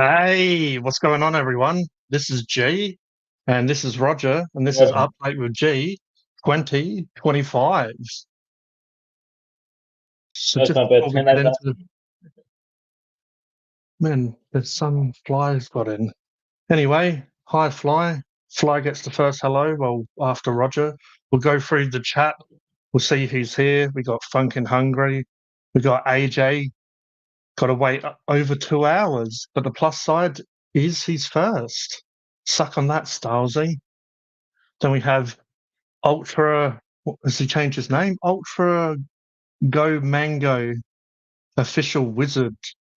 Hey, what's going on, everyone? This is G, and this is Roger, and this is Yeah, Update with G 2025. So that's just not bad. before we Turn get that down. into man, there's some flies got in. Anyway, hi Fly. Fly gets the first hello. Well, after Roger, we'll go through the chat. We'll see who's here. We got Phunken Hungry. We got AJ. Got to wait over 2 hours, but the plus side is he's first. Suck on that, Stylesy. Then we have Ultra. What, has he changed his name? Ultra Go Mango, official wizard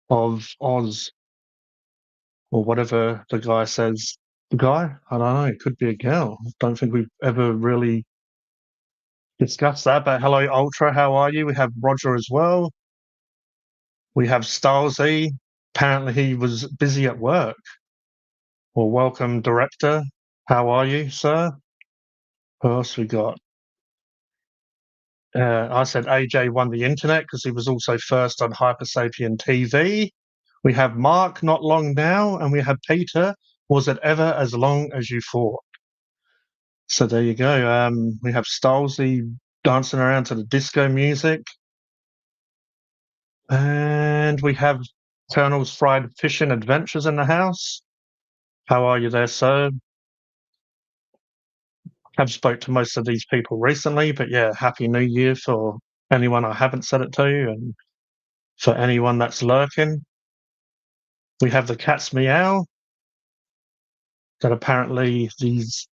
of Oz, or whatever the guy says. The guy? I don't know. It could be a girl. Don't think we've ever really discussed that. But hello, Ultra. How are you? We have Roger as well. We have Stylesy. Apparently, he was busy at work. Well, welcome, director. How are you, sir? Who else we got? I said AJ won the internet because he was also first on Hypersapien TV. We have Mark, not long now, and we have Peter. Was it ever as long as you thought? So there you go. We have Stolzy dancing around to the disco music, and we have Colonel's Fried Fish and Adventures in the house. How are you there, sir? I've spoke to most of these people recently, but yeah, Happy New Year for anyone I haven't said it to, and for anyone that's lurking. We have the cat's meow that apparently these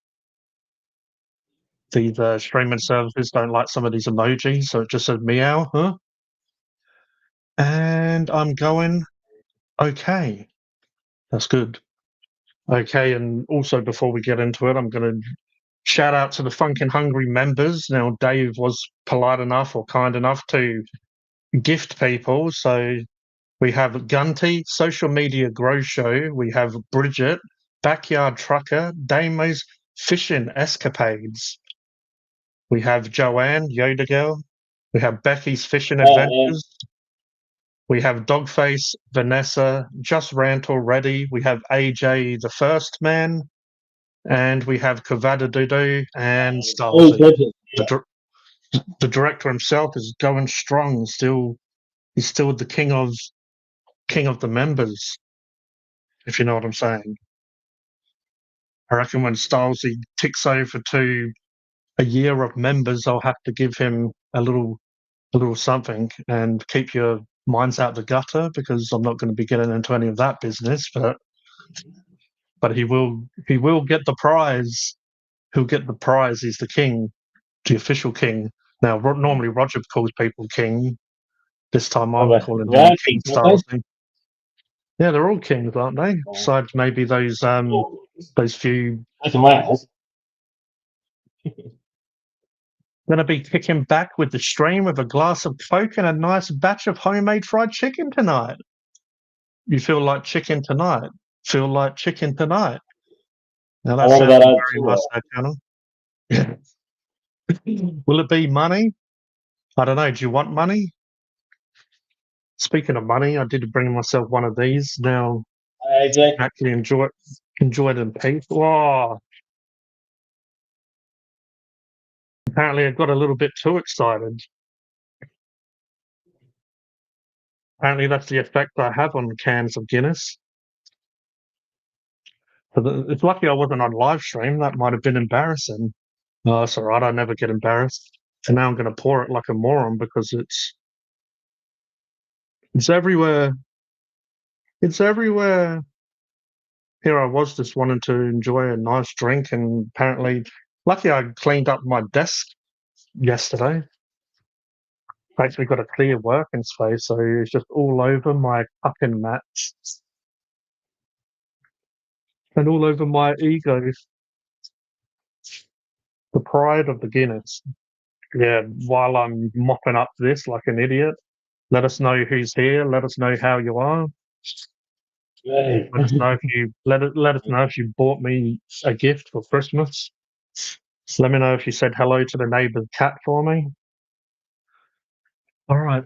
streaming services don't like some of these emojis, so it just said meow, huh? And I'm going okay. That's good. Okay, and also before we get into it, I'm going to shout out to the Funkin' Hungry members. Now, Dave was polite enough or kind enough to gift people, so we have Gunty, Social Media Grow Show. We have Bridget, Backyard Trucker, Damo's Fishing Escapades. We have Joanne, Yoda Girl. We have Becky's Fishing Yeah. Adventures. We have Dogface, Vanessa, Just Rant Already. We have AJ, the First Man. And we have Kavada Dudu and Oh, Stalsy. budget. The director himself is going strong. He's still the king of the members, if you know what I'm saying. I reckon when Stylesy ticks over to a year of members, I'll have to give him a little something and keep your minds out the gutter because I'm not going to be getting into any of that business. But he will get the prize. He'll get the prize. He's the king, the official king. Now, normally Roger calls people king. This time I'm calling him Right, King okay. Stylesy. Yeah, they're all kings, aren't they? Besides maybe those few. That's my house. Going to be kicking back with the stream with a glass of Coke and a nice batch of homemade fried chicken tonight. You feel like chicken tonight. Feel like chicken tonight. Now I that love sounds that out very too. Mustard Channel. Will it be money? I don't know. Do you want money? Speaking of money, I did bring myself one of these. Now Exactly. actually enjoy it in peace. Oh, apparently I got a little bit too excited. Apparently that's the effect I have on cans of Guinness. It's lucky I wasn't on live stream. That might have been embarrassing. Oh, it's all right. I never get embarrassed. And now I'm going to pour it like a moron because it's everywhere. It's everywhere. Here I was just wanting to enjoy a nice drink, and apparently, lucky I cleaned up my desk yesterday. I actually got a clear working space, so it's just all over my cupping mats and all over my ego. The pride of the Guinness. Yeah, while I'm mopping up this like an idiot, let us know who's here. Let us know how you are. Right. Let us know if you let us know if you bought me a gift for Christmas. Let me know if you said hello to the neighbour's cat for me. All right.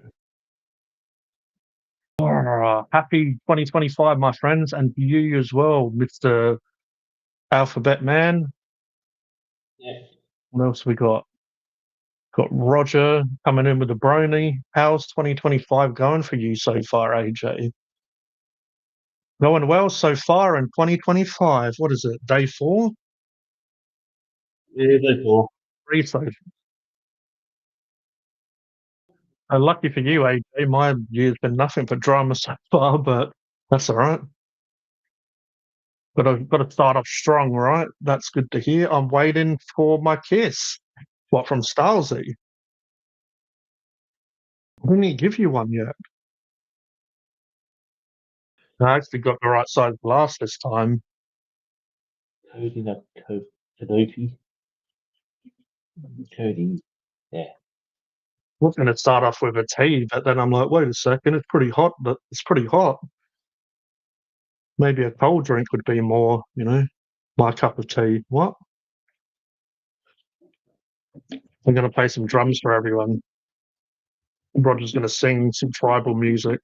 Happy 2025, my friends, and to you as well, Mr. Alphabet Man. Yeah. What else we got? Got Roger coming in with the brony. How's 2025 going for you so far, AJ? Going well so far in 2025. What is it? Day 4? Yeah, that's all. 3 so. Lucky for you, AJ. My year's been nothing but drama so far, but that's all right. Got to start off strong, right? That's good to hear. I'm waiting for my kiss. What, from Stalsy? Didn't he give you one yet? I actually got the right size glass this time. Kodie, not Kodie. Kodie. Yeah. I was going to start off with a tea, but then I'm like, wait a second, it's pretty hot, but it's pretty hot. Maybe a cold drink would be more, my cup of tea. What? I'm going to play some drums for everyone. Roger's going to sing some tribal music.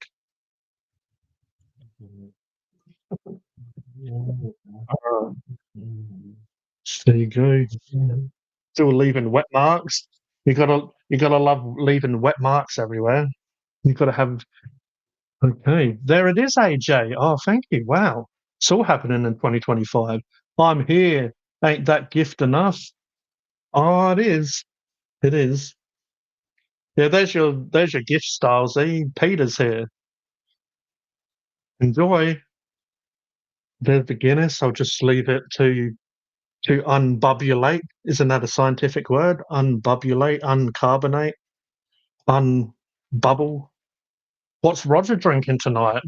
There you go. Still leaving wet marks. You gotta love leaving wet marks everywhere. You gotta have. Okay, there it is, AJ. Oh, thank you. Wow, it's all happening in 2025. I'm here. Ain't that gift enough? Oh, it is. It is. Yeah, there's your gift, Stylesy. Peter's here. Enjoy. There's the Guinness. I'll just leave it to unbubulate. Isn't that a scientific word? Unbubulate, uncarbonate, unbubble. What's Roger drinking tonight?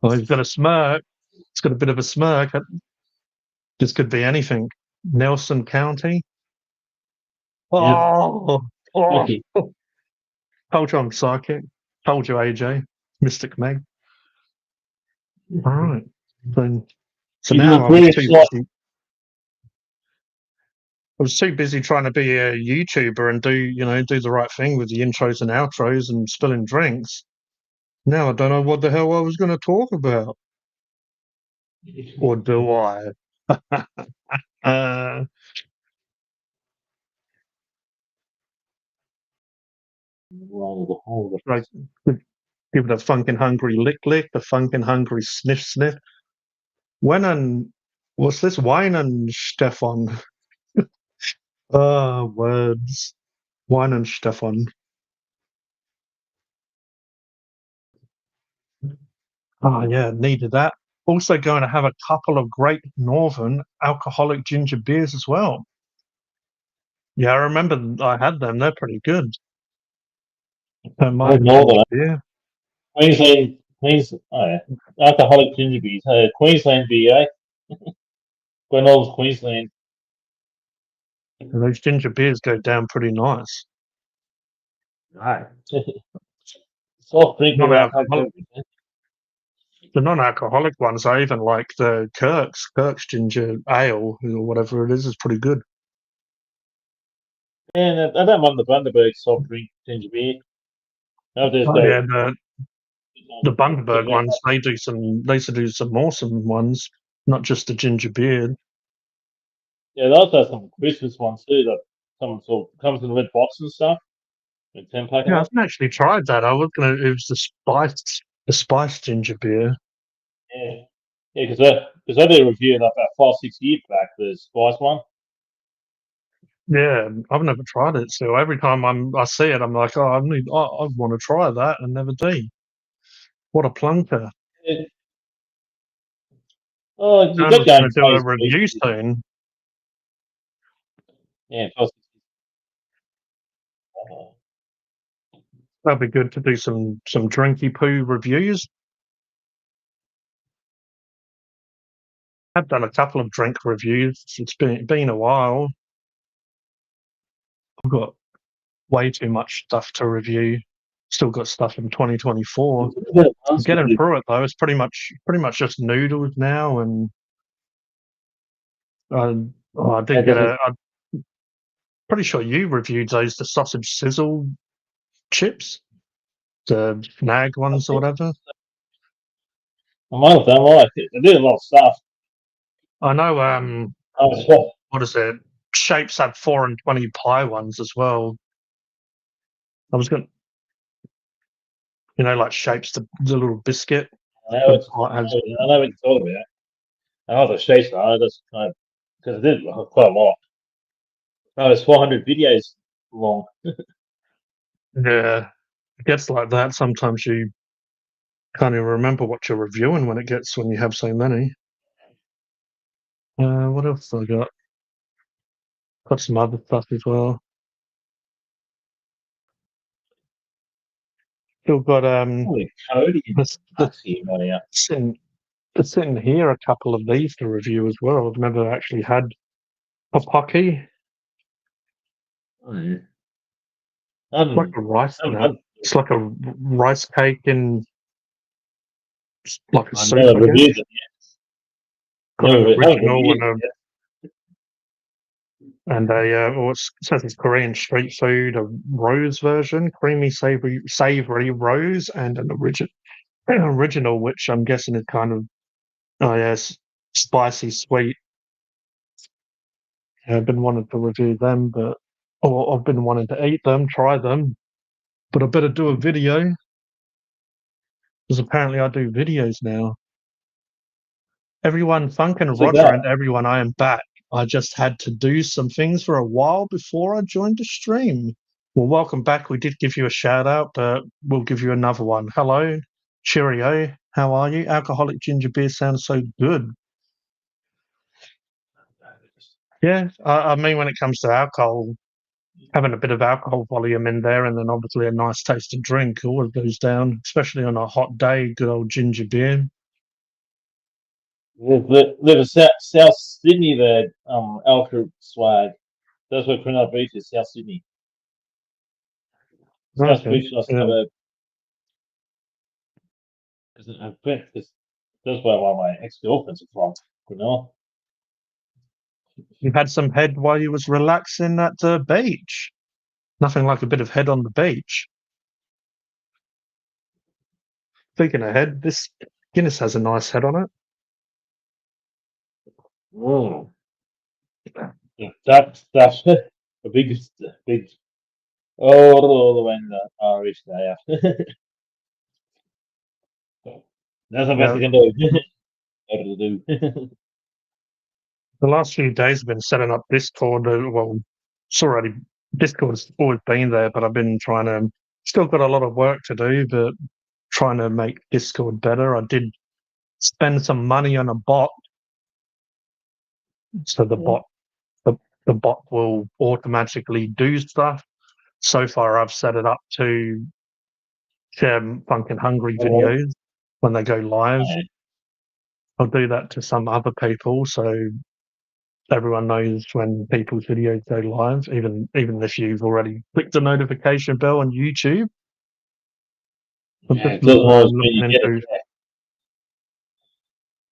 Well, he's got a smirk. He's got a bit of a smirk. This could be anything. Nelson County. Oh, oh. Okay. Told you I'm psychic. Told you, AJ. Mystic Meg. All right. So You now look really slight. I was too busy trying to be a YouTuber and do the right thing with the intros and outros and spilling drinks. Now I don't know what the hell I was going to talk about. Or do I? Like, give it a funkin' hungry lick lick, a funkin' hungry sniff sniff. When and what's this? Wine and Stefan. Words. Wine and Stefan. Oh yeah, needed that. Also going to have a couple of Great Northern alcoholic ginger beers as well. Yeah, I remember I had them. They're pretty good. Northern. Beer. Queensland. Oh yeah. Alcoholic ginger beers. Queensland beer. Glenelg's Queensland. And those ginger beers go down pretty nice. Right. Soft drink without Non-alcoholic. The non-alcoholic ones, I even like the Kirk's ginger ale or whatever it is pretty good. And I don't mind the Bundaberg soft drink ginger beer. No, there's Yeah, the Bundaberg ones, they used to do some awesome ones, not just the ginger beer. Yeah, they also have some Christmas ones too. That some sort of comes in a red box and stuff. A 10-pack. Yeah, I haven't actually tried that. It was the spiced ginger beer. Yeah, yeah, because I did a review about 5-6 years back. The spice one. Yeah, I've never tried it. So every time I see it, I'm like, oh, I want to try that, and never do. What a plunker! Yeah. Oh, you I'm got going going to do a phase review two. soon. Yeah, That'd be good to do some drinky poo reviews. I've done a couple of drink reviews. It's been a while. I've got way too much stuff to review. Still got stuff in 2024. Getting through it though, it's pretty much just noodles now, and I did get I'm pretty sure you reviewed those, the sausage sizzle chips, the Nag ones or whatever. I might have done right. They did a lot of stuff. I know. What is it? Shapes had 4 and 20 pie ones as well. I was going, like Shapes, the little biscuit. I know what you're talking about. I know the shapes are. That's kind of because I did quite a lot. Oh, it's 400 videos long. Yeah, it gets like that. Sometimes you can't even remember what you're reviewing when you have so many. What else I got? Got some other stuff as well. Still got Holy Kodie sitting here a couple of these to review as well. I've never actually had Popocky. Oh, It's like a rice It's like a rice cake in like a soup, never I guess. reviewed it yet. Got an original it and it says it's Korean street food, a rose version, creamy, savory rose, and an original, which I'm guessing is kind of, oh yes, spicy sweet. Yeah, I've been wanting to review them, or I've been wanting to eat them, try them, but I better do a video because apparently I do videos now. Everyone, Phunken, Roger, and everyone, I am back. I just had to do some things for a while before I joined the stream. Well, welcome back. We did give you a shout out, but we'll give you another one. Hello, cheerio. How are you? Alcoholic ginger beer sounds so good. Yeah, I mean, when it comes to alcohol, having a bit of alcohol volume in there and then obviously a nice tasting drink always goes down, especially on a hot day, good old ginger beer. There's South Sydney there, Alka swag. That's where Cronulla Beach is, South Sydney. South Beach, nice suburb. Because that's where one of my ex-girlfriends are from, Cronulla. You had some head while you was relaxing at the beach. Nothing like a bit of head on the beach. Speaking of head, this Guinness has a nice head on it. Mm. That's the biggest, big. All the way in the Irish there. That's the best you can do. The last few days I've been setting up Discord. Well, Discord's always been there, but I've been still got a lot of work to do, but trying to make Discord better. I did spend some money on a bot. So the bot will automatically do stuff. So far, I've set it up to share Phunken Hungry videos when they go live. I'll do that to some other people, so everyone knows when people's videos go live, even if you've already clicked the notification bell on YouTube.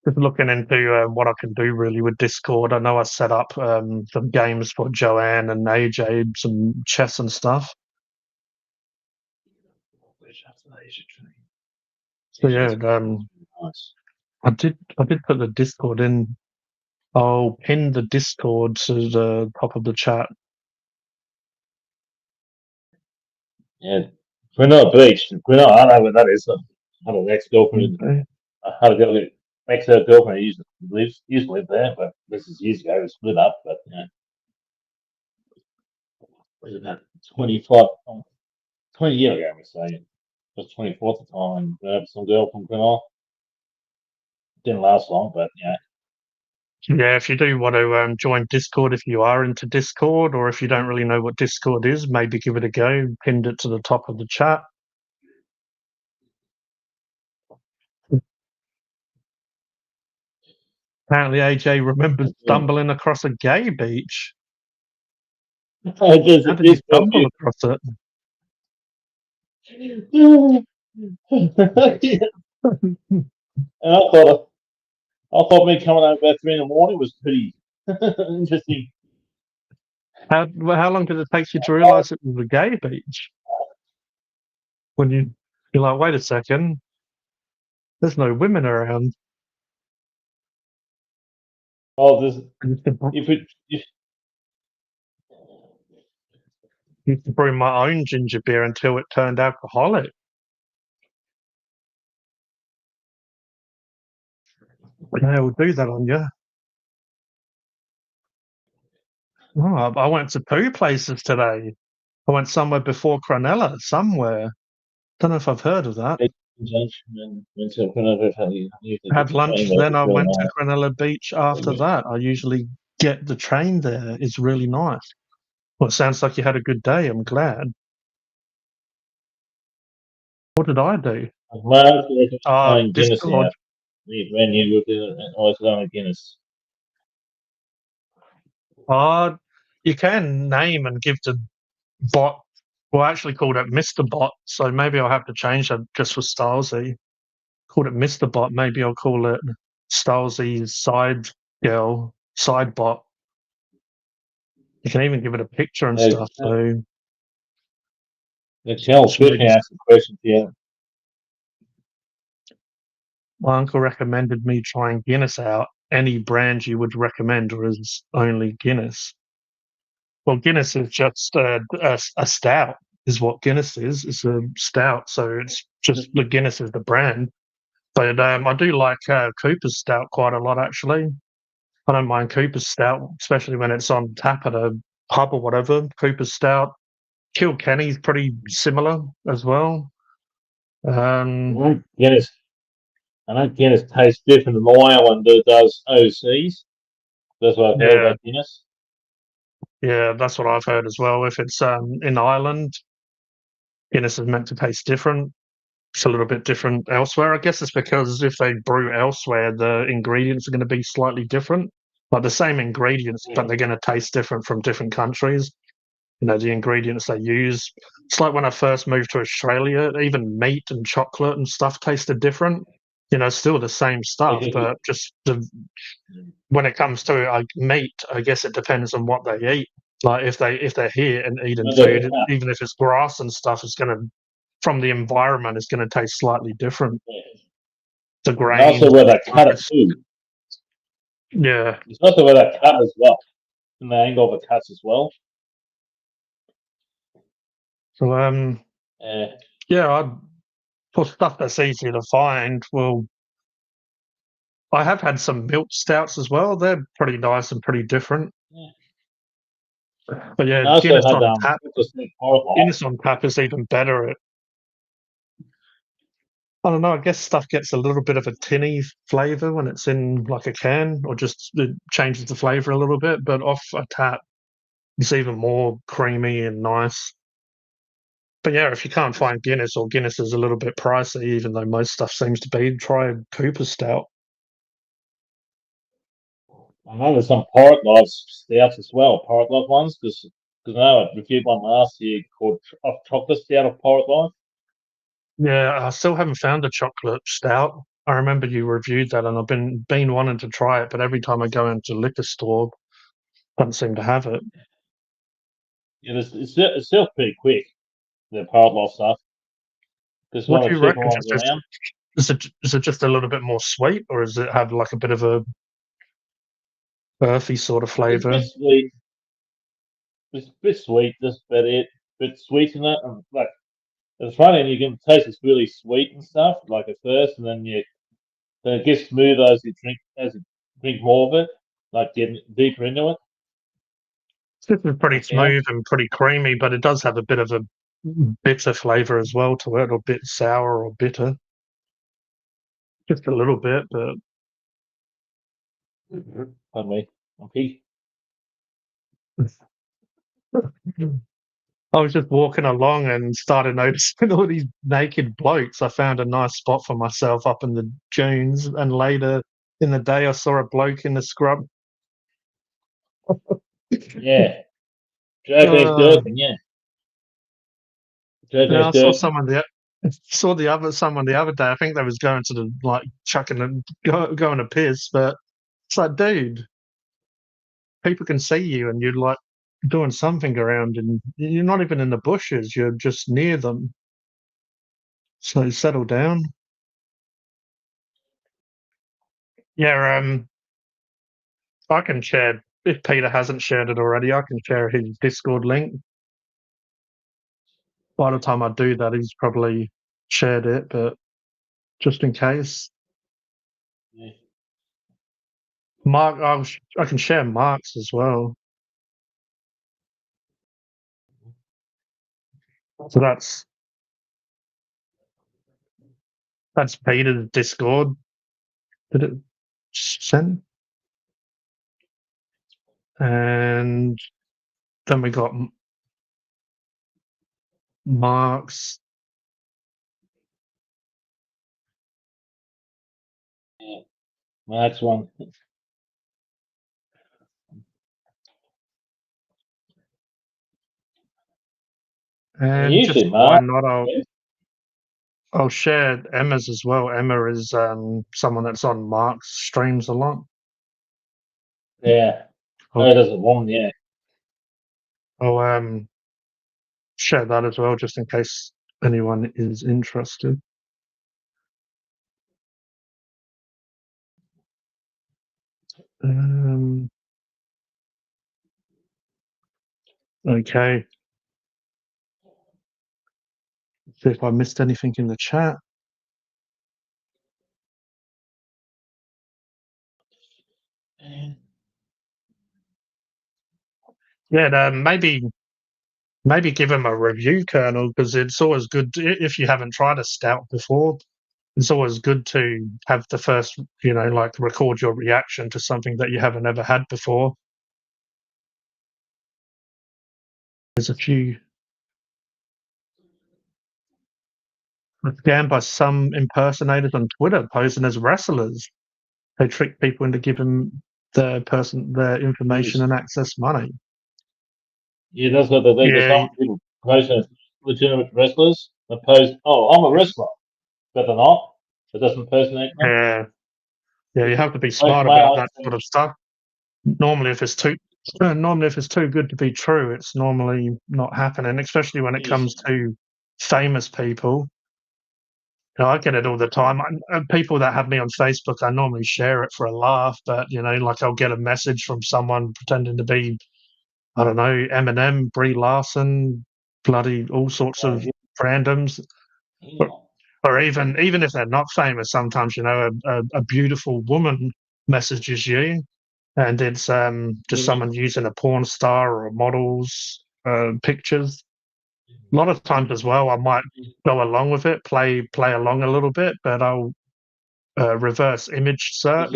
Just looking into what I can do really with Discord. I know I set up some games for Joanne and AJ, some chess and stuff. So yeah, I did put the Discord in. I'll pin the Discord to the top of the chat. Yeah, Cronulla Beach. Cronulla, I don't know where that is. I had an ex-girlfriend. I had a girl, ex-girlfriend who used to live there, but this is years ago. We split up, but yeah. It was about 20 years ago, we say. It was 24 at the time, and some girl from Cronulla. Didn't last long, but yeah. Yeah, if you do want to join Discord, if you are into Discord, or if you don't really know what Discord is, maybe give it a go. Pinned it to the top of the chat. Apparently, AJ remembers stumbling across a gay beach. How did you stumble across it? And I thought me coming home about 3 in the morning was pretty interesting. How long did it take you to realise it was a gay beach? when you're like, wait a second, there's no women around. Oh, there's I used to, if used to brew my own ginger beer until it turned alcoholic. They will do that on you. Oh, I went to two places today. I went somewhere before Cronulla, somewhere. Don't know if I've heard of that. Junction and went to Cronulla, I usually get Had the train lunch, there. then It's I really went to nice. Cronulla Beach after that. I usually get the train there. It's really nice. Well, it sounds like you had a good day. I'm glad. What did I do? Well, it's trying Guinness Discord. out. We ran you with it, and I was on Guinness. Uh, you can name and give to bot. Well, I actually called it Mr. Bot, so maybe I'll have to change that just for Stylesy. Called it Mr. Bot. Maybe I'll call it Stylesy Side Girl, Side Bot. You can even give it a picture and stuff. So The Charles should maybe. Griffin asked a question to you. My uncle recommended me trying Guinness out. Any brand you would recommend, or is only Guinness? Well, Guinness is just a stout, is what Guinness is. It's a stout, so it's just the Guinness is the brand. But I do like Cooper's Stout quite a lot, actually. I don't mind Cooper's Stout, especially when it's on tap at a pub or whatever. Cooper's Stout. Kilkenny's pretty similar as well. Guinness. I know Guinness tastes different in Ireland than it does overseas. That's what I've heard Yeah, about Guinness. yeah, that's what I've heard as well. If it's in Ireland, Guinness is meant to taste different. It's a little bit different elsewhere. I guess it's because if they brew elsewhere, the ingredients are going to be slightly different. Like the same ingredients, but they're going to taste different from different countries. You know, the ingredients they use. It's like when I first moved to Australia, even meat and chocolate and stuff tasted different. You know, still the same Like stuff, but just when it comes to meat, I guess it depends on what they eat. Like if they're here and eating food, even if it's grass and stuff, it's going to from the environment, it's going to taste slightly different. The and also grains, where they cut it too. yeah. It's also where they cut as well, and the angle of the cuts as well. So Uh, yeah, for stuff that's easy to find, well, I have had some milk stouts as well. They're pretty nice and pretty different. yeah. But yeah, And I also Guinness had on tap. Horrible. Guinness on tap is even better. I don't know. I guess stuff gets a little bit of a tinny flavour when it's in like a can, or just it changes the flavour a little bit. But off a tap, it's even more creamy and nice. But yeah, if you can't find Guinness, or Guinness is a little bit pricey, even though most stuff seems to be, try Cooper Stout. I know there's some Pirate Life stouts as well, Pirate Life ones, because I know I reviewed one last year called Chocolate Stout of Pirate Life. Yeah, I still haven't found a chocolate stout. I remember you reviewed that, and I've been wanting to try it, but every time I go into a liquor store, don't seem to have it. Yeah, it's still pretty quick, the Pirate Life stuff, because What one of do the you cheaper reckon? ones around. Is it just a little bit more sweet, or does it have like a bit of a earthy sort of It's a flavour? bit sweet. It's a bit sweet, just about it. Bit sweet in it, and like at the front end, you can taste it's really sweet and stuff, like at first, and then it gets smoother as you drink more of it, like getting deeper into it. This is pretty I found. smooth and pretty creamy, but it does have a bit of a bitter flavour as well to it, or bit sour or bitter. Just a little bit, but Pardon me. Okay. I was just walking along and started noticing all these naked blokes. I found a nice spot for myself up in the dunes, and later in the day, I saw a bloke in the scrub. Yeah. Joking is Uh, joking, yeah. Joking yeah, is I saw joking. someone someone the other day. I think they was going to the like chucking and going to piss, but it's like, dude, people can see you, and you're like doing something around, and you're not even in the bushes. You're just near them. So settle down. Yeah, I can share, if Peter hasn't shared it already, I can share his Discord link. By the time I do that, he's probably shared it, but just in case. Yeah. Mark, I can share Mark's as well. So that's Peter's Discord. Did it send? And then we got Mark's. Yeah. Mark's one. And Usually just why Mark. not? I'll share Emma's as well. Emma is someone that's on Mark's streams a lot. Yeah. Oh, there's a one. Yeah. I'll share that as well, just in case anyone is interested. Okay. See if I missed anything in the chat. Yeah, maybe give him a review, Colonel, because it's always good if you haven't tried a stout before. It's always good to have the first, like record your reaction to something that you haven't ever had before. There's a few. Scammed by some impersonators on Twitter posing as wrestlers. They trick people into giving their information and access money. Yeah, that's what they do. There's some people pose as legitimate wrestlers. They pose, oh, I'm a wrestler, but they're not. It doesn't impersonate them. Yeah, you have to be Like smart my about eyes, that sort of stuff. Normally, if it's too good to be true, it's normally not happening. Especially when it comes to famous people. I get it all the time. People that have me on Facebook, I normally share it for a laugh, but like I'll get a message from someone pretending to be, I don't know, Eminem, Brie Larson, bloody all sorts of randoms, or even if they're not famous, sometimes a beautiful woman messages you, and it's just someone using a porn star or a model's pictures. A lot of times as well, I might go along with it, play along a little bit, but I'll reverse image search,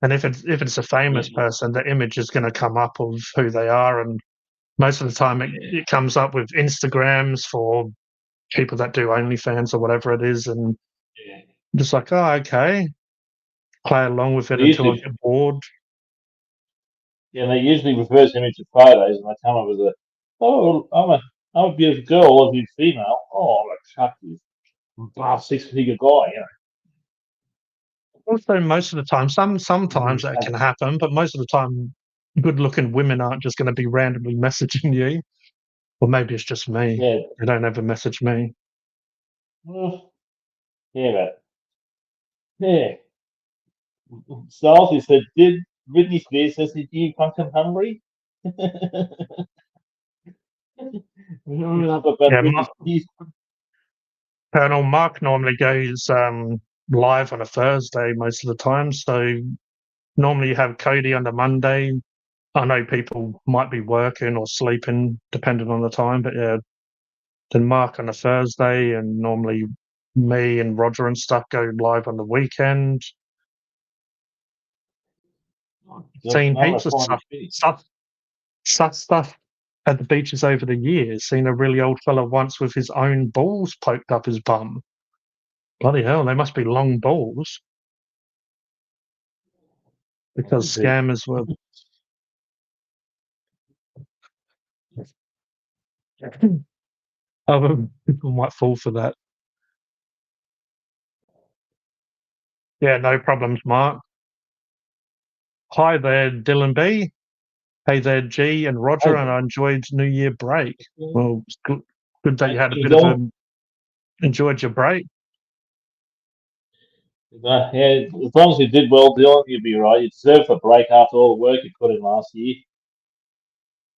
and if it's a famous person, the image is going to come up of who they are, and most of the time it comes up with Instagrams for people that do OnlyFans or whatever it is, and just like, oh, okay, play along with it until I get bored. Yeah, they usually reverse image of photos, and they come up with I'm a beautiful girl, or a beautiful female. Oh, I'm attractive, six-figure guy. Also, most of the time, sometimes that can happen, but most of the time, good-looking women aren't just going to be randomly messaging you. Or maybe it's just me. Yeah. They don't ever message me. Yeah, yeah. Styles said, did Britney Spears says, "Did you Phunken hungry?" Colonel Mark normally goes live on a Thursday most of the time, so normally you have Kodie on the Monday. I know people might be working or sleeping depending on the time, but yeah, then Mark on a Thursday, and normally me and Roger and stuff go live on the weekend. Seen heaps of stuff at the beaches over the years. Seen a really old fella once with his own balls poked up his bum. Bloody hell, they must be long balls. Because scammers were. Other people might fall for that. Yeah, no problems, Mark. Hi there, Dylan B. Hey there, G and Roger, and I enjoyed New Year break. Well, it's good that you had a bit of a enjoyed your break. Yeah, as long as you did well, Dylan, you'd be right. You deserve a break after all the work you put in last year.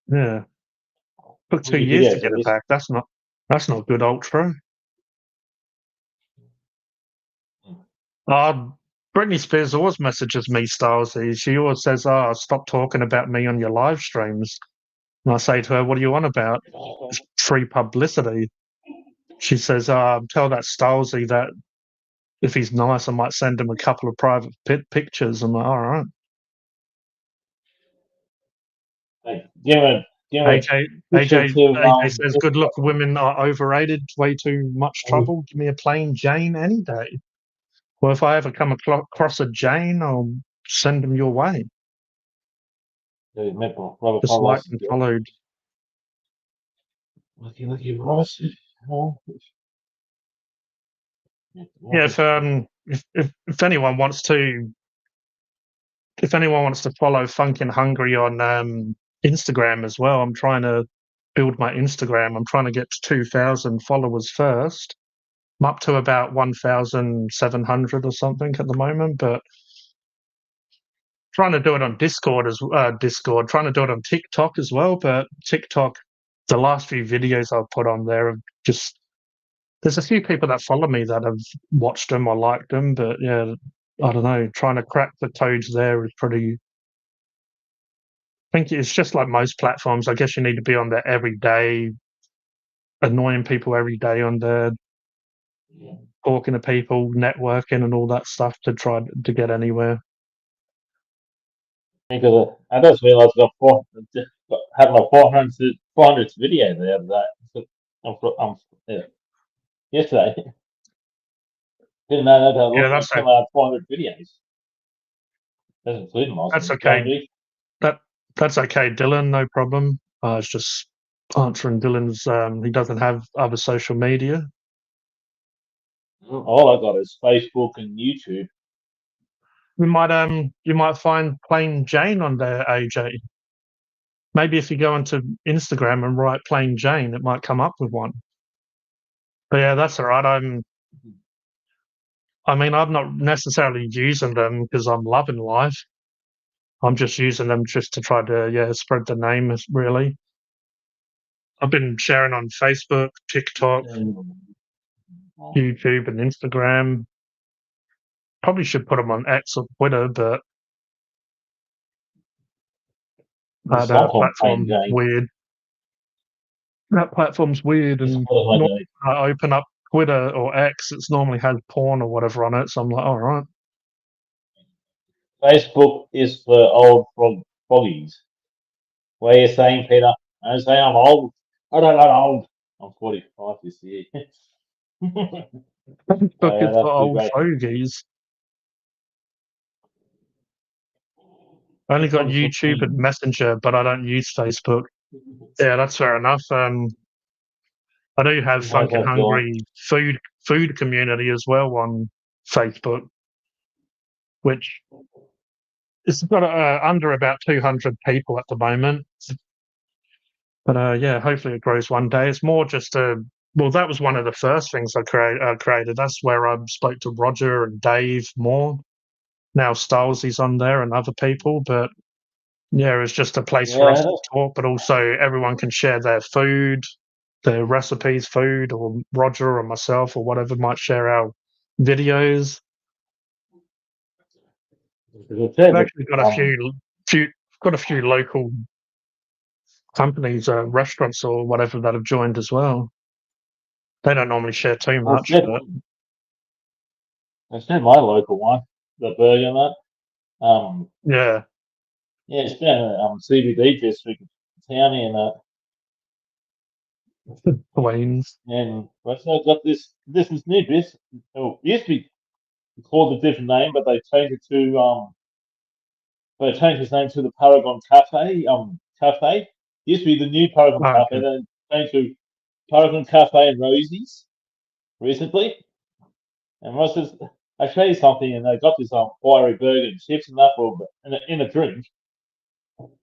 Yeah, took With 2 your years to videos, get at it least. back. That's not good, Ultra. Britney Spears always messages me, Stylesy. She always says, "Oh, stop talking about me on your live streams." And I say to her, "What do you want about? It's free publicity." She says, "Tell that Stylesy that if he's nice, I might send him a couple of private pictures." I'm like, "All right." Like, give him a AJ, picture AJ, to AJ says, "Good luck. Women are overrated. Way too much trouble. Give me a plain Jane any day." Well, if I ever come across a Jane, I'll send them your way. Robert Just liked Carlos. and followed. Lucky Ross. Yeah, if anyone wants to, follow Phunken Hungry on Instagram as well, I'm trying to build my Instagram. I'm trying to get to 2,000 followers first. I'm up to about 1,700 or something at the moment, but trying to do it on Discord, trying to do it on TikTok as well. But TikTok, the last few videos I've put on there have just, there's a few people that follow me that have watched them or liked them, but yeah, I don't know. Trying to crack the codes there is pretty. I think it's just like most platforms. I guess you need to be on there every day, annoying people every day on there, talking to people, networking, and all that stuff to try to get anywhere. Because I just realised I had my 400th video the other day. Yeah, yesterday. Didn't know that I Yeah, looked at some 400 videos. That's including that's Austin. okay. That's okay, Dylan. No problem. It's just answering Dylan's. He doesn't have other social media. All I got is Facebook and YouTube. You might find plain Jane on there, AJ. Maybe if you go onto Instagram and write plain Jane, it might come up with one. But yeah, that's all right. I mean, I'm not necessarily using them because I'm loving life. I'm just using them just to try to spread the name. Really, I've been sharing on Facebook, TikTok, YouTube, and Instagram. Probably should put them on X or Twitter, but It's that not called Plain platform's Jane. weird. That platform's weird, It's and called not I open up Twitter or X, it's normally has porn or whatever on it. So I'm like, all right. Facebook is for old froggies. What are you saying, Peter? I say I'm old. I don't know old. I'm 45 this year. Facebook is for That's pretty old great. fogies. I only got TikTok's for YouTube and teens. Messenger, but I don't use Facebook. Yeah, that's fair enough. I do have How's Funkin' that going? Hungry food community as well on Facebook, which it's got under about 200 people at the moment. But yeah, hopefully it grows one day. It's more just well, that was one of the first things I created. That's where I spoke to Roger and Dave more. Now Stylesy's on there and other people, but yeah, it's just a place for us Yeah, to talk, but also everyone can share their food, their recipes, food, or Roger or myself or whatever might share our videos. as I said, We've actually got a few local companies, restaurants or whatever that have joined as well. They don't normally share too I much, said, but I said my local one, the burger nut. yeah, Yeah, it's down in CBD district town in Queens. and what's I got this. This is new. This used to be called a different name, but they changed it to they changed its name to the Paragon Cafe. Cafe used to be the new Paragon Cafe. Okay. Then changed to Paragon Cafe and Rosie's recently. And Ross says, I show you something, and they got this fiery burger and chips and that for in a drink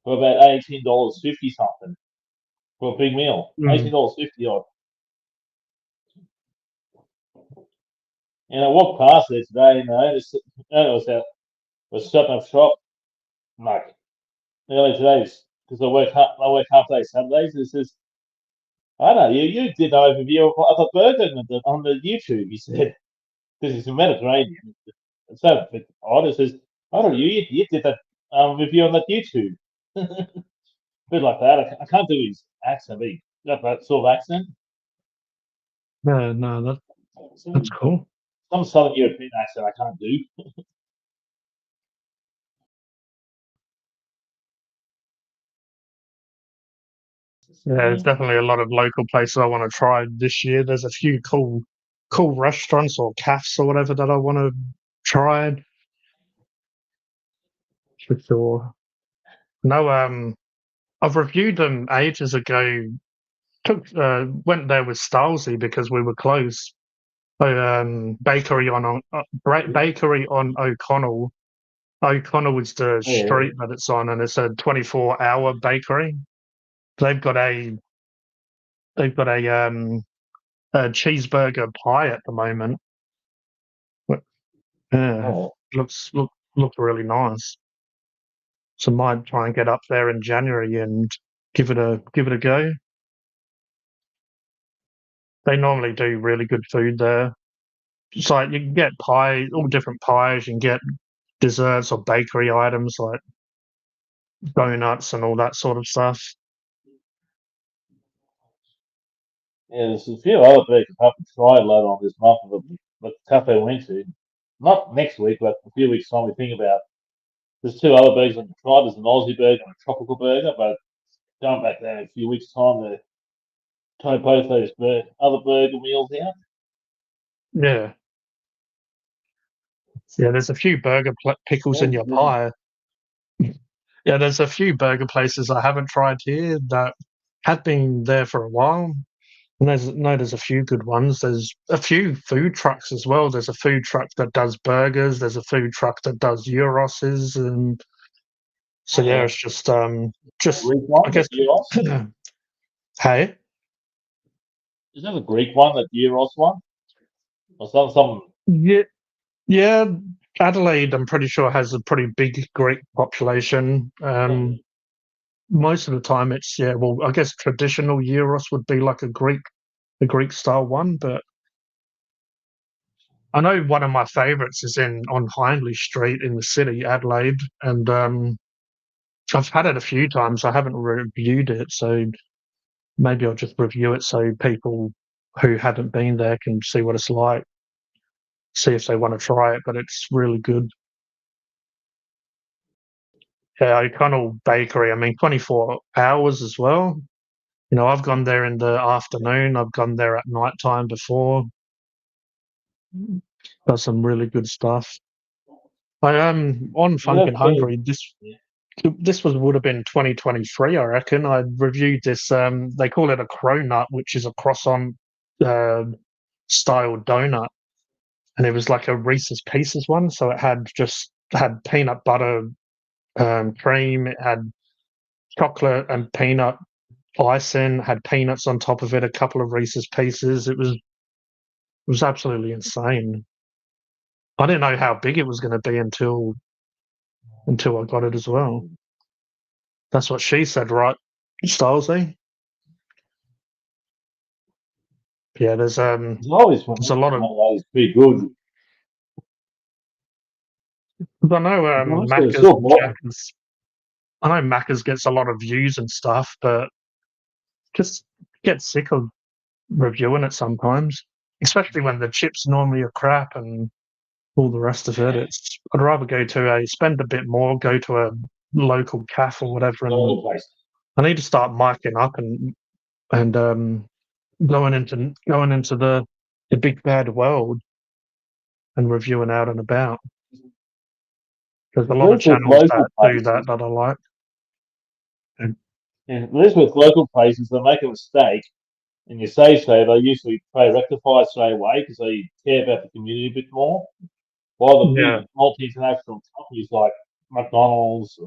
for about $18.50 something for a big meal. Mm. $18.50 odd. And I walked past there today, and I was stopping up shop, like early today, because I work half day Saturdays. It says, I don't know, you did an overview of a burger on the YouTube. You said because it's a Mediterranean. It's so a bit odd. It says, I don't know, you did that review on that YouTube. A bit like that. I can't do his accent. But he got that sort of accent. Yeah, no, that's cool. Some Southern European accent I can't do. Yeah, there's definitely a lot of local places I want to try this year. There's a few cool restaurants or cafes or whatever that I want to try for sure. No, I've reviewed them ages ago. Went there with Stalsey because we were close. Bakery on O'Connell. O'Connell is the Yeah. street that it's on, and it's a 24-hour bakery. They've got a they've got a cheeseburger pie at the moment. Yeah, Oh, looks really nice. So might try and get up there in January and give it a go. They normally do really good food there. It's like you can get pie, all different pies. You can get desserts or bakery items like donuts and all that sort of stuff. yeah, there's a few other places I haven't tried later on this month, but the cafe I went to, not next week, but a few weeks' time, we think about. There's two other burgers I can try. There's an Aussie burger and a tropical burger, but going back there in a few weeks' time to try both those other burger meals out. Yeah, yeah. There's a few pickles in Yeah, your yeah. pie. Yeah, there's a few burger places I haven't tried here that have been there for a while. And there's a few good ones. There's a few food trucks as well. There's a food truck that does burgers. There's a food truck that does gyros, and so Oh, yeah, yeah. it's The just Greek I one, the guess. gyros. Hey, Is that the Greek one, the gyros one? Or some yeah, yeah. Adelaide, I'm pretty sure has a pretty big Greek population. Most of the time, it's yeah. Well, I guess traditional gyros would be like a Greek style one, but I know one of my favourites is in on Hindley Street in the city, Adelaide, and I've had it a few times. I haven't reviewed it, so maybe I'll just review it so people who haven't been there can see what it's like, see if they want to try it. But it's really good. Yeah, O'Connell Bakery. I mean, 24 hours as well. You know, I've gone there in the afternoon. I've gone there at night time before. Got some really good stuff. I am on yeah, Phunken that's good. Hungry. Yeah. This would have been 2023, I reckon. I reviewed this. They call it a cronut, which is a croissant uh, style donut, and it was like a Reese's Pieces one. So it had peanut butter cream, it had chocolate and peanut icing, had peanuts on top of it, a couple of Reese's Pieces. It was absolutely insane. I didn't know how big it was going to be until I got it as well. That's what she said, right, Stylesy? Yeah, It's always fun. there's a lot of. Always pretty good. I know It's Macca's so and modern. Jackers. I know Macca's gets a lot of views and stuff, but just get sick of reviewing it sometimes, especially when the chips normally are crap and all the rest of it. I'd rather spend a bit more, go to a local cafe or whatever, and All place. I need to start miking up and going into the big bad world and reviewing out and about. There's a At lot of least with channels local that do that places, that I like. And at least with local places, they make a mistake and you say so, they usually try to rectify it straight away because they care about the community a bit more. While the yeah, big multinational companies like McDonald's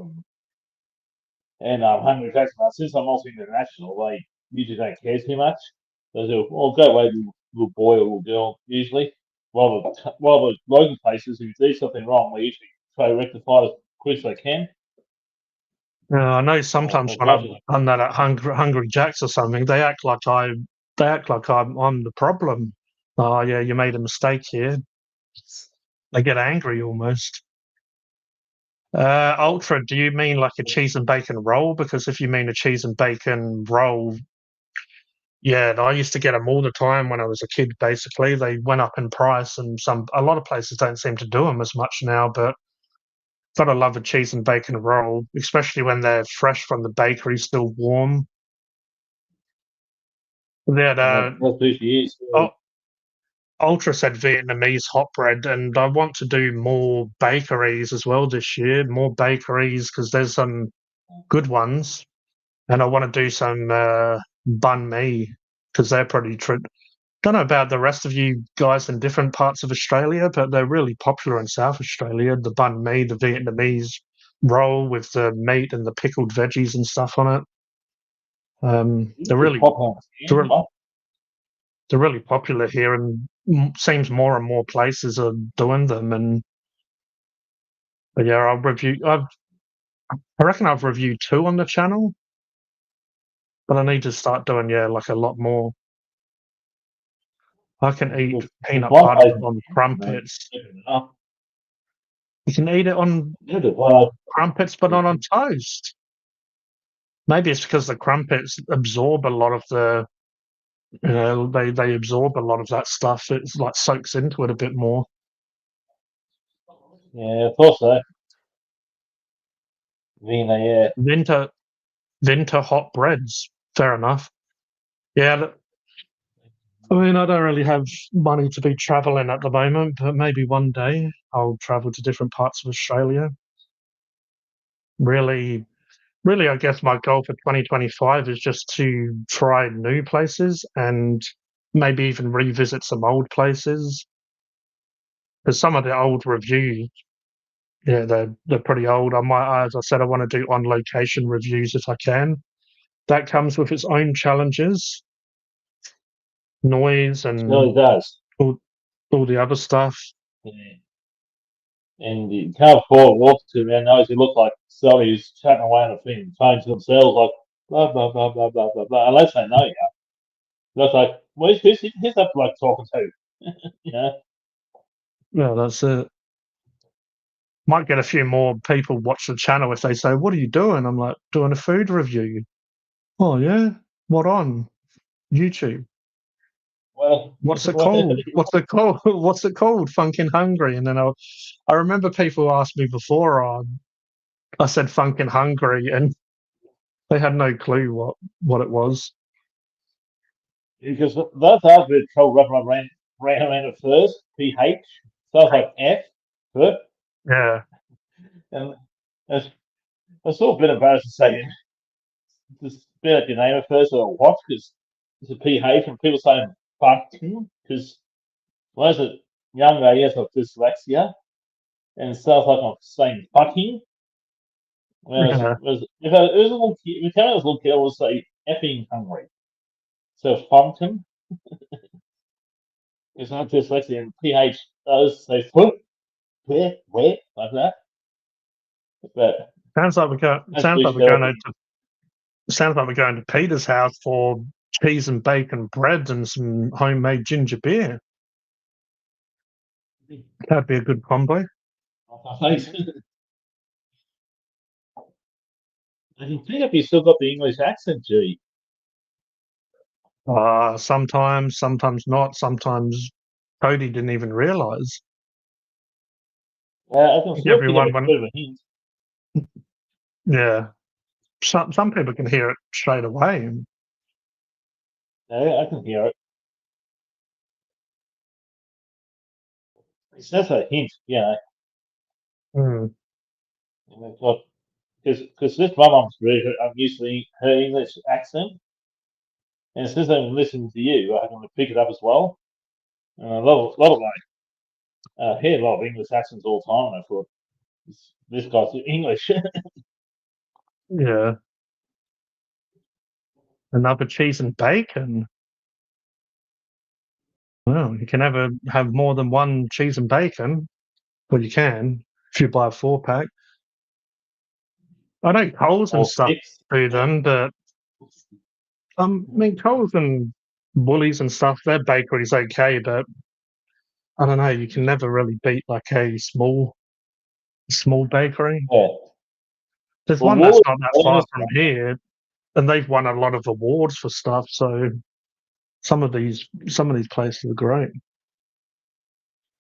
and Hungry Jack's, since they're multi-international, they usually don't care too much. They say, "Well, go away, little boy or little girl," usually. while the local places, if you do something wrong, they usually try to rectify as quick as they can. I know sometimes when I've Unfortunately, done that at Hungry Jack's or something, they act like I'm the problem. Oh yeah, you made a mistake here. They get angry almost. Ultra, do you mean like a cheese and bacon roll? Because if you mean a cheese and bacon roll, yeah, I used to get them all the time when I was a kid. Basically, they went up in price, and a lot of places don't seem to do them as much now. But gotta love a cheese and bacon roll, especially when they're fresh from the bakery, still warm. They had that's 50 years. Ultra said Vietnamese hot bread, and I want to do more bakeries as well this year. More bakeries because there's some good ones, and I want to do some banh mi because they're pretty. Don't know about the rest of you guys in different parts of Australia, but they're really popular in South Australia. The banh mi, the Vietnamese roll with the meat and the pickled veggies and stuff on it. They're It's really popular. they're, they're really popular here, and seems more and more places are doing them. And but yeah, I reckon I've reviewed 2 on the channel, but I need to start doing like a lot more. I can eat There's peanut one butter place on in crumpets. the You can eat it on there's one crumpets, but not on toast. Maybe it's because the crumpets absorb a lot of they absorb a lot of that stuff. It's like soaks into it a bit more. yeah, I thought so. Vina, yeah. Winter hot breads. Fair enough. Yeah, I mean, I don't really have money to be traveling at the moment, but maybe one day I'll travel to different parts of Australia. Really, really, I guess my goal for 2025 is just to try new places and maybe even revisit some old places. Because some of the old reviews, yeah, they're pretty old. I might, as I said, I want to do on location reviews if I can. That comes with its own challenges, noise, It really and does. all, all the other stuff. Yeah. And you can't afford to walk to man knows you look like somebody who's chatting away on a thing, saying to themselves like blah blah blah blah blah blah blah. Unless they know you. That's like who's that bloke talking to? You know? Yeah, that's it. Might get a few more people watch the channel if they say, "What are you doing?" I'm like, "Doing a food review." Oh yeah, what on YouTube? Well, What's it called? What's it called? What's it called? Funkin' Hungry. And then I remember people asked me before. I said Funkin' Hungry, and they had no clue what it was. because that's how the trouble ran around at first. PH. So I was like F, but Yeah, and it's, it's sort of a bit embarrassed to say just spell out your name at first or what because it's a PH and people saying Phunken because when I was a younger, yes, I have dyslexia and stuff like I'm saying fucking. yeah. If I, it was a little kid, if I was a little kid, I would say effing hungry. So Phunken is not dyslexia and PH does say foot, where, like that. But Sounds like we're going. that's speech therapy. Sounds like we're going to Peter's house for cheese and bacon bread and some homemade ginger beer. That'd be a good combo. I can think if you still got the English accent, G. Sometimes not. Sometimes Kodie didn't even realise. I can I think still pick up a everyone went, bit of a hint. yeah. Some people can hear it straight away. I can hear it. It's just a hint, you know. Mm, Because this my mum's really, I'm used to her English accent, and since I'm listening to you, I can pick it up as well. And a lot of I hear a lot of English accents all the time, and I thought this guy's English. yeah. Another cheese and bacon. Well, you can never have more than one cheese and bacon. Well, you can if you buy a 4-pack. I know Coles and or stuff 6. do them, but I mean Coles and Woolies and stuff, their bakery's okay, but I don't know. You can never really beat like a small bakery. Yeah. There's Well, one that's Woolies, not that far from here, and they've won a lot of awards for stuff. So some of these places are great.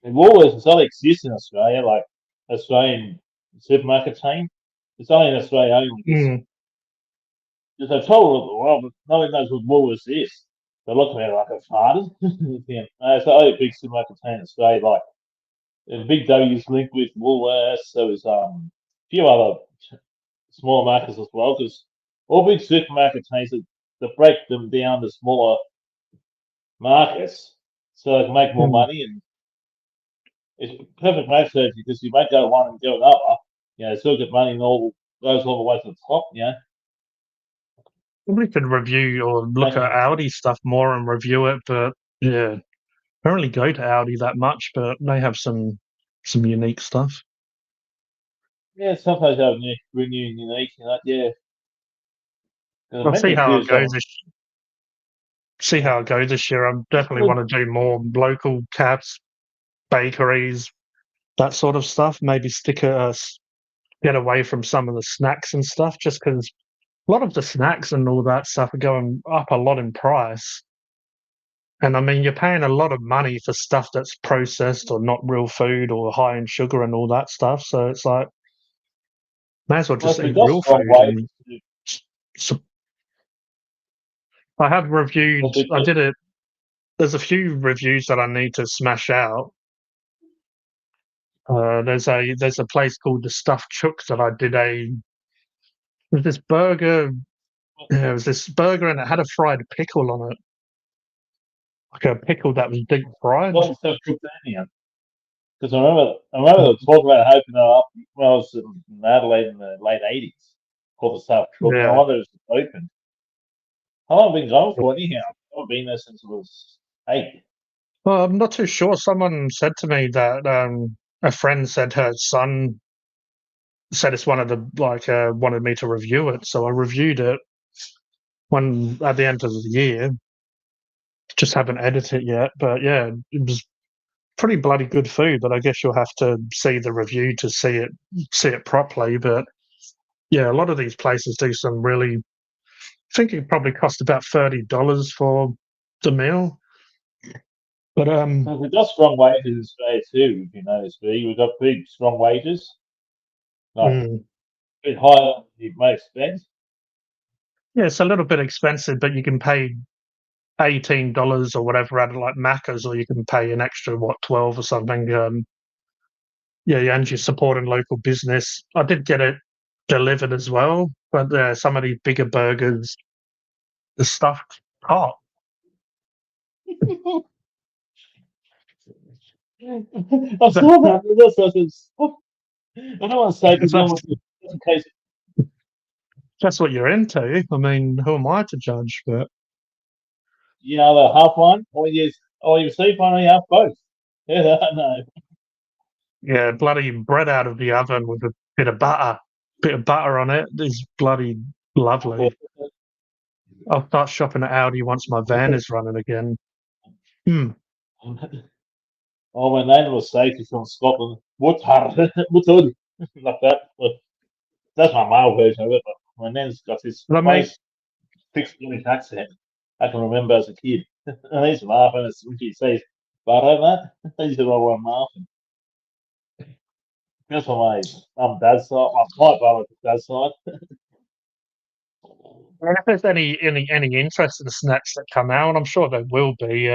Woolworths only exists in Australia, like Australian supermarket chain. It's only in Australia only. Mm. Because I've told the world, but nobody knows what Woolworths is. They look at me like a farted. Yeah. It's the only big supermarket chain in Australia. Like, the Big W's linked with Woolworths. There was a few other smaller markets as well, because all big supermarket chains, they break them down to smaller markets so they can make more Mm. money. And it's perfect match strategy because you might go one and go another. Still get money and all goes all the way to the top. Probably could review or look Like, at Audi stuff more and review it, but yeah, I don't really go to Audi that much, but they have some unique stuff. sometimes they have renewing unique. Yeah. I I'll meant see to how do it goes. some. See how it goes this year. I definitely want to do more local cabs, bakeries, that sort of stuff. Maybe get away from some of the snacks and stuff, just because a lot of the snacks and all that stuff are going up a lot in price. And I mean, you're paying a lot of money for stuff that's processed or not real food or high in sugar and all that stuff. So it's like, may as well Well, just if we eat got real strong food. wages, And I have reviewed. I did it. There's a few reviews that I need to smash out. There's a place called the Stuffed Chook that I did with this burger. Yeah, it was this burger and it had a fried pickle on it, like a pickle that was deep fried. what stuff cooked anyhow? Because I remember talking about opening it up when I was in Adelaide in the late '80s, called the South Crook, and I Yeah. wonder if it's open. How long have it been going for anyhow? I've been there since I was 8. Well, I'm not too sure. Someone said to me that a friend said her son said it's one of the wanted me to review it, so I reviewed it when at the end of the year. Just haven't edited it yet, but yeah, it was pretty bloody good food. But I guess you'll have to see the review to see it properly. But yeah, a lot of these places do some really. I think it probably cost about $30 for the meal. But So we've got strong wages in Australia too, if you notice, B. We've got big, strong wages, like a mm, bit higher than you may expect. yeah, it's a little bit expensive, but you can pay $18 or whatever at like Macca's, or you can pay an extra 12 or something. Yeah, and you're supporting local business. I did get it delivered as well, but some of these bigger burgers, the stuffed top. I saw that. That's such a stuff. I don't want to say because That's, in case. that's what you're into. I mean, who am I to judge? But The half one, or you receive one, or you have both. Yeah, I know. yeah, bloody bread out of the oven with a bit of butter on it is bloody lovely. I'll start shopping at Audi once my van is running again. Hmm. Oh, my name was Stacey from Scotland. Woodhard, Woodhood, like that. But that's my male version of it. But my name's got this But I mean, nice thick Scottish accent I can remember as a kid. And I used to laugh when she says, "Butter, that." I used to roll around laughing. That's on my dad's side. My brother's dad's side. if there's any interest in the snacks that come out, I'm sure there will be.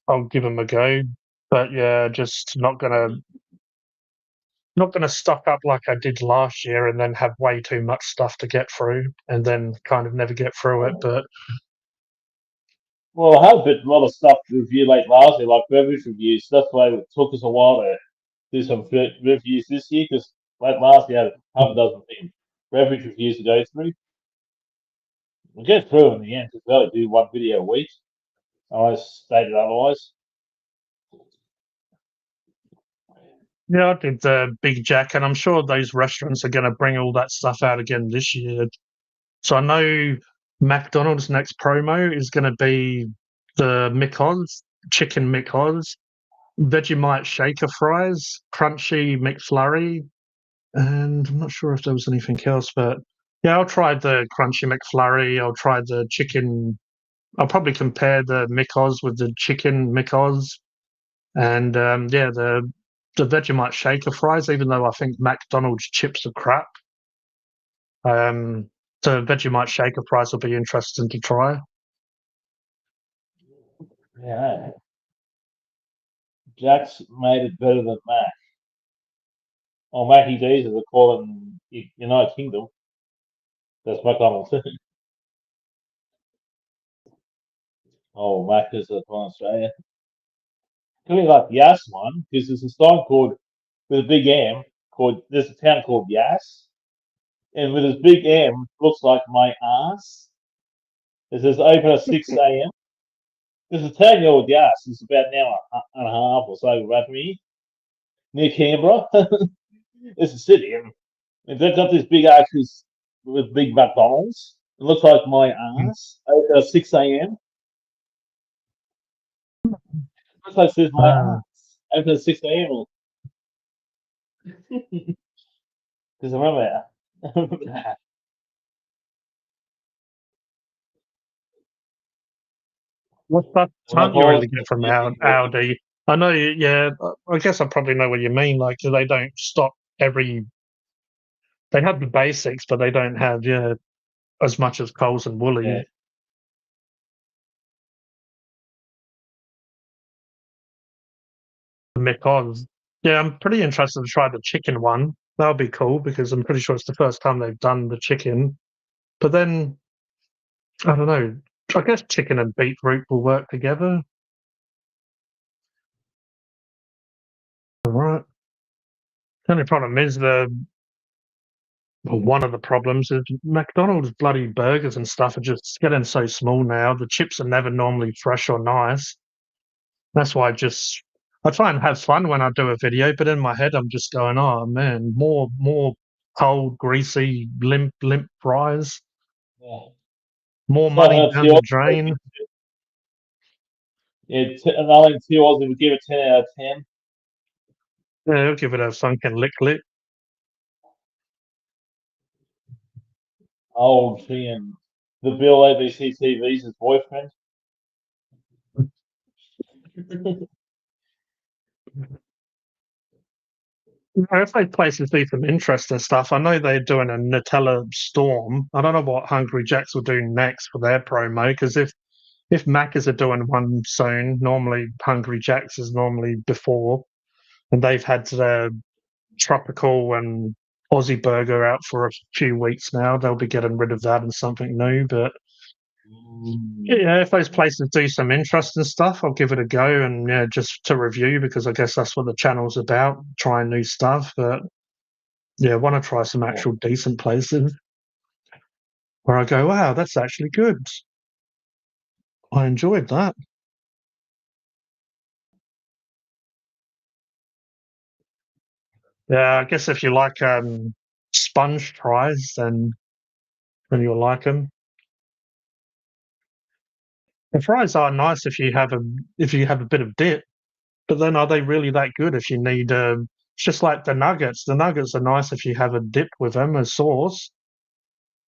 I'll give them a go. But yeah, just not gonna stock up like I did last year and then have way too much stuff to get through and then kind of never get through it. But Well, I had a lot of stuff to review late last year, like beverage reviews. That's why it took us a while to do some reviews this year, because late last year, I had half a dozen beverage reviews to go through. We'll get through in the end, because we only do one video a week. I stated otherwise. Yeah, I did the Big Jack, and I'm sure those restaurants are going to bring all that stuff out again this year. So I know McDonald's next promo is going to be the McOz, chicken McOz, Vegemite shaker fries, crunchy McFlurry, and I'm not sure if there was anything else, but yeah, I'll try the crunchy McFlurry. I'll try the chicken. I'll probably compare the McOz with the chicken McOz, and yeah, the Vegemite shaker fries. Even though I think McDonald's chips are crap, the Vegemite shaker fries will be interesting to try. Yeah, Jack's made it better than Mac. Or Mackie D's, as they call it in United Kingdom. That's McDonald's. Oh, Mac is from Australia. Can we like Yass one? Because there's a sign called with a big M called. There's a town called Yass, and with this big M, looks like my ass. It says open at 6 a.m. There's a town called Yass. It's about an hour and a half or so away from me, near Canberra. It's a city, and they've got this big arches with big McDonald's. It looks like my ass. Open at 6 a.m. Looks like it says my Ah, ass. Open at 6 a.m. Because I remember, I remember that. what stuff When I can't you called really get it, from you think Audi? I know, yeah. I guess I probably know what you mean. Like they don't stock every. They have the basics, but they don't have as much as Coles and yeah. Woolies. Because yeah, I'm pretty interested to try the chicken one. That'll be cool because I'm pretty sure it's the first time they've done the chicken. But then I don't know. I guess chicken and beetroot will work together. All right. The only problem is one of the problems is McDonald's bloody burgers and stuff are just getting so small now. The chips are never normally fresh or nice. That's why I try and have fun when I do a video, but in my head I'm just going, oh man, more cold, greasy, limp fries, Yeah. more So money that's down the the odds. drain. Yeah, and I think 2 odds would give it 10 out of 10. Yeah, I'll give it a Phunken lick. Old thing and the Bill ABC TV's his boyfriend. If they places do some interesting stuff, I know they're doing a Nutella Storm. I don't know what Hungry Jacks will do next for their promo because if Macca's are doing one soon, normally Hungry Jacks is normally before, and they've had their tropical and Aussie burger out for a few weeks now. They'll be getting rid of that and something new. But yeah, if those places do some interesting stuff, I'll give it a go and yeah, just to review because I guess that's what the channel's about, trying new stuff. But yeah, I want to try some Yeah. actual decent places where I go, wow, that's actually good. I enjoyed that. Yeah, I guess if you like sponge fries, then you'll like them. The fries are nice if you have a bit of dip, but then are they really that good if you need? It's just like the nuggets. The nuggets are nice if you have a dip with them, a sauce.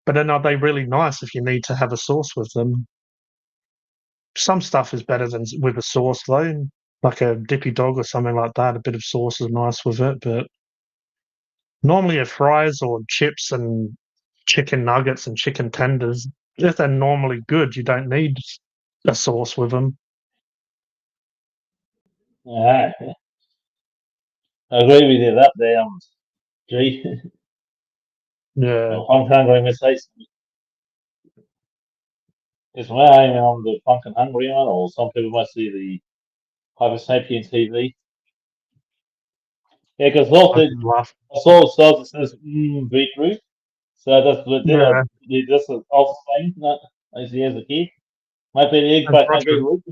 But then are they really nice if you need to have a sauce with them? Some stuff is better than with a sauce though, like a dippy dog or something like that. A bit of sauce is nice with it, but normally, if fries or chips and chicken nuggets and chicken tenders, if they're normally good, you don't need a sauce with them. I agree with you that there. Gee, Yeah, well, I'm hungry mistakes. Is my aim on the Funkin' Hungry one, or some people might see the Hyper Sapien TV. Yeah, because I also can laugh. I saw it starts it says beetroot, so that's what did I Yeah, that's what I was saying that I see as a kid. Might be the egg, as but no Roger, beetroot.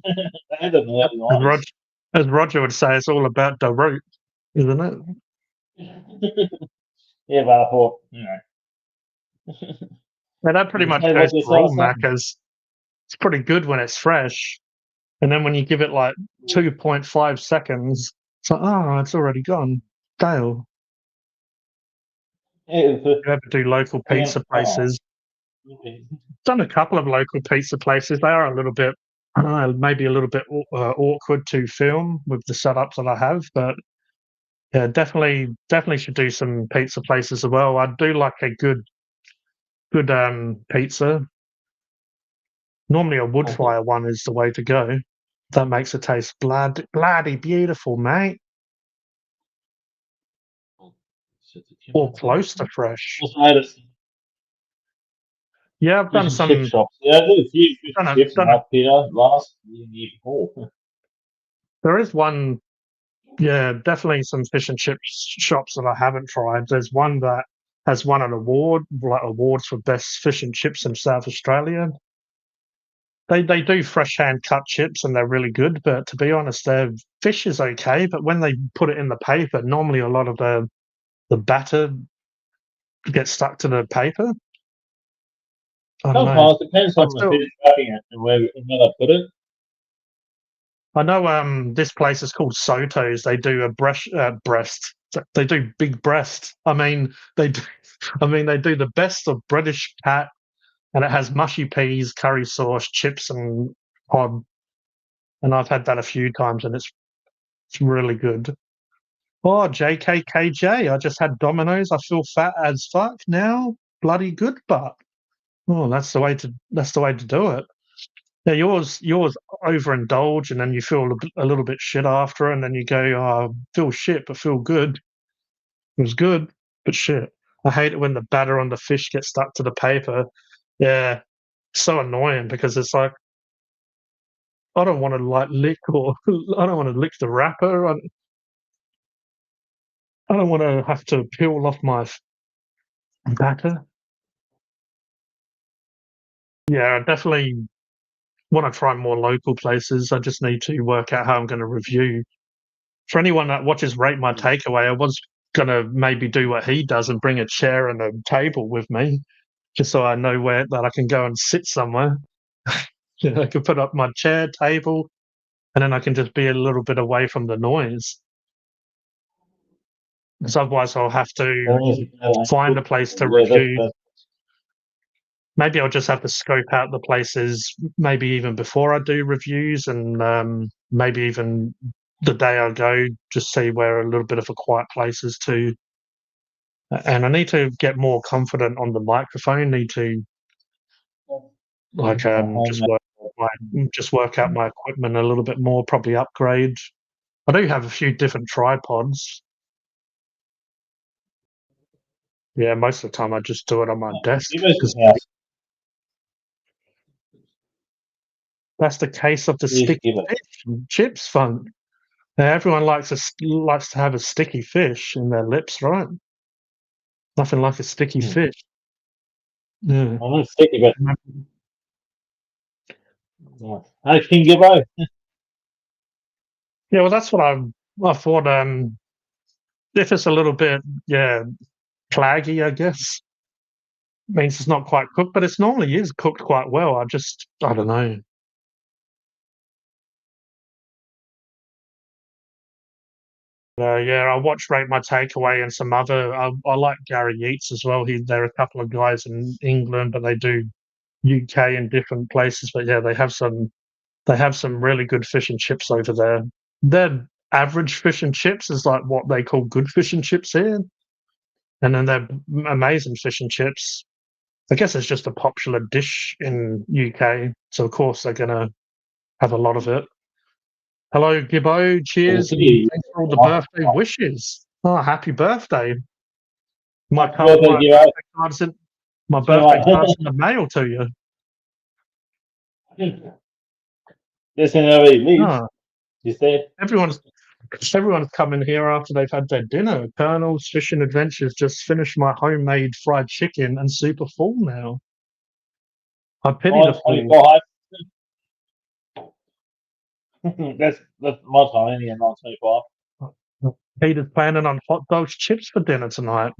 I don't know that as nice. Roger, as Roger would say, it's all about the root. isn't it? Yeah, but I thought, Yeah, that pretty you can much say goes what this for all last time. Maccas. It's pretty good when it's fresh, and then when you give it like 2.5 seconds, it's like, oh, it's already gone. Dale, Yeah, you ever do local pizza oh, places? okay. Done a couple of local pizza places. They are a little bit, I don't know, maybe a little bit awkward to film with the setups that I have, but yeah, definitely should do some pizza places as well. I do like a good pizza. Normally, a wood fire one is the way to go. That makes it taste bloody beautiful, mate, or close to fresh. Also, I had a Yeah, I've fish done and chip some. shops. Yeah, I did a few fish and Done a, chips in done a, that Peter last year before. there is one. Yeah, definitely some fish and chip shops that I haven't tried. There's one that has won an award, like awards for best fish and chips in South Australia. They do fresh hand cut chips and they're really good, but to be honest, their fish is okay. But when they put it in the paper, normally a lot of the batter gets stuck to the paper. I don't know. Sometimes depends I on still who's wrapping it and where they put it. I know this place is called Soto's. They do a breast. They do big breast. I mean they do, they do the best of British cat, and it has mushy peas, curry sauce, chips, and cod. And I've had that a few times, and it's really good. Oh, JKKJ! I just had Domino's. I feel fat as fuck now. Bloody good, but oh, that's the way to do it. Yeah, yours overindulge, and then you feel a little bit shit after, and then you go, "Oh, feel shit, but feel good." It was good, but shit. I hate it when the batter on the fish gets stuck to the paper. Yeah, so annoying because it's like I don't want to like lick or I don't want to lick the wrapper. I don't want to have to peel off my batter. Yeah, I definitely want to try more local places. I just need to work out how I'm going to review. For anyone that watches Rate My Takeaway, I was gonna maybe do what he does and bring a chair and a table with me, just so I know where that I can go and sit somewhere. I could put up my chair, table, and then I can just be a little bit away from the noise. Because otherwise, I'll have to find a place to Yeah, review. that's Maybe I'll just have to scope out the places, maybe even before I do reviews, and maybe even the day I go, just see where a little bit of a quiet place is too. And I need to get more confident on the microphone. Need to like just work out my equipment a little bit more. Probably upgrade. I do have a few different tripods. Yeah, most of the time I just do it on my desk you guys because house. that's the case of the You should sticky give it. fish and chips fun. Now, everyone likes to have a sticky fish in their lips, right? Nothing like a sticky fish. Yeah. I'm not sticky, but I can give out. Yeah, well, that's what I thought. If it's a little bit, yeah, plaggy, I guess means it's not quite cooked, but it's normally is cooked quite well. I don't know. Yeah, I watch Rate My Takeaway and some other. I like Gary Yeats as well. There are a couple of guys in England, but they do UK and different places. But yeah, they have some really good fish and chips over there. Their average fish and chips is like what they call good fish and chips here, and then their amazing fish and chips. I guess it's just a popular dish in UK, so of course they're gonna have a lot of it. Hello, Gibbo. Cheers, and thanks for all the birthday wishes. Oh, happy birthday! My Happy card, birthday, my give out. birthday card's in my birthday card's 21. in the mail to you. This ain't how he leaves. Oh, You said. everyone's coming here after they've had their dinner. Colonel's Fishing Adventures just finished my homemade fried chicken and super full now. I pity the Mine's fool. 25. That's my time, only at 9:25. Peter's planning on hot dogs, chips for dinner tonight.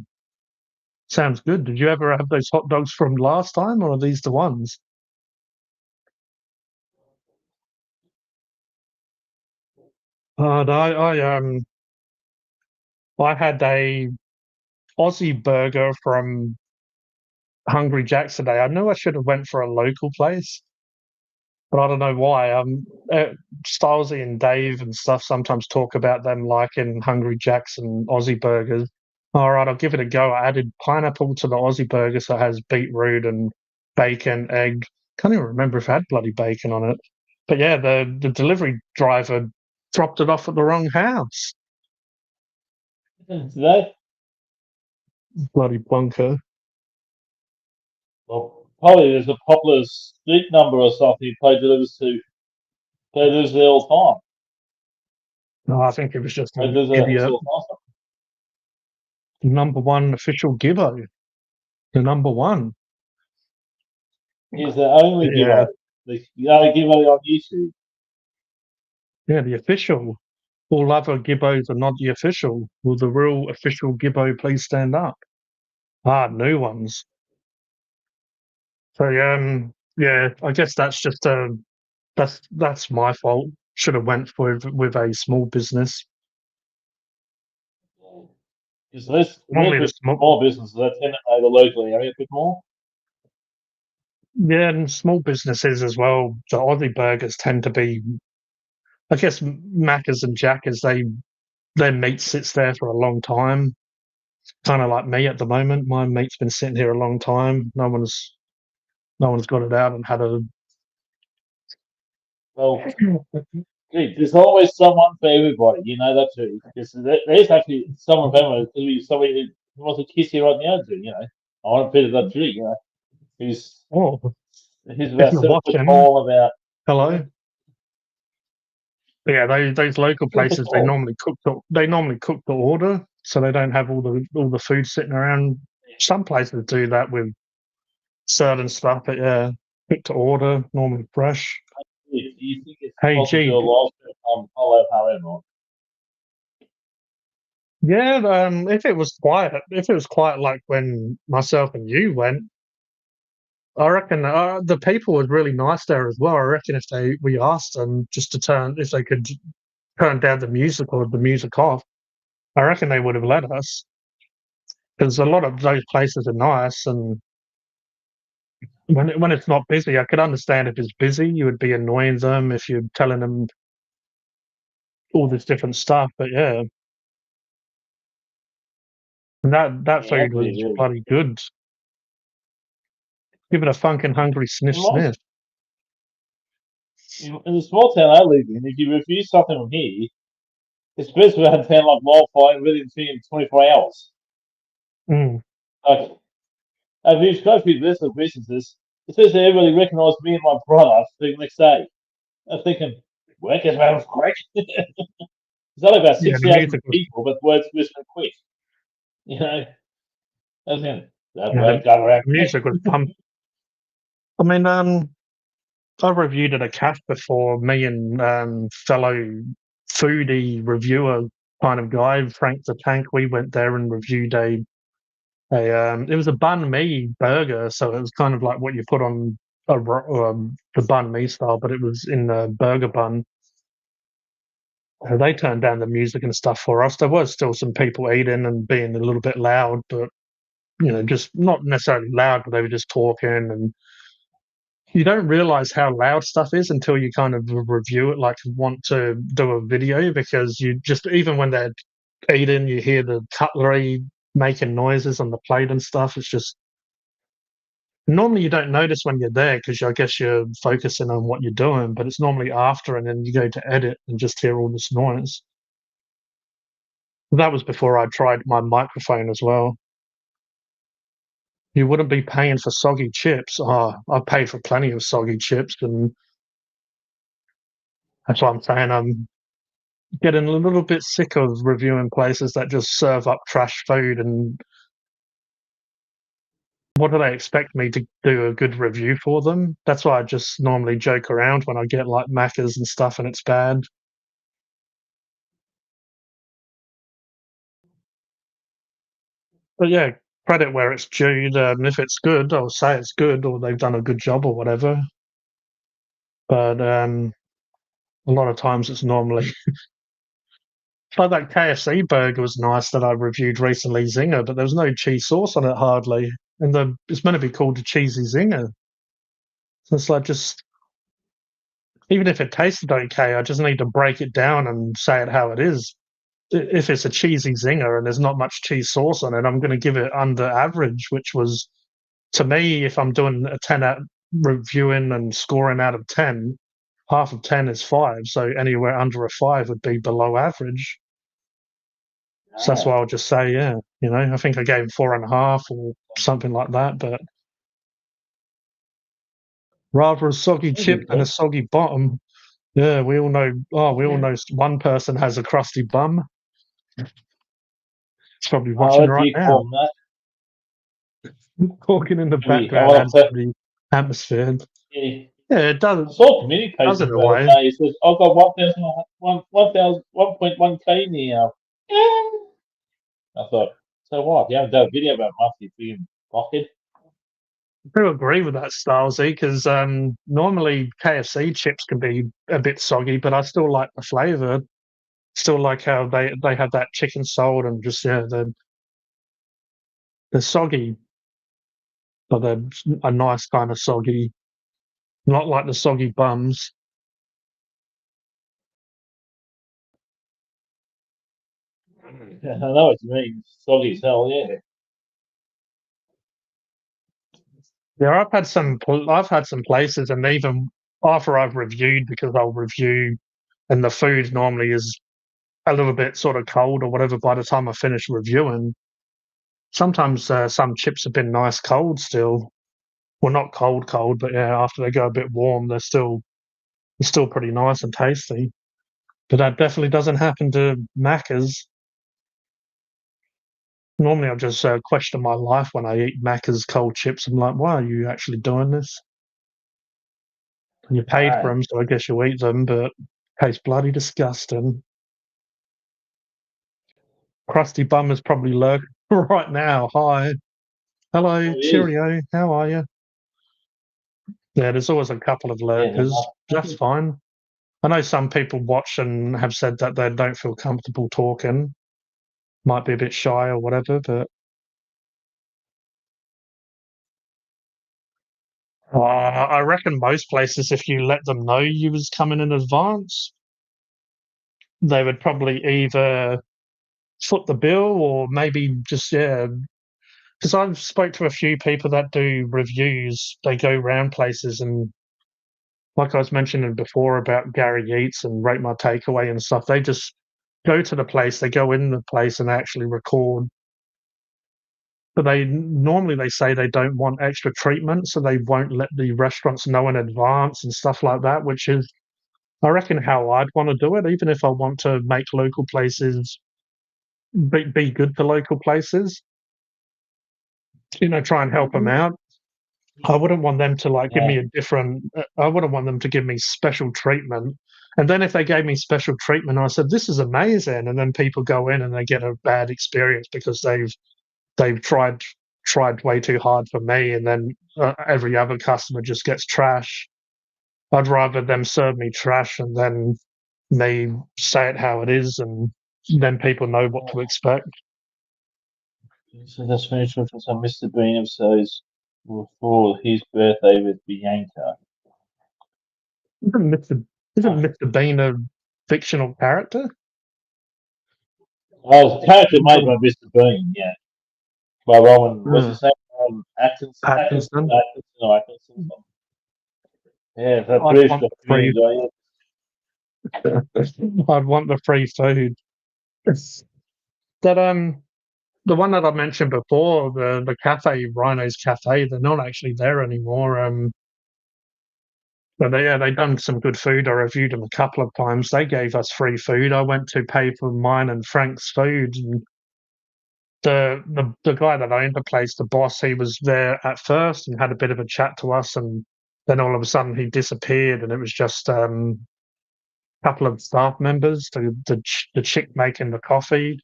Sounds good. Did you ever have those hot dogs from last time, or are these the ones? No, I had a Aussie burger from Hungry Jack's today. I knew I should have went for a local place, but I don't know why. Stylesy and Dave and stuff sometimes talk about them liking Hungry Jack's and Aussie burgers. All right, I'll give it a go. I added pineapple to the Aussie burger, so it has beetroot and bacon, egg. Can't even remember if it had bloody bacon on it. But yeah, the delivery driver dropped it off at the wrong house. Today, Bloody bunker. well, probably there's a popular street number or something he play delivers to. Play delivers there all the time. No, I think it was just Play an delivers that idiot. all the time. Number one official Gibbo. The number one. He's the only Yeah, giveaway. The only giveaway on YouTube. yeah, the official. All other Gibbos are not the official. Will the real official Gibbo please stand up? Ah, new ones. So yeah, I guess that's just that's my fault. Should have went with a small business. Because this Normally the with small businesses, they tend to know the local area a bit more. yeah, and small businesses as well. The Aussie burgers tend to be, I guess, Macca's and Jackers. Their meat sits there for a long time. Kind of like me at the moment. My meat's been sitting here a long time. No one's got it out and had a. Well, gee, there's always someone for everybody. You know that too. There's actually someone for everyone. There'll be somebody who wants to kiss you right now, too. You know, I want a bit of that tree. You know, he's Oh, he's if about you're 7 foot watching, tall, about hello. But yeah, those local 7 foot places tall. they normally cook the order, so they don't have all the food sitting around. Some places do that with certain stuff, but yeah, cook to order, normally fresh. Do you think it's Hey, possible to gee, do a live stream on Hollow Harem? yeah, if it was quiet like when myself and you went, I reckon the people were really nice there as well. I reckon if we asked them just if they could turn down the music or the music off, I reckon they would have let us because a lot of those places are nice. And when it's not busy, I could understand if it's busy, you would be annoying them if you're telling them all this different stuff. But yeah, and that Yeah, food that'd be was really. bloody good. Give it a funkin' hungry sniff In most sniff. in the small town I live in, if you refuse something from here, it's supposed to have town like wildfire within 24 hours. Mm. Like, I've used quite a few businesses. It says that everybody recognised me and my brother the next day. I'm thinking, work is well quick. There's only about Yeah, the 6,000 music was people, but word's whistling quick. You know, I was thinking, that yeah, word got around the quick. music was pumped. I mean, I reviewed at a cafe before. Me and fellow foodie reviewer kind of guy, Frank the Tank, we went there and reviewed it was a banh mi burger, so it was kind of like what you put on the banh mi style, but it was in a burger bun. They turned down the music and stuff for us. There was still some people eating and being a little bit loud, but just not necessarily loud, but they were just talking. And you don't realize how loud stuff is until you kind of review it, like want to do a video, because you just, even when they're eating, you hear the cutlery making noises on the plate and stuff. It's just, normally you don't notice when you're there because I guess you're focusing on what you're doing, but it's normally after, and then you go to edit and just hear all this noise. That was before I tried my microphone as well. You wouldn't be paying for soggy chips. Oh, I've paid for plenty of soggy chips, and that's what I'm saying. I'm getting a little bit sick of reviewing places that just serve up trash food. And what do they expect me to do a good review for them? That's why I just normally joke around when I get like Macca's and stuff and it's bad. But yeah, credit where it's due. If it's good, I'll say it's good, or they've done a good job, or whatever. But a lot of times it's normally like that KFC burger was nice that I reviewed recently, Zinger, but there was no cheese sauce on it hardly, and it's meant to be called a cheesy Zinger. So it's like just even if it tasted okay, I just need to break it down and say it how it is. If it's a cheesy Zinger and there's not much cheese sauce on it, I'm going to give it under average, which was to me, if I'm doing a 10 out reviewing and scoring out of 10, half of 10 is 5. So anywhere under a 5 would be below average. So that's why I'll just say, yeah, I think I gave him 4.5 or something like that, but rather a soggy chip than a soggy bottom. Yeah, we all know. Oh, we all know one person has a crusty bum. It's probably watching right now. Talking in the background adds to the atmosphere. Yeah, it does. I saw communication does it the other away. day. It says, I've got 1.1K now. I thought, so what? You haven't done a video about Musty being pocket? I do agree with that, Stylesy, because normally KFC chips can be a bit soggy, but I still like the flavour. Still like how they have that chicken salt and just they're soggy, but they're a nice kind of soggy, not like the soggy bums. Yeah, I know what you mean. Soggy as hell, yeah. Yeah, I've had some places, and even after I've reviewed, because I'll review, and the food normally is a little bit sort of cold or whatever. By the time I finish reviewing, sometimes some chips have been nice cold still. Well, not cold, but yeah, after they go a bit warm, they're still pretty nice and tasty. But that definitely doesn't happen to Macca's. Normally, I just question my life when I eat Macca's cold chips. I'm like, why are you actually doing this? You paid for them, so I guess you eat them, but it tastes bloody disgusting. Crusty Bum is probably lurking right now. Hi. Hello, cheerio. How are you? Yeah, there's always a couple of lurkers. That's fine. I know some people watch and have said that they don't feel comfortable talking. Might be a bit shy or whatever, but I reckon most places, if you let them know you was coming in advance, they would probably either foot the bill or maybe just because I've spoke to a few people that do reviews. They go around places and, like I was mentioning before about Gary Eats and Rate My Takeaway and stuff, they just go to the place, they go in the place and actually record. But they say they don't want extra treatment, so they won't let the restaurants know in advance and stuff like that, which is, I reckon, how I'd want to do it, even if I want to make local places be good to local places, try and help them out. I wouldn't want them to give me I wouldn't want them to give me special treatment. And then if they gave me special treatment, I said, this is amazing. And then people go in and they get a bad experience because they've tried way too hard for me. And then every other customer just gets trash. I'd rather them serve me trash and then me say it how it is. And then people know what to expect. So that's finished reference on Mr. Bean episodes for his birthday with Bianca. Isn't Mr. Bean a fictional character? Oh, the character made by Mr. Bean, yeah. By Roman, what's his name? Atkinson. Yeah, that British guy. I'd want the free food. That the one that I mentioned before, the cafe, Rhino's Cafe, they're not actually there anymore. But they done some good food. I reviewed them a couple of times. They gave us free food. I went to pay for mine and Frank's food, and the guy that owned the place, the boss, he was there at first and had a bit of a chat to us, and then all of a sudden he disappeared, and it was just couple of staff members, the chick making the coffee.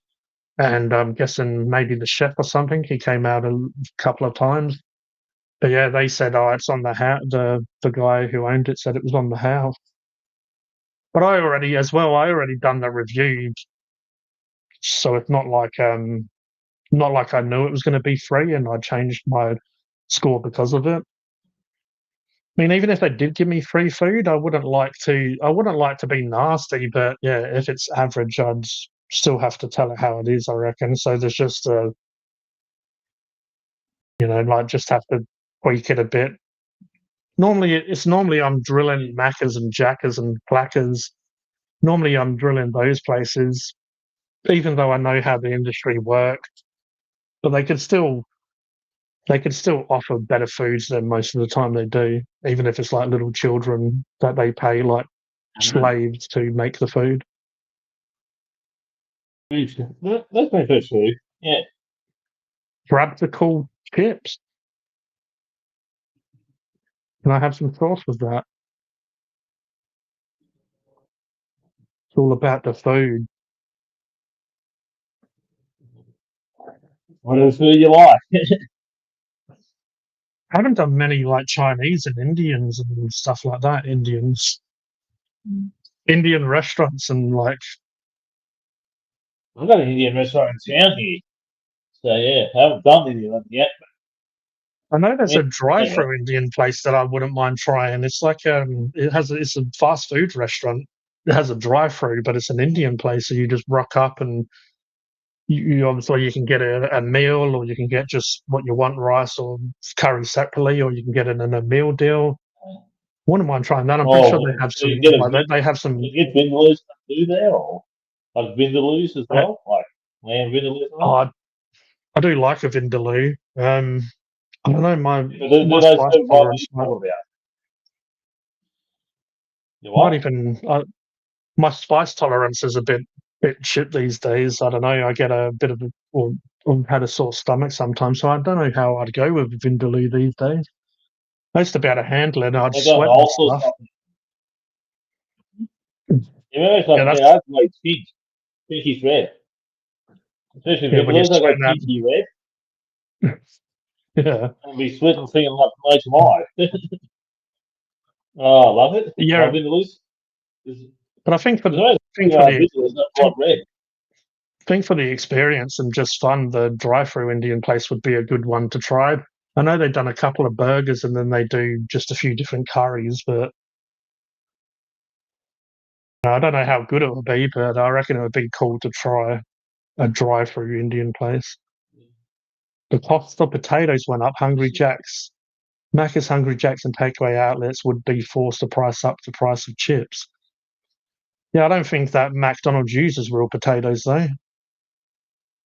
and I'm guessing maybe the chef or something. He came out a couple of times. But yeah, they said, "Oh, it's on the house." The guy who owned it said it was on the house. But I already done the review, so it's not like I knew it was going to be free, and I changed my score because of it. I mean, even if they did give me free food, I wouldn't like to. I wouldn't like to be nasty, but yeah, if it's average, I'd still have to tell it how it is. I reckon. So there's just like just have to tweak it a bit. Normally I'm drilling Maccas and Jackers and Clackers. Normally I'm drilling those places, even though I know how the industry works. But they could still offer better foods than most of the time they do, even if it's like little children that they pay like slaves to make the food. That's very true. Yeah. Grab the cool chips. Can I have some sauce with that? It's all about the food. Whatever food you like. I haven't done many like Chinese and Indians and stuff like that. Indian restaurants and like I've got an Indian restaurant in town here. So yeah, I haven't done Indian yet. I know there's a Yeah. drive-through Indian place that I wouldn't mind trying. It's like it's a fast food restaurant. It has a drive-through, but it's an Indian place, so you just rock up and you obviously you can get a meal, or you can get just what you want, rice or curry separately, or you can get it in a meal deal. Wouldn't mind trying that. I'm pretty sure they have Do some you get like they have some. you get vindaloos too there, or like vindaloos as well, like lamb vindaloos? Oh, I do like a vindaloo. I don't know Do my those spice serve right tolerance what about? You might what? even my spice tolerance is a bit shit these days. I don't know. I get a bit of or had a sore stomach sometimes, so I don't know how I'd go with vindaloo these days. I used to be able to handle it. I'd They got sweat and all sorts stuff. of you know Yeah, something that's I like pink. Pinkish red. Especially when you're vindaloos, they go sweating out. pinky red Yeah, and be sweating thinking like no tomorrow. Oh, I love it. yeah. Love vindaloos. There's But I think think for the vindaloos, not bright red. think for the experience and just fun, the drive-through Indian place would be a good one to try. I know they've done a couple of burgers and then they do just a few different curries, but I don't know how good it would be. But I reckon it would be cool to try a drive-through Indian place. The cost of potatoes went up. Hungry Jacks, Macca's, Hungry Jacks, and takeaway outlets would be forced to price up the price of chips. Yeah, I don't think that McDonald's uses real potatoes though.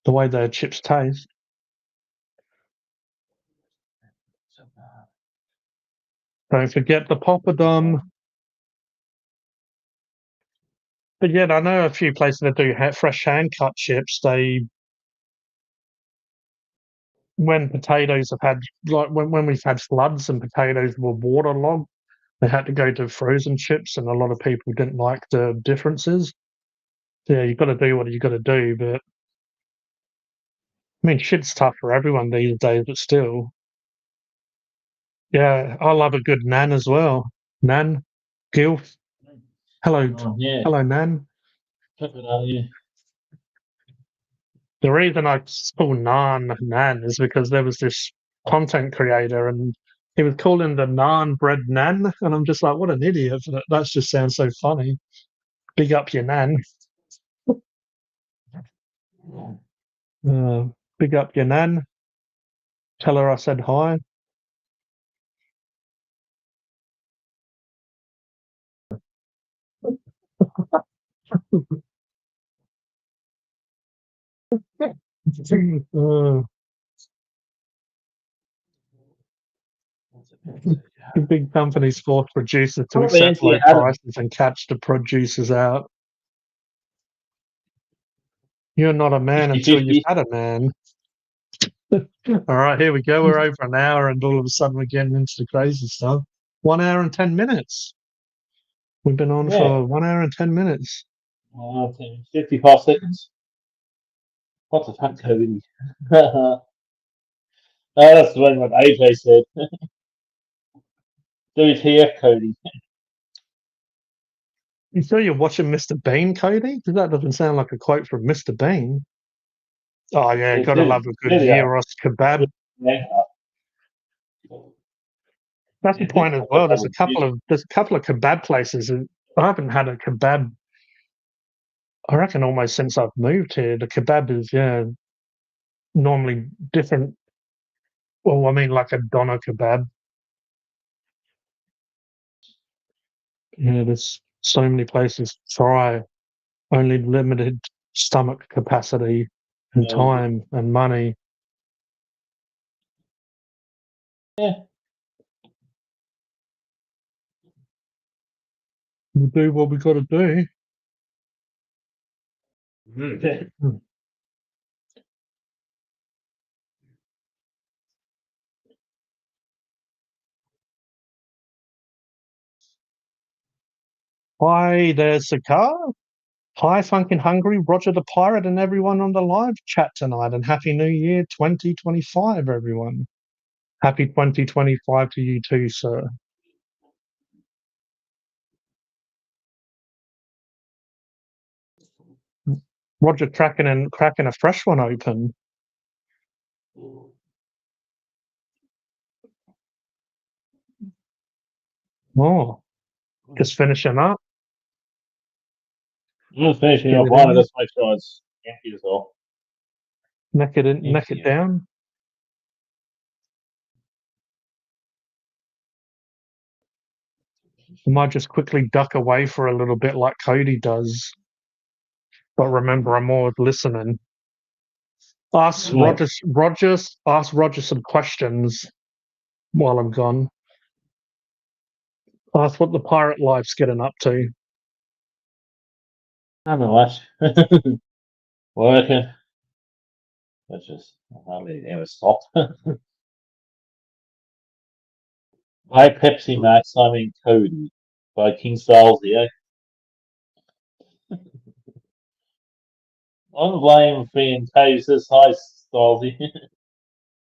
The way their chips taste. Don't forget the poppadom. But yeah, I know a few places that do fresh hand cut chips. When potatoes have had like when we've had floods and potatoes were waterlogged, they had to go to frozen chips, and a lot of people didn't like the differences. So yeah, you've got to do what you got to do, but I mean, shit's tough for everyone these days, but still, yeah, I love a good nan as well. Nan, Gil, hello, Yeah. hello, Nan. Yeah. The reason I call naan nan is because there was this content creator and he was calling the naan bread nan, and I'm just like, what an idiot! But that just sounds so funny. Big up your nan. Uh, big up your nan. Tell her I said hi. uh, big companies force producers to Probably accept answer low Adam. prices and catch the producers out. You're not a man until you've 50-50. had a man. All right, here we go. We're over an hour, and all of a sudden we're getting into the crazy stuff. 1 hour and 10 minutes. We've been on Yeah. for 1 hour and 10 minutes. 55 seconds. What the fuck, Kodie? That's what AJ said. WTF, Kodie. You sure you're watching Mr. Bean, Kodie? Because that doesn't sound like a quote from Mr. Bean. Oh yeah, It's gotta love a good gyros kebab. That's the point as well. There's a couple of kebab places. I haven't had a kebab. I reckon almost since I've moved here. The kebab is normally different. Well, I mean like a doner kebab. Yeah, there's so many places to try. Only limited stomach capacity and time and money. Yeah. We do what we got to do. Hi, there's the car. Hi, Phunken Hungry, Roger the Pirate, and everyone on the live chat tonight. And Happy New Year 2025, everyone. Happy 2025 to you too, sir. Roger cracking a fresh one open. Oh, just finishing up. I'm finishing up one. Let's make sure it's empty as well. Neck it down. I might just quickly duck away for a little bit like Kodie does. But remember, I'm always listening. Ask Roger some questions while I'm gone. Ask what the pirate life's getting up to. I don't know what. Working. That's just hardly ever stopped. By Pepsi Max, I mean Kodie. By King Salesy, eh? I'm blame being Kodie says hi, Salesy.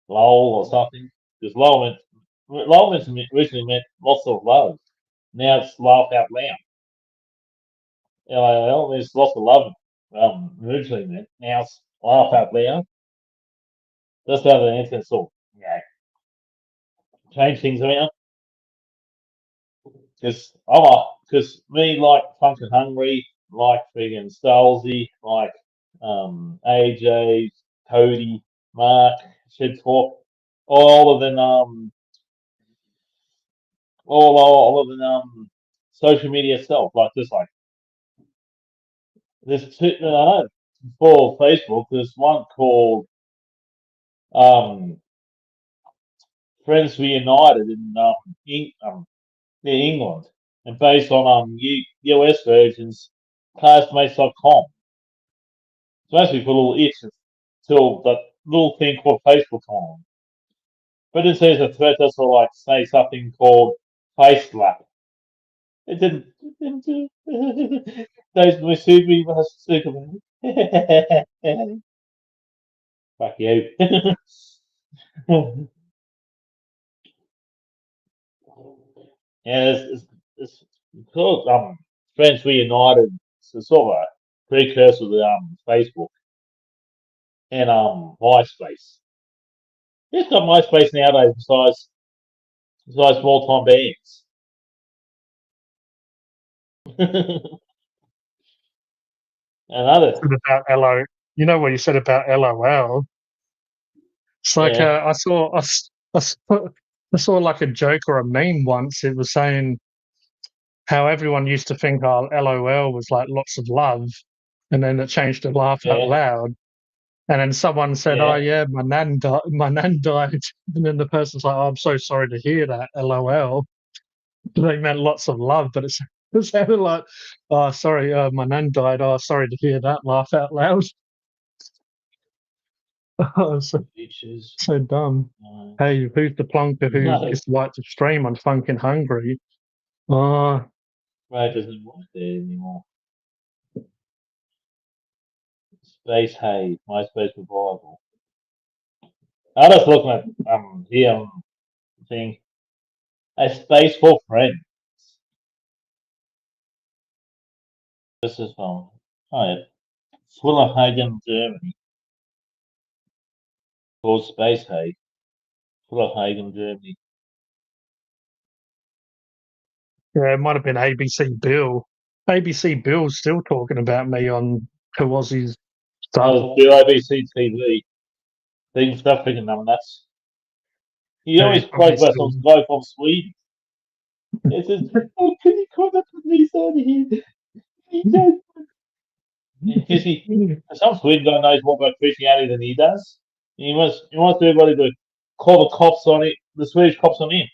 Lol or something. Because lol originally meant lots of love. Now it's laugh out loud. LOL means lots of love. Originally meant. Now it's laugh out loud. That's how the internet sort of, change things around. Because me like Phunken Hungry, like friggin' Stalsy, like AJ, Kodie, Mark, Shed Talk, all of them all of them social media stuff, like this there's two for Facebook, there's one called Friends Reunited in England, and based on US versions, classmates.com. So basically put a little itch till that little thing called Facebook on. But it says a threat that's all like say something called face slap. It didn't do. Those my super was Superman. Fuck you. Yeah, it's called Friends Reunited. It's sort of a precursor to Facebook and MySpace. It's got MySpace nowadays besides small time bands. Another About LO, you know what you said about LOL. It's like I saw like a joke or a meme once. It was saying how everyone used to think LOL was like lots of love, and then it changed to laugh out loud. And then someone said, "Oh yeah, my nan died." My nan died, and then the person's like, "Oh, I'm so sorry to hear that." LOL. They meant lots of love, but it sounded like, "Oh, sorry, my nan died. Oh, sorry to hear that." Laugh out loud. Oh, so dumb. Hey, who's the plonker who just liked to stream on Phunken Hungry? Oh, Right, doesn't work there anymore. Space Hay, MySpace Revival. I was looking at here thing. A space for friends. This is from Fullerhagen, Germany. Called Space Hay. Fullerhagen, Germany. Yeah, it might have been ABC Bill. ABC Bill's still talking about me on Kawasi's stuff. Oh, Bill ABC TV. Things stuff thinking nuts. He Yeah, always he's probably quotes about some still. guy from Sweden. It says, "Oh, can you come up with me out of here?" He says, because some Sweden guy knows more about Christianity than he does. He wants everybody to call the cops on it, the Swedish cops on him.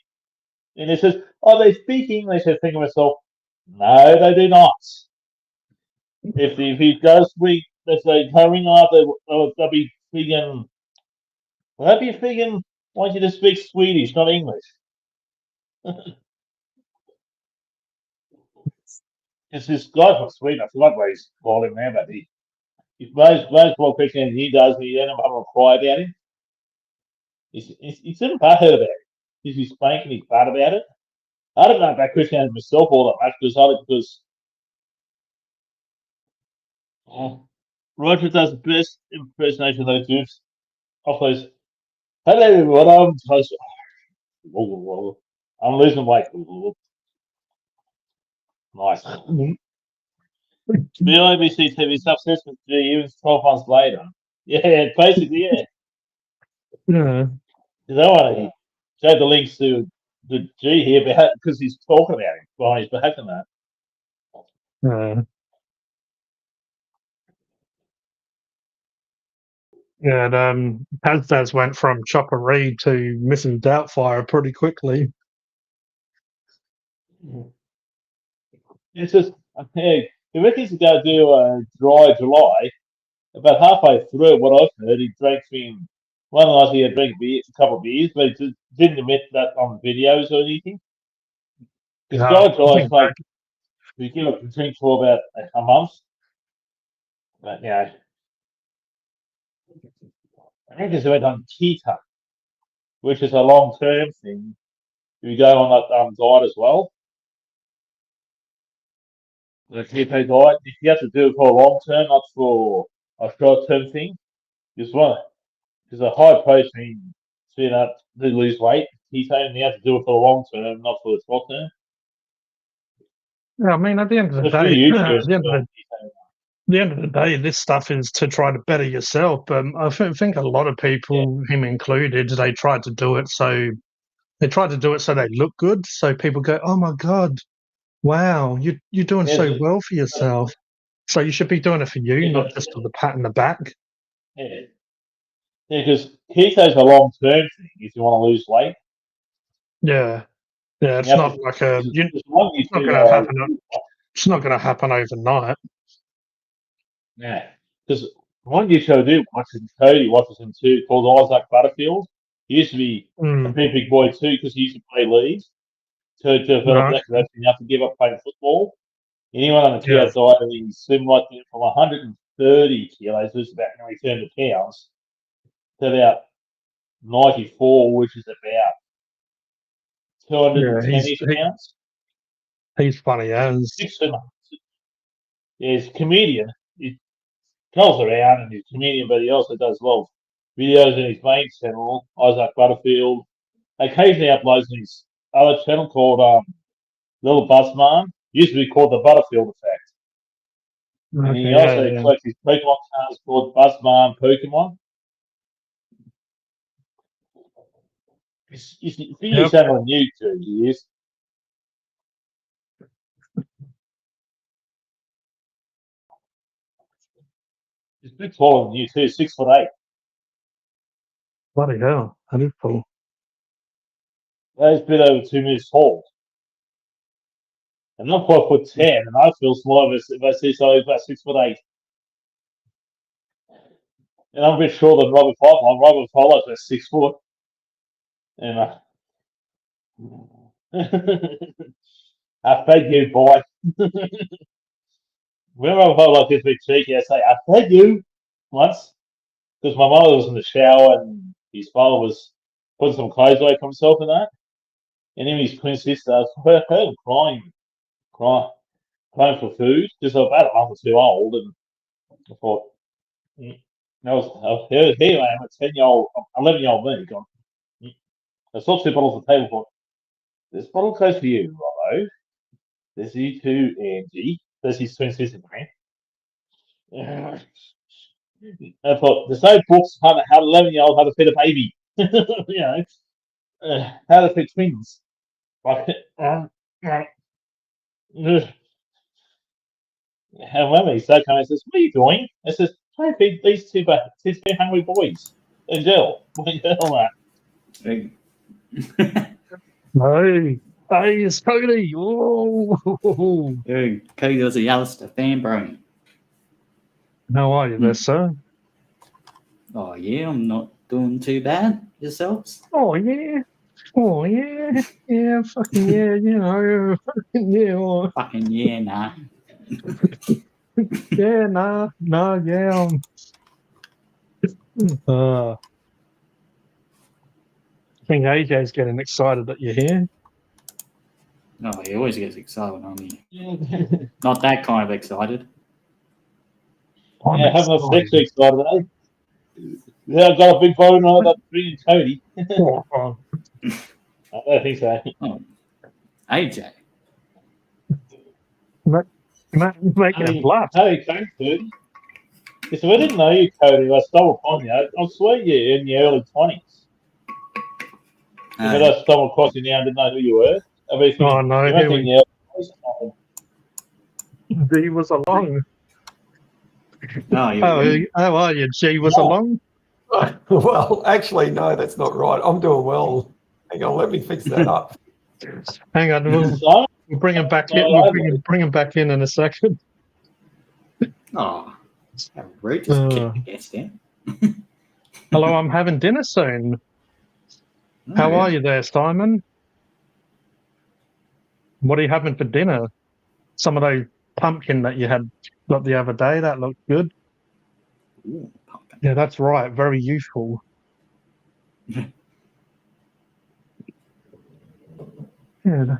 And he says, "Oh, they speak English." I think to myself, "No, they do not. If he does speak, if they coming up, they'll be speaking. They'll be speaking. Want you to speak Swedish, not English." It's this guy from Sweden. I forgot what he's called him now, but he most more Christian than he does. He end up having a cry about him. He's in bad about it. He's spanking his bad about it. I don't know about Christianity myself all that much because Roger does the best impersonation of those dudes. Off those. Hello everyone, I'm losing weight. Nice. BBC TV success with G even 12 months later. Yeah, basically, yeah. Yeah. Because I want to show the links to the G here because he's talking about him behind his back and that. Yeah. Yeah, and Pazdas went from Chopper Reed to Mrs. Doubtfire pretty quickly. It's just, hey, he reckons he's going to do a dry July. About halfway through it, what I've heard, he drank him. One night he had drank a couple of beers, but he just didn't admit that on videos or anything. Because Yeah, dry I July is think like, we give it a drink for about a month. But, I think it's went on keto, which is a long term thing. You go on that diet as well. The keto diet, if you have to do it for a long term, not for a short term thing, just one because a high protein, so to lose weight, keto, and you have to do it for the long term, not for the short term. Yeah, I mean, at the end of the There's a few day, YouTubers doing keto. the end of the day, this stuff is to try to better yourself. But I think a lot of Yeah, people, him included, they tried to do it so they look good. So people go, "Oh my god, wow, you're doing so there's, well for yourself." So you should be doing it for you, yeah, not just for the pat in the back. yeah, because keto's a long term thing if you want to lose weight. Yeah, yeah. And you It's have to, not like a. there's one It's not YouTube, going to happen. It's not going to happen overnight. yeah, because one YouTube I do watch is Kodie watches him too, called Isaac Butterfield. He used to be a Mm, pretty big boy too because he used to play leagues to develop right. that because you have to give up playing football. Anyone on the Yeah. keto diet, and he slim right there from 130 kilos, which is about nearly 200 pounds, to about 94, which is about Yeah. 210-ish pounds. He's funny as. Six swimmer. Yeah, he's a comedian. He travels around and he's a comedian, but he also does a lot of videos on his main channel, Isaac Butterfield. Occasionally uploads on his other channel called Little Buzzman. Used to be called the Butterfield Effect. And he Okay. also Yeah. collects his Pokemon cards called Buzzman Pokemon. He's Yeah. his channel on YouTube, he is. He's a bit taller than you too, 6'8". Bloody hell. That is cool. He's a bit over 2 meters tall. And I'm 5'10", and I feel small if I see somebody about 6'8". And I'm a bit shorter than Robert Fowler. Robert Fowler's about 6 foot. And I fed you, boy. Whenever I felt like this bit cheeky, I say, I fed you. once because my mother was in the shower and his father was putting some clothes away for himself and that. And him and his twin sister, I heard him crying for food because they're about a month or two old. And I thought, I was here I am, a 10-year-old, 11-year-old me, gone. I saw 2 bottles on the table. Thought, this bottle goes for you, Robbo. There's you too, Angie. There's his twin sister, man. I thought, there's no books on how an 11-year-old how to feed a baby. How to feed twins. Like, and when he said, says, what are you doing? I says, trying to feed these two hungry boys. And Jill, what are you doing on that? Hey, it's Kodie. Oh. Dude, Kodie was a Alistair fan, bro. How are you there, sir? Oh, yeah, I'm not doing too bad. Yourselves? Oh, yeah. Oh, yeah. Yeah, fucking yeah, you know. Fucking yeah. Fucking yeah, nah. Yeah, nah, yeah. I think AJ's getting excited that you're here. No, he always gets excited when I'm here. Not that kind of excited. Yeah, have a next week's excited, eh? Yeah, I've got a big phone on that bringing Kodie. I don't think so. Oh. AJ. Making a bluff. Hey, thanks, Kodie. If I didn't know you, Kodie, I stumbled upon you. I swear you're in your early 20s. If I stumbled across you now and didn't know who you were. Oh, no. He was along. How are you? G was along? Well, actually, no, that's not right. I'm doing well. Hang on, let me fix that up. Hang on, we'll bring him back in. We'll bring him back in a second. Oh, how rude. Just kick the guest in. Hello, I'm having dinner soon. How are you there, Simon? What are you having for dinner? Some of those pumpkin that you had got the other day, that looked good. Ooh, pumpkin. Yeah, that's right. Very youthful. Yeah.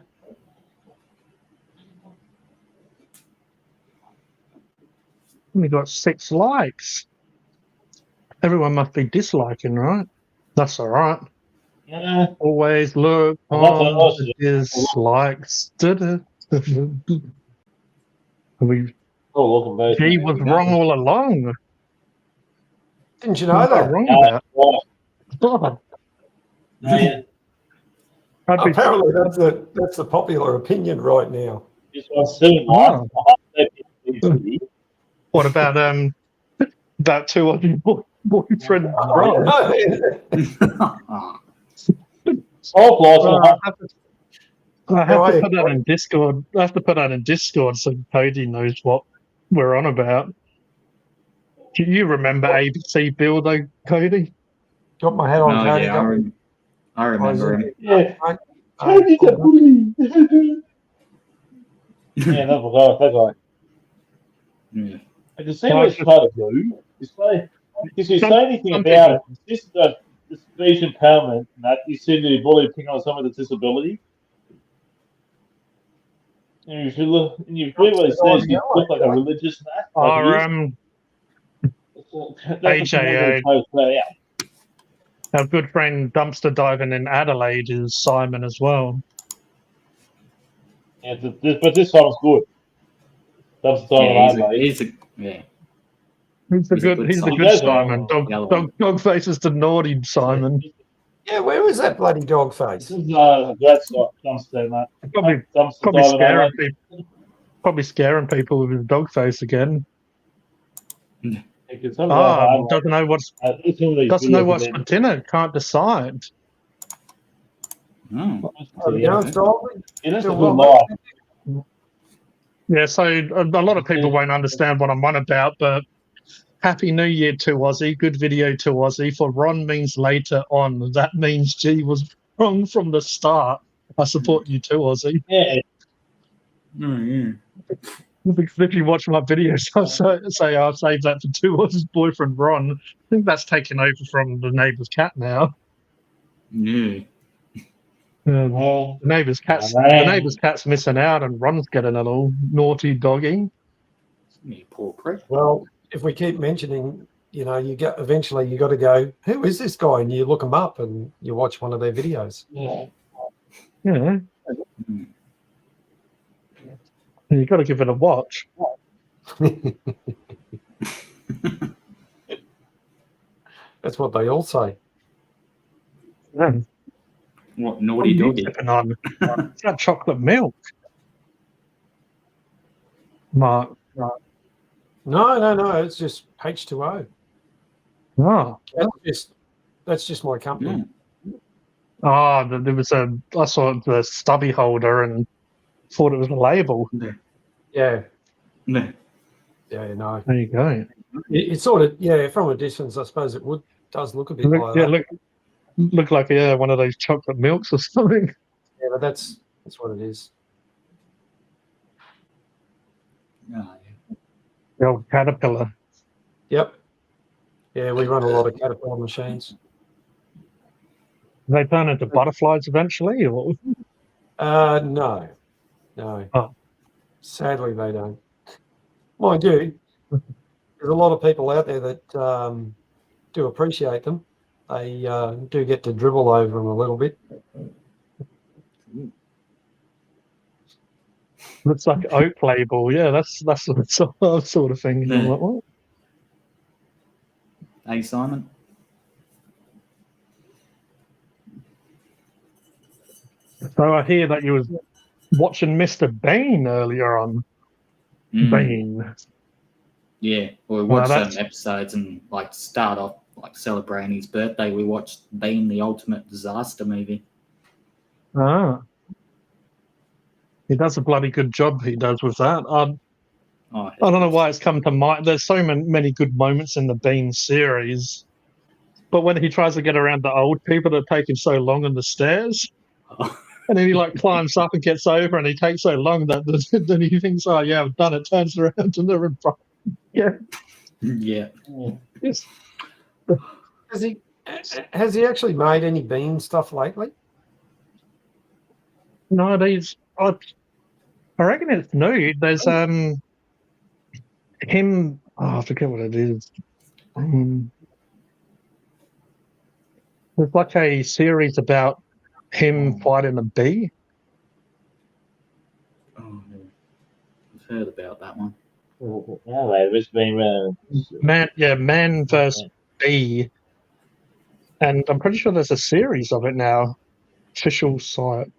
We got 6 likes. Everyone must be disliking, right? That's all right. Yeah. Always look on the dislikes. He was wrong all along. Didn't you know that? Wrong about? Apparently, that's the popular opinion right now. What about two of your boyfriend? I have to put that in Discord. I have to put that in Discord so Kodie knows what we're on about. Do you remember ABC Bill though, Kodie? Got my head on Kodie. Yeah, I remember him. Yeah. Kodie's a bully. Yeah, that guy. Yeah. I can see what he's trying to do. If you say anything about it, this speech empowerment, that you seem to be bullied picking on someone with a disability. And if you look, and you believe what he says, you look like a religious man. AJ, our good friend dumpster diving in Adelaide is Simon as well. Yeah, but this one's good. Dumpster diving Adelaide. He's a good Simon. Dog face is the naughty Simon. Yeah, where was that bloody dog face? This is dumpster, mate. Probably scaring people with his dog face again. Doesn't know what's for dinner. Can't decide. Yeah, so a lot of people won't understand what I'm on about, but Happy New Year to Aussie. Good video to Aussie. For Ron means later on. That means G was wrong from the start. I support you too, Aussie. Yeah. Because if you watch my videos, I'll say I'll save that for Two Horses Boyfriend Ron. I think that's taken over from the neighbour's cat now. Yeah. Well, The neighbour's cat's missing out, and Ron's getting a little naughty doggy. You poor prick. Well, if we keep mentioning, eventually you got to go, who is this guy? And you look them up and you watch one of their videos. yeah. Yeah, Mm. you got to give it a watch. That's what they all say. Yeah. What What naughty are you doggy? sipping on? It's that chocolate milk. Mark. No. It's just H2O. Oh. That's just my company. Mm. There was I saw the stubby holder and thought it was a label. Yeah. No. Yeah, no. There you go. It's sort of, from a distance, I suppose does look a bit like that. Look like one of those chocolate milks or something. Yeah, but that's what it is. Oh, yeah. The old Caterpillar. Yep. Yeah, we run a lot of Caterpillar machines. Do they turn into butterflies eventually, or? No. Oh. Sadly, they don't. Mind you, there's a lot of people out there that do appreciate them. They do get to dribble over them a little bit. Looks like oak label. Yeah, that's the sort of thing. Yeah. Like, what? Hey, Simon. So I hear that you was watching Mr. Bean earlier on. Bean. Yeah, we watched some episodes and like start off like celebrating his birthday. We watched Bean, the Ultimate Disaster movie. Ah. He does a bloody good job. He does with that. I don't know why it's come to mind. There's so many good moments in the Bean series, but when he tries to get around the old people that take him so long on the stairs, and then he like climbs up and gets over, and he takes so long that then he thinks, "Oh yeah, I've done it." Turns around and they're in front. Yeah. Yeah. Yes. Has he actually made any Bean stuff lately? No, I reckon it's new. There's him. Oh, I forget what it is. There's like a series about him fighting a bee. Oh, yeah. I've heard about that one. Yeah, it's been Man versus bee, and I'm pretty sure there's a series of it now. Official site,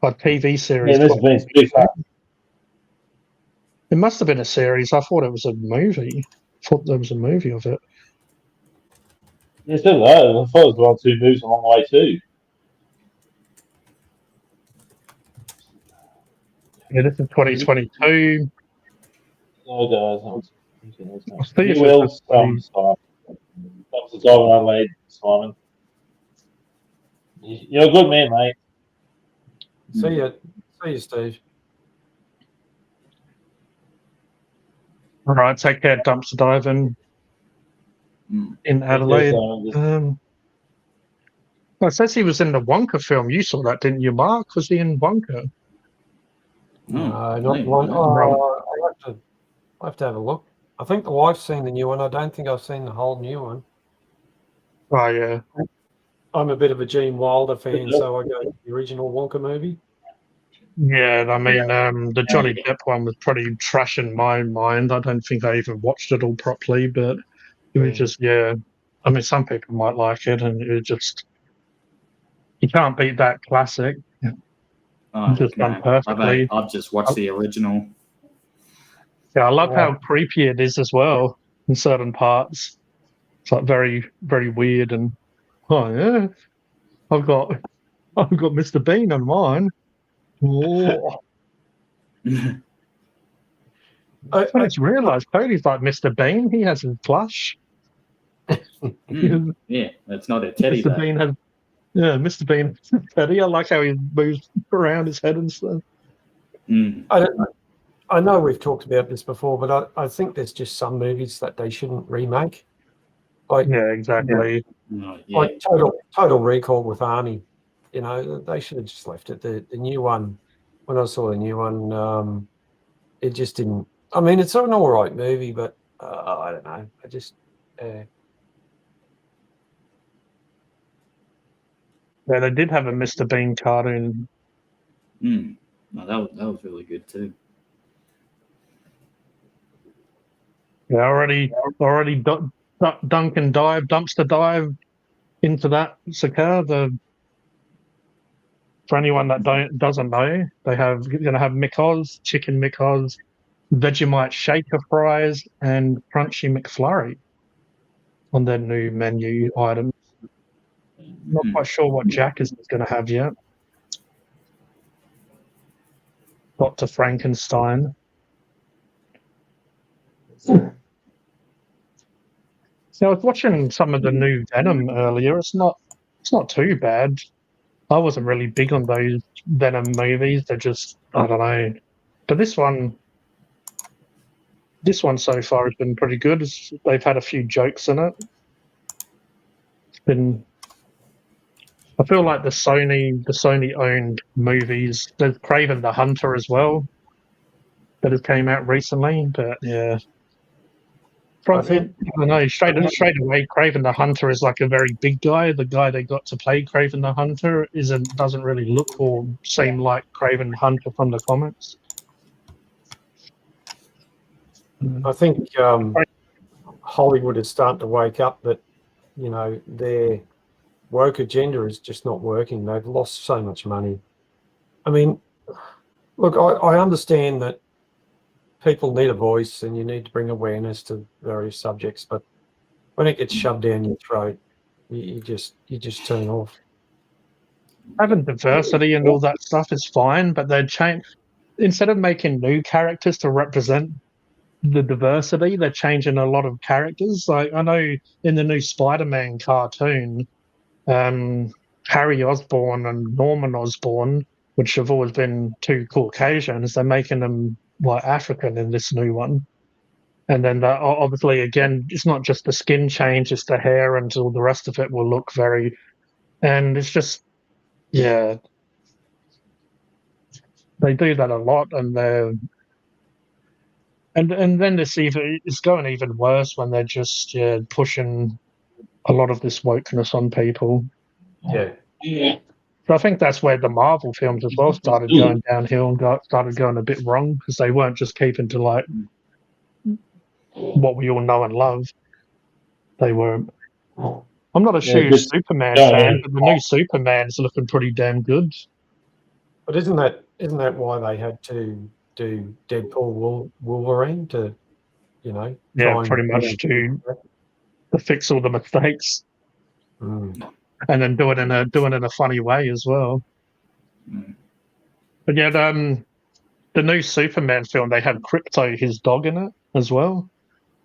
like TV series. Yeah, this has been pretty fun. It must have been a series. I thought it was a movie. I thought there was a movie of it. Yeah, still though. I thought it was 2 moves a long way too. Yeah, this is 2022. No, guys. You will that's the time I laid, Simon. You're a good man, mate. See you, Steve. All right, take care, dumpster diving in Adelaide. It says he was in the Wonka film. You saw that, didn't you, Mark? Was he in Wonka? No, not one. I have to have a look. I think the wife's seen the new one. I don't think I've seen the whole new one. Oh, yeah. I'm a bit of a Gene Wilder fan, so I go to the original Wonka movie. Yeah, I mean, the Johnny Depp one was pretty trash in my mind. I don't think I even watched it all properly, but it was just, I mean, some people might like it, and it just, you can't beat that classic. Just done perfectly. I've just watched the original. Yeah, I love how creepy it is as well in certain parts. It's like very, very weird, and I've got Mr. Bean on mine. Oh. I just realised Kodie's like Mr. Bean. He has his plush. Yeah, that's not a teddy. Mr. Bean has, Mr. Bean has a teddy. I like how he moves around his head and stuff. I I know we've talked about this before, but I think there's just some movies that they shouldn't remake. Like, Yeah, exactly. like Total Recall with Arnie. You know, they should have just left it. The new one, when I saw the new one, it just didn't. I mean, it's an all right movie, but I don't know. I just. Yeah, they did have a Mr. Bean cartoon. No, that was really good too. Yeah, already Duncan dumpster dive into that Sakar. For anyone that doesn't know, you're gonna have Mick chicken Mick Vegemite shaker fries, and crunchy McFlurry on their new menu items. Not quite sure what Jack is going to have yet. Dr. Frankenstein. So I was watching some of the new Venom earlier. It's not too bad. I wasn't really big on those Venom movies. They're just, I don't know. But this one so far has been pretty good. They've had a few jokes in it. I feel like the Sony owned movies. There's Craven the Hunter as well that has came out recently. But yeah, I don't know, straight away, Craven the Hunter is like a very big guy. The guy they got to play Craven the Hunter doesn't really look or seem like Craven the Hunter from the comics. I think Hollywood is starting to wake up that, you know, their woke agenda is just not working. They've lost so much money. I mean, look, I understand that people need a voice and you need to bring awareness to various subjects, but when it gets shoved down your throat, you just turn off. Having diversity and all that stuff is fine, but they're instead of making new characters to represent the diversity, they're changing a lot of characters. Like I know in the new Spider-Man cartoon, Harry Osborn and Norman Osborn, which have always been two Caucasians, they're making them like African in this new one. And then obviously, again, it's not just the skin change, it's the hair, and all the rest of it will look very. And it's just, yeah, they do that a lot, and then it's going even worse when they're just pushing a lot of this wokeness on people. Yeah. So I think that's where the Marvel films as well started going downhill and started going a bit wrong because they weren't just keeping to like what we all know and love. They were. I'm not a huge Superman fan, but the new Superman's looking pretty damn good. But isn't that why they had to do Deadpool Wolverine to, you know? Pretty much to fix all the mistakes. And then do it in a funny way as well. But yeah, the new Superman film, they have Crypto, his dog, in it as well,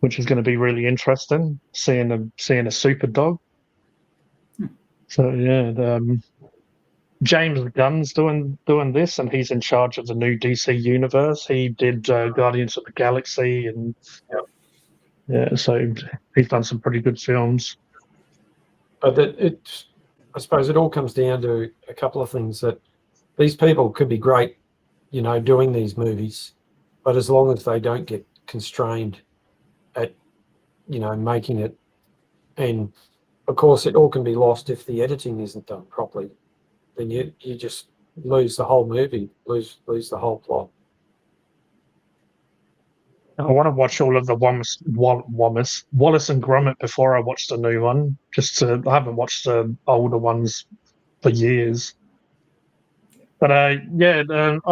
which is going to be really interesting. Seeing a super dog. So yeah, James Gunn's doing this, and he's in charge of the new DC universe. He did Guardians of the Galaxy, and so he's done some pretty good films. But I suppose it all comes down to a couple of things, that these people could be great, you know, doing these movies, but as long as they don't get constrained at, you know, making it, and of course it all can be lost if the editing isn't done properly, then you just lose the whole movie, lose the whole plot. I want to watch all of the Wallace and Gromit before I watch the new one. I haven't watched the older ones for years. But I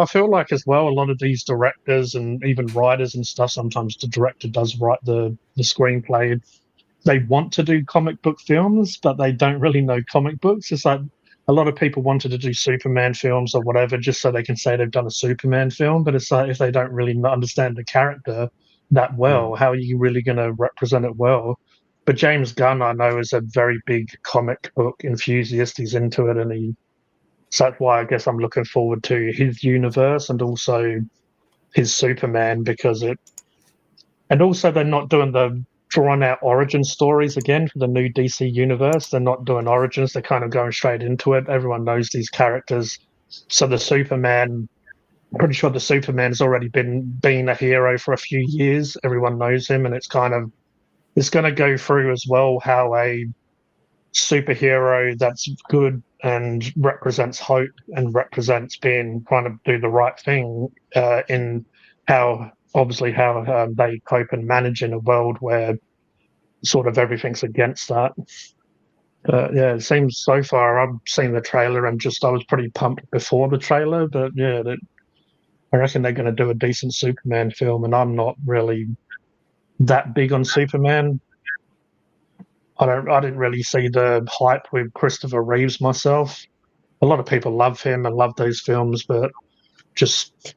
feel like as well, a lot of these directors and even writers and stuff, sometimes the director does write the screenplay. They want to do comic book films, but they don't really know comic books. It's like a lot of people wanted to do Superman films or whatever just so they can say they've done a Superman film. But it's like if they don't really understand the character that well, how are you really going to represent it well? But James Gunn, I know, is a very big comic book enthusiast. He's into it, and so that's why I guess I'm looking forward to his universe, and also his Superman because it, and also they're not doing the drawn out origin stories again for the new DC universe. They're not doing origins. They're kind of going straight into it. Everyone knows these characters. So the Superman, I'm pretty sure the Superman's already been a hero for a few years. Everyone knows him, and it's kind of, it's going to go through as well how a superhero that's good and represents hope and represents being trying to do the right thing in how obviously how they cope and manage in a world where sort of everything's against that. Yeah, it seems so far. I've seen the trailer and just I was pretty pumped before the trailer, but yeah, I reckon they're going to do a decent Superman film, and I'm not really that big on Superman. I didn't really see the hype with Christopher Reeves myself. A lot of people love him and love those films, but just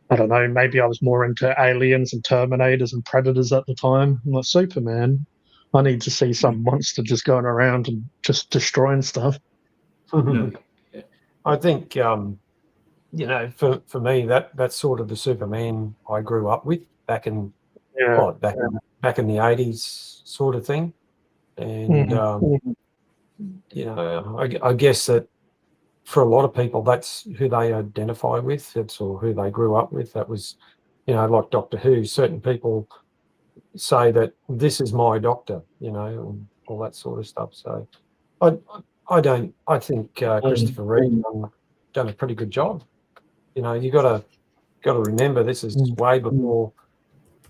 I don't know. Maybe I was more into Aliens and Terminators and Predators at the time. I'm like, Superman, I need to see some monster just going around and just destroying stuff. I think for me that's sort of the Superman I grew up with back in back in the 80s sort of thing. And I guess that for a lot of people that's who they identify with, it's or who they grew up with. That was, like Doctor Who, certain people say that this is my doctor, and all that sort of stuff. So I think Christopher Reeve done a pretty good job. You got to remember this is way before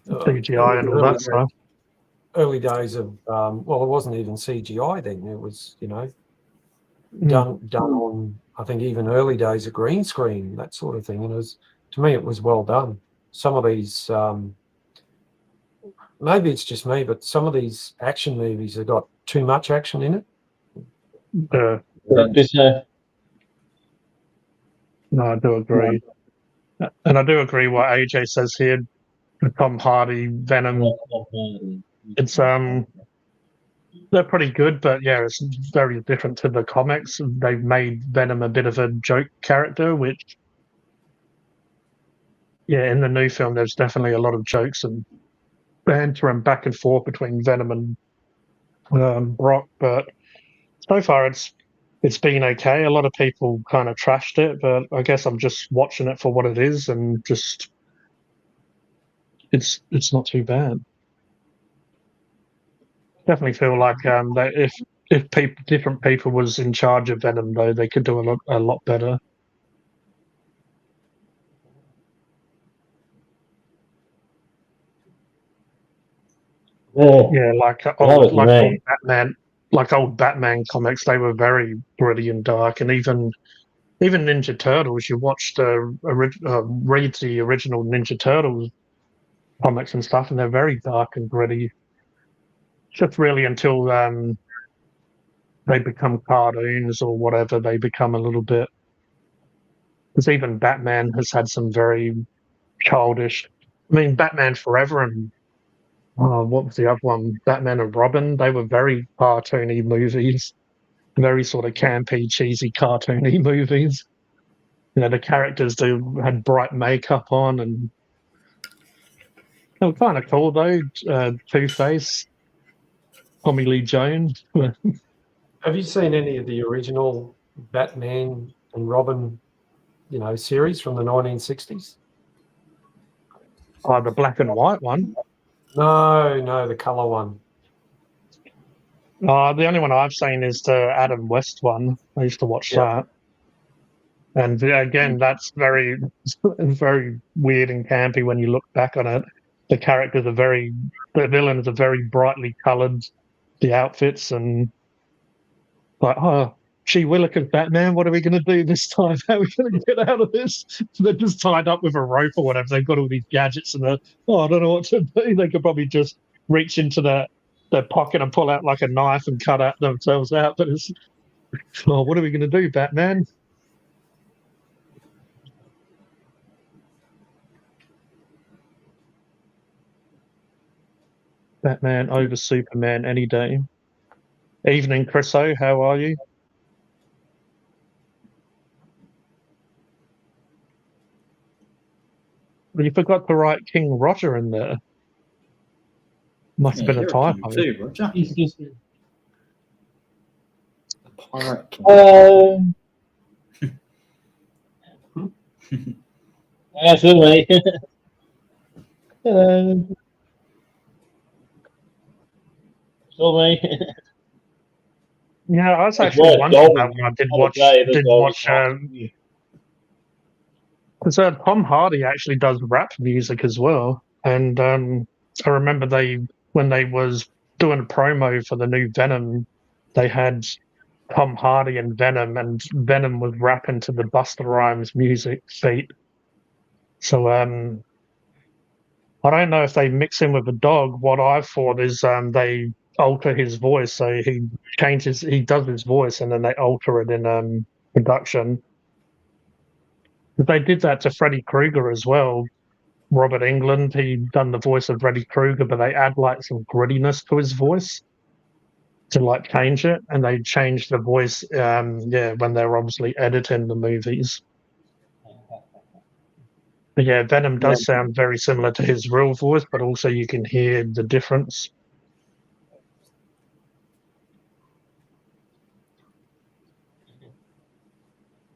CGI and all that stuff. Early days of it wasn't even CGI then. It was done on, I think, even early days of green screen, that sort of thing. And to me it was well done. Some of these maybe it's just me, but some of these action movies have got too much action in it. No, I do agree. And I do agree what AJ says here. Tom Hardy, Venom. It's they're pretty good, but yeah, it's very different to the comics. They've made Venom a bit of a joke character, which in the new film there's definitely a lot of jokes and banter and back and forth between Venom and Brock, but so far it's been okay. A lot of people kind of trashed it, but I guess I'm just watching it for what it is, and just it's not too bad. Definitely feel like that if different people was in charge of Venom, though, they could do a lot better. Like old Batman, old Batman comics, they were very gritty and dark, and even Ninja Turtles. You watch read the original Ninja Turtles comics and stuff, and they're very dark and gritty. Just really until they become cartoons or whatever, they become a little bit. Because even Batman has had some very childish. I mean, Batman Forever and what was the other one? Batman and Robin. They were very cartoony movies, very sort of campy, cheesy, cartoony movies. The characters had bright makeup on, and they were kind of cool though. Two-Face, Tommy Lee Jones. Have you seen any of the original Batman and Robin, series from the 1960s? Oh, the black and white one? No, the colour one. The only one I've seen is the Adam West one. I used to watch that. And again, that's very, very weird and campy when you look back on it. The characters the villains are very brightly coloured, the outfits, and like, gee willikers, Batman, what are we going to do this time? How are we going to get out of this? They're just tied up with a rope or whatever. They've got all these gadgets and I don't know what to do. They could probably just reach into their pocket and pull out like a knife and cut out themselves out. But it's, what are we going to do, Batman? Batman over Superman any day. Evening, Chriso. How are you? But you forgot to write King Roger in there. Must have been a you're typo. king too, Roger. A pirate king. Absolutely. Hello. Still me. Yeah, I was That's actually right, wondering Golden. that when I did On the watch day, the Golden because Tom Hardy actually does rap music as well, and I remember when they was doing a promo for the new Venom, they had Tom Hardy and Venom was rapping to the Busta Rhymes music beat. So I don't know if they mix him with a dog. What I thought is they alter his voice, so he does his voice, and then they alter it in production. But they did that to Freddy Krueger as well. Robert Englund, he done the voice of Freddy Krueger, but they add like some grittiness to his voice to like change it, and they changed the voice. When they're obviously editing the movies. But yeah, Venom does sound very similar to his real voice, but also you can hear the difference.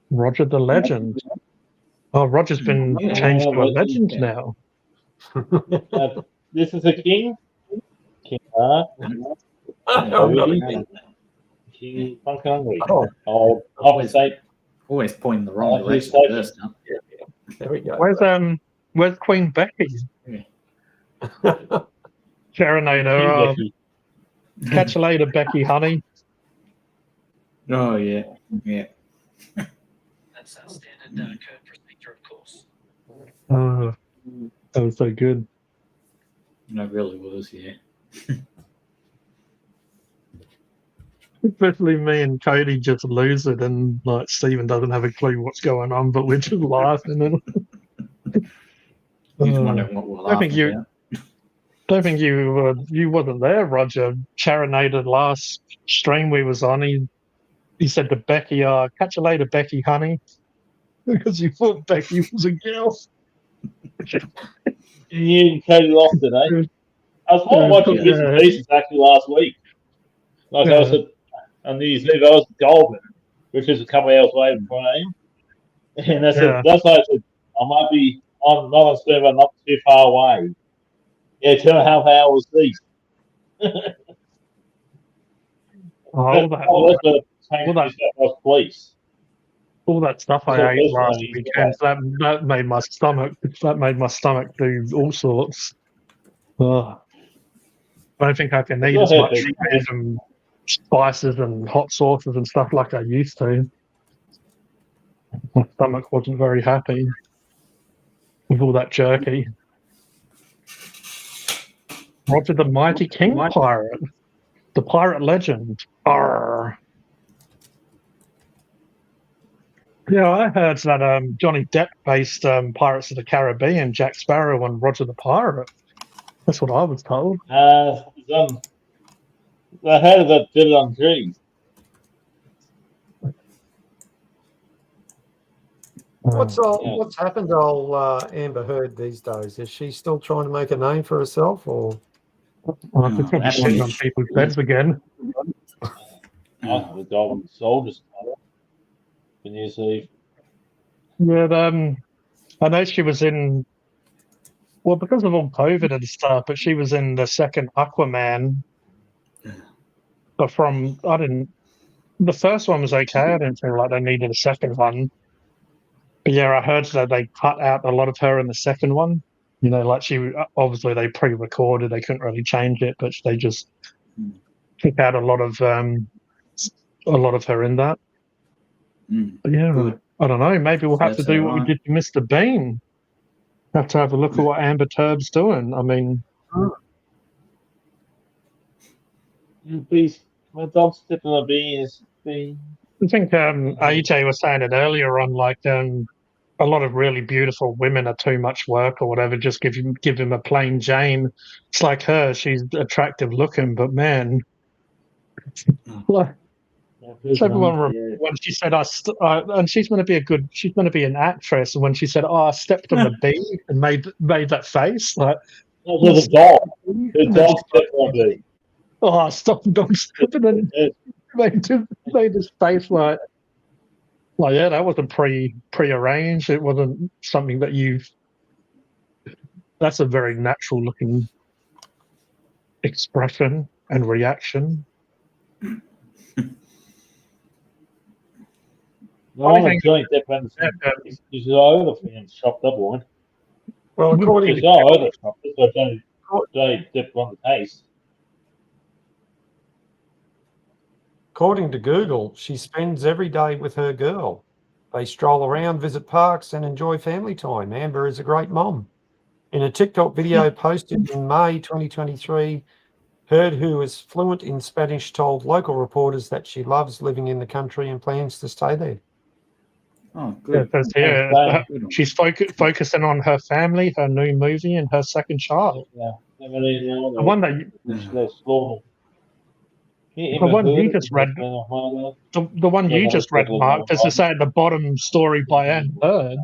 Roger the Legend. Oh, Roger's been changed to a legend now. This is a king. King King Phunken. Oh, Always pointing the wrong Oh, he's direction so- first. Huh? there we go. Where's Queen Becky? Serenader. King Catch you later, Becky, honey. Oh yeah. That's our standard code procedure, of course. Oh, that was so good. No, it really was. Yeah. Especially me and Kodie just lose it, and like Stephen doesn't have a clue what's going on, but we're just laughing. And You just wondering what we're laughing about. don't think you wasn't there, Roger. Charinated last stream we was on. He said to Becky, "Catch you later, Becky, honey," because you thought Becky was a girl. You totally lost it, eh? I was watching bits and pieces actually last week. Like I was on New Year's Eve, I was at Goldman, which is a couple of hours away from home. And I said, that's why I said, I'm not on screen, but not too far away. Yeah, 2.5 hours east. All that stuff I ate last weekend, that made my stomach do all sorts. I don't think I can eat as much and spices and hot sauces and stuff like I used to. My stomach wasn't very happy with all that jerky. Roger the Mighty King Pirate, the pirate legend. Arr. Yeah, I heard that Johnny Depp based Pirates of the Caribbean, Jack Sparrow, on Roger the Pirate. That's what I was told. I heard that did it on trees. What's happened to Amber Heard these days? Is she still trying to make a name for herself, or? I could probably shit on people's beds again. The Golden Soldiers. Can you see? Yeah, I know she was in. Well, because of all COVID and stuff, but she was in the second Aquaman. But the first one was okay. I didn't feel like they needed a second one. But yeah, I heard that they cut out a lot of her in the second one. You know, like obviously they pre-recorded, they couldn't really change it, but they just took out a lot of her in that. But yeah, good. I don't know. Maybe we'll have to do what we did to Mr. Bean. Have to have a look at what Amber Turb's doing. I mean, my dog's tipping a bean. I think AJ was saying it earlier on, like a lot of really beautiful women are too much work or whatever. Just give him a plain Jane. It's like her; she's attractive looking, but man, So everyone when she said, and she's going to be an actress. And when she said, "Oh, I stepped on a bee," and made that face, like, that was a dog. The dog stepped on me. "Oh, stop, don't step," and then made his face like, yeah, that wasn't pre-arranged. It wasn't something that you've. That's a very natural looking expression and reaction. No, I'm a joint difference. He's all over the thing chopped up one. Well, according He's to all over the shop. That's why Johnny dipped on the taste. According to Google, she spends every day with her girl. They stroll around, visit parks, and enjoy family time. Amber is a great mom. In a TikTok video posted in May 2023, Heard, who is fluent in Spanish, told local reporters that she loves living in the country and plans to stay there. Oh, good. She's focusing on her family, her new movie, and her second child. Yeah. The one that you just read, the one you just read, Mark, does it say at the bottom, story by Amber Heard?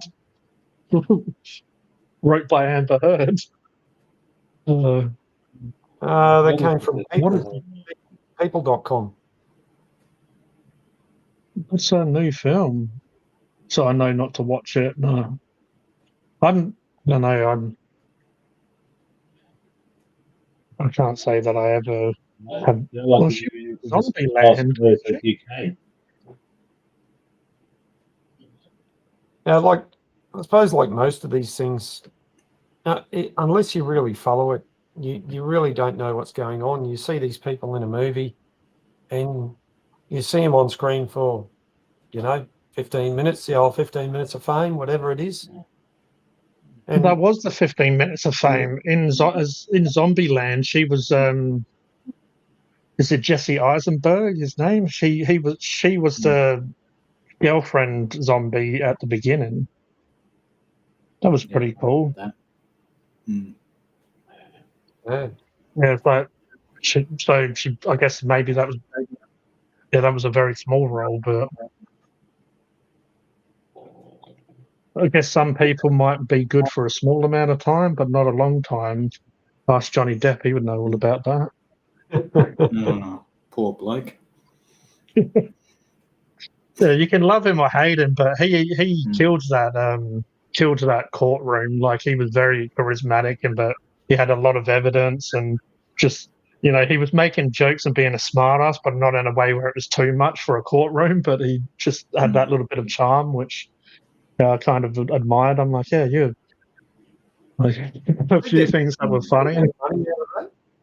Wrote by Amber Heard. That came from people.com. What's her new film? So I know not to watch it. No. I can't say that I ever had. Well, she was Zombieland. UK. Now, I suppose like most of these things, unless you really follow it, you really don't know what's going on. You see these people in a movie and you see them on screen for, 15 minutes, the old 15 minutes of fame, whatever it is. And that was the 15 minutes of fame. In Zombieland, she was is it Jesse Eisenberg, his name? She was the girlfriend zombie at the beginning. That was pretty cool. Yeah, it's like she I guess maybe that was a very small role, but I guess some people might be good for a small amount of time, but not a long time. Ask Johnny Depp; he would know all about that. Poor bloke. Yeah, you can love him or hate him, but he killed that courtroom. Like, he was very charismatic, but he had a lot of evidence, and just he was making jokes and being a smartass, but not in a way where it was too much for a courtroom. But he just had that little bit of charm, which I kind of admired. I'm like, yeah, you. Like, a few things that were funny,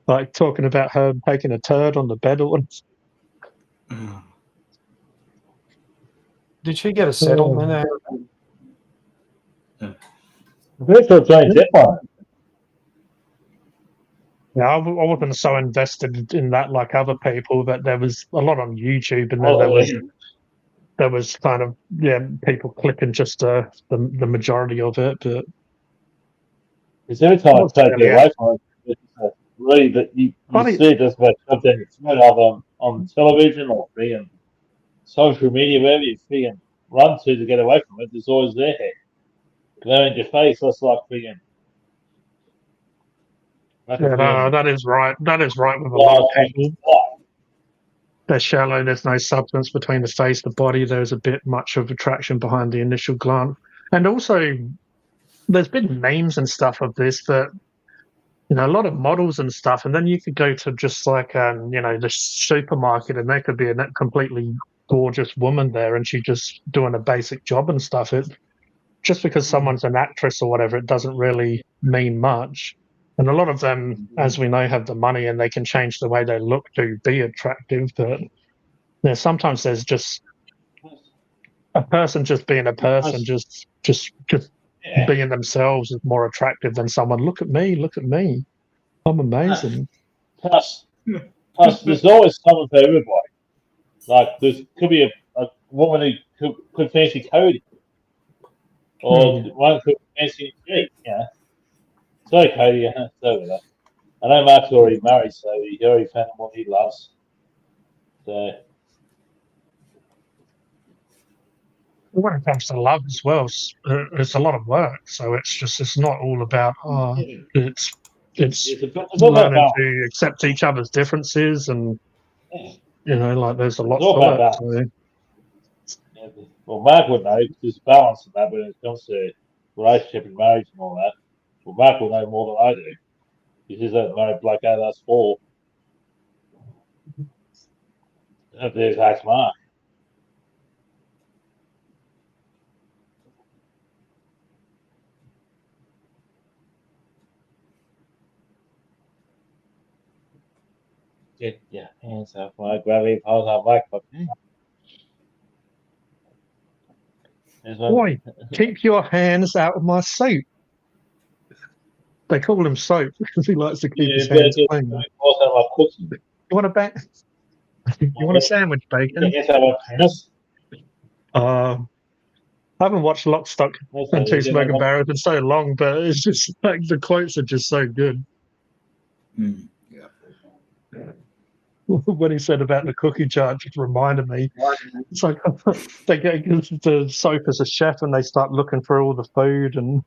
like talking about her taking a turd on the bed once. Did she get a settlement? Yeah, I wasn't so invested in that like other people, but there was a lot on YouTube, and then there was kind of people clipping just the majority of it. But it's every time I take it away from it, it's really that you see just about something on television or being social media, wherever you freaking run to get away from it, it's always there. They're in your face, that's like freaking. That is right. That is right with a lot of people. They're shallow. There's no substance between the face and the body. There's a bit much of attraction behind the initial glance. And also, there's been memes and stuff of this that, a lot of models and stuff. And then you could go to just like, the supermarket, and there could be a completely gorgeous woman there, and she's just doing a basic job and stuff. Just because someone's an actress or whatever, it doesn't really mean much. And a lot of them, as we know, have the money and they can change the way they look to be attractive. But sometimes there's just a person just being a person, just being themselves is more attractive than someone. Look at me, I'm amazing. Plus, there's always someone for everybody. Like, there could be a woman who could fancy Kodie. Or one could fancy Jake, Sorry, Kodie, sorry with that. I know Mark's already married, so he already found what he loves. So when it comes to love as well, it's a lot of work. So it's not all about it's It's all about learning balance. to accept each other's differences, and Yeah. like there's a lot It's all to about it. balance. So, Yeah. Well, Mark would know because there's balance in that when it comes to relationship and marriage and all that. Well, Mark will know more than I do. He's a married bloke out of us four. There's ask Mark. Get your hands off my gravity pulse on Mike. boy, keep your hands out of my soup. They call him soap because he likes to keep his hands clean. Also, my cooking. You want a bat? You want a sandwich, bacon? Yes, I want penis. I haven't watched Lock, Stock, and Two Smoking Barrels in so long, but it's just like the quotes are just so good. Yeah. When he said about the cookie jar, it just reminded me. It's like they get the soap as a chef and they start looking for all the food and,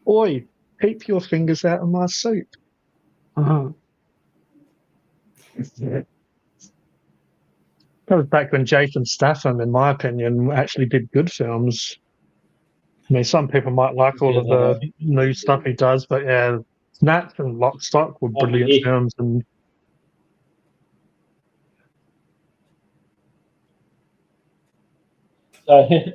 oi, keep your fingers out of my soup. That was back when Jason Statham, in my opinion, actually did good films. I mean, some people might like all of the new stuff he does, but yeah, Snatch and Lock, Stock were brilliant films. And So, hey,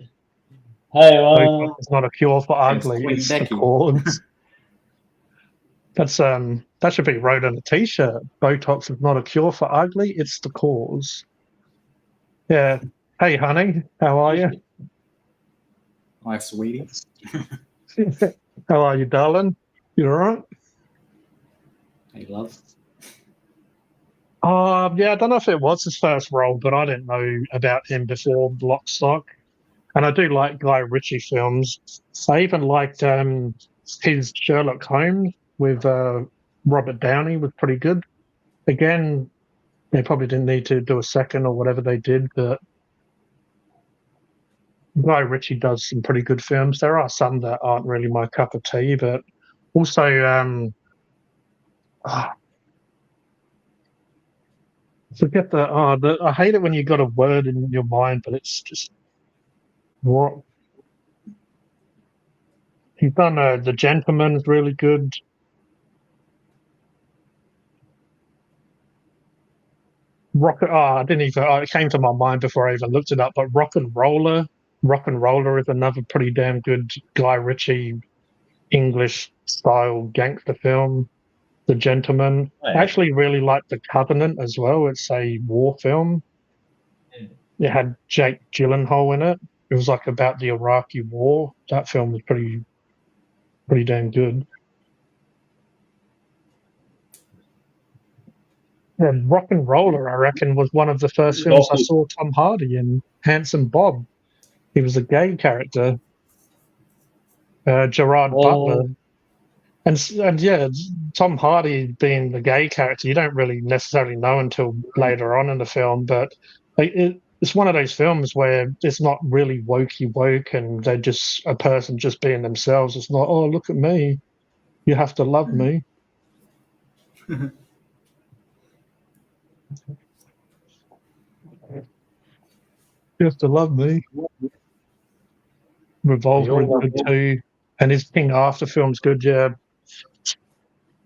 Botox is not a cure for ugly; Queen it's the Becky. cause. That's that should be wrote on a T-shirt. Botox is not a cure for ugly; it's the cause. Yeah. Hey, honey, how are you? Hi, sweetie. How are you, darling? You all right? Hey, love. Yeah, I don't know if it was his first role, but I didn't know about him before Lock, Stock. And I do like Guy Ritchie films. I even liked his Sherlock Holmes with Robert Downey was pretty good. Again, they probably didn't need to do a second or whatever they did, but Guy Ritchie does some pretty good films. There are some that aren't really my cup of tea, but also forget I hate it when you got a word in your mind, but it's just what he's done. The Gentleman's really good. I didn't even. It came to my mind before I even looked it up. But Rock and Roller is another pretty damn good Guy Ritchie English style gangster film. The Gentleman. I actually really like The Covenant as well. It's a war film. It had Jake Gyllenhaal in it. It was like about the Iraqi war. That film was pretty damn good. And Rock and Roller, I reckon, was one of the first films I saw Tom Hardy in. Handsome Bob. He was a gay character. Gerard Butler. And yeah, Tom Hardy being the gay character, you don't really necessarily know until later on in the film, but it's one of those films where it's not really wokey woke and they're just a person just being themselves. It's not, oh, look at me. You have to love me. You have to love me. Revolver is good too. And his King Arthur film's good, yeah.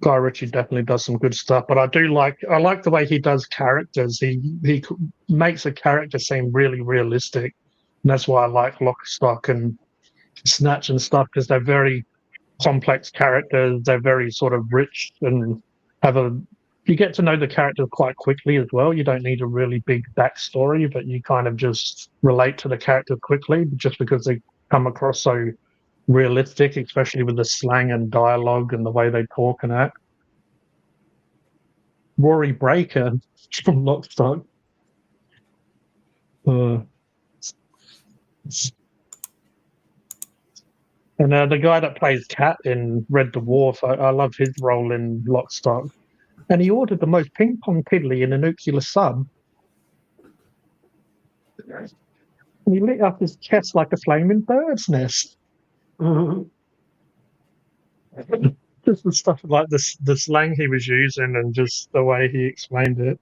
Guy Ritchie definitely does some good stuff, but I like the way he does characters. He makes a character seem really realistic, and that's why I like Lock, Stock, and Snatch and stuff because they're very complex characters. They're very sort of rich and you get to know the character quite quickly as well. You don't need a really big backstory, but you kind of just relate to the character quickly just because they come across so realistic, especially with the slang and dialogue and the way they talk and act. Rory Breaker from Lock, Stock. And the guy that plays Cat in Red Dwarf, I love his role in Lock, Stock. And he ordered the most ping pong piddly in a nuclear sub. He lit up his chest like a flaming bird's nest. Just the stuff like the slang he was using and just the way he explained it.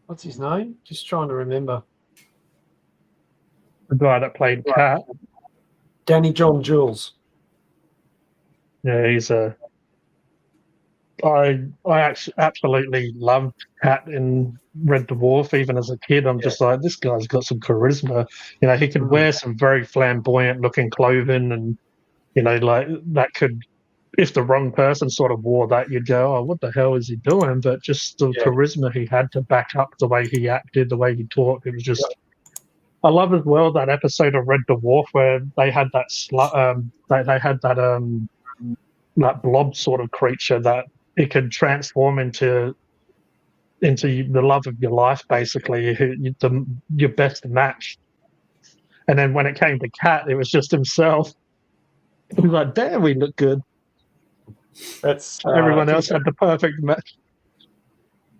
What's his name? Just trying to remember. The guy that played Cat. Danny John Jules. Yeah, he's a. I actually absolutely loved Cat in Red Dwarf. Even as a kid, I'm just like, this guy's got some charisma. You know, he could wear some very flamboyant looking clothing, and you know, like that could, if the wrong person sort of wore that, you'd go, oh, what the hell is he doing? But just the charisma he had to back up the way he acted, the way he talked, it was just. I love as well that episode of Red Dwarf where they had that they had that blob sort of creature that it could transform into the love of your life, basically, your best match. And then when it came to Cat, it was just himself. He was like, damn, we look good. That's Everyone else had the perfect match.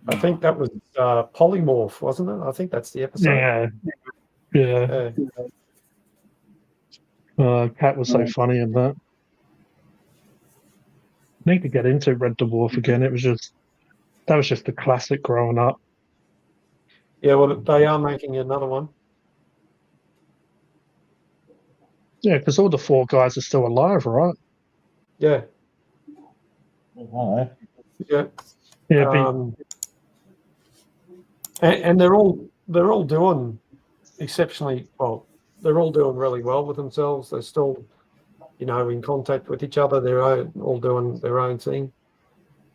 I think that was Polymorph, wasn't it? I think that's the episode. Yeah. Cat was so funny in that. Need to get into Red Dwarf again. That was just a classic growing up. Yeah, well, they are making another one. Yeah, because all the 4 guys are still alive, right? Yeah. All Yeah. Yeah. And they're all doing exceptionally well. They're all doing really well with themselves. They're still, you know, in contact with each other. They're all doing their own thing.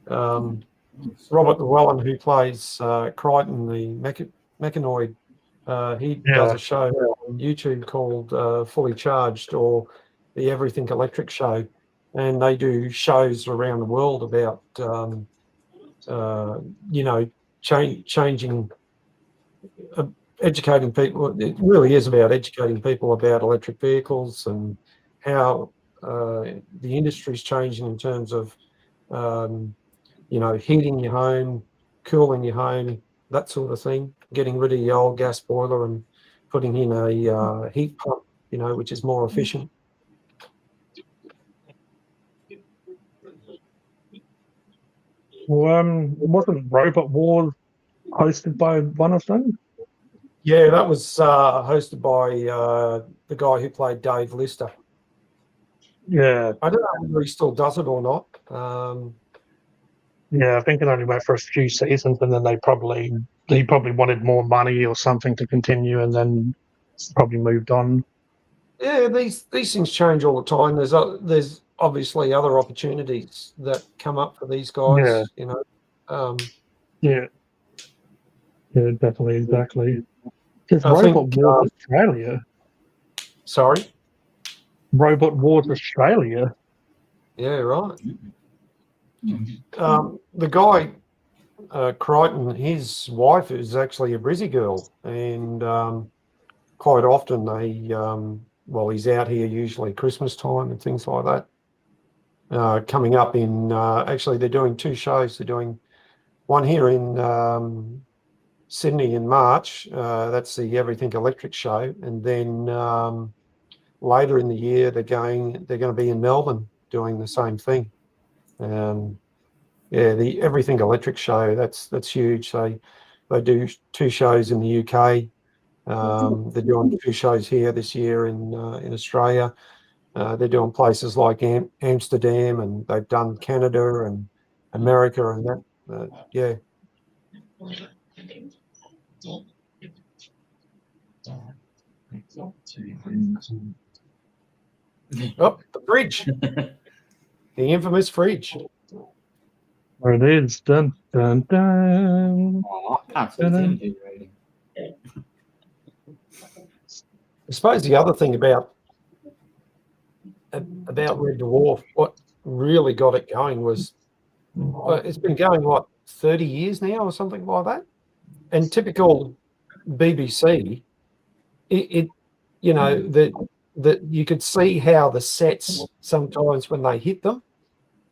Robert Llewellyn, who plays Crichton, the mechanoid, he does a show on YouTube called Fully Charged, or the Everything Electric Show, and they do shows around the world about, you know, changing, educating people. It really is about educating people about electric vehicles and how the industry's changing in terms of, you know, heating your home, cooling your home, that sort of thing, getting rid of the old gas boiler and putting in a heat pump, you know, which is more efficient. Wasn't Robot Wars hosted by one of them? Yeah, that was hosted by the guy who played Dave Lister. Yeah. I don't know whether he still does it or not. Yeah, I think it only went for a few seasons, and then he probably wanted more money or something to continue, and then probably moved on. Yeah, these things change all the time. There's obviously other opportunities that come up for these guys. You know. Yeah, definitely, exactly. Because I Robot think, Wars Australia. Sorry. Robot Wars Australia. Yeah, right. The guy, Crichton, his wife is actually a Brizzy girl, and quite often they, well, he's out here usually Christmas time and things like that. Coming up in, actually they're doing 2 shows. They're doing one here in Sydney in March. That's the Everything Electric show, and then later in the year they're going to be in Melbourne doing the same thing. Yeah, the Everything Electric show, that's huge. They do 2 shows in the UK. They're doing 2 shows here this year in Australia. They're doing places like Amsterdam, and they've done Canada and America and that. Yeah. Oh, the fridge. The infamous fridge. There it is. Dun, dun, dun. Oh, I can't see him do rating. I suppose the other thing about Red Dwarf, what really got it going was, it's been going, what, 30 years now or something like that? And typical BBC, it you know, that you could see how the sets sometimes when they hit them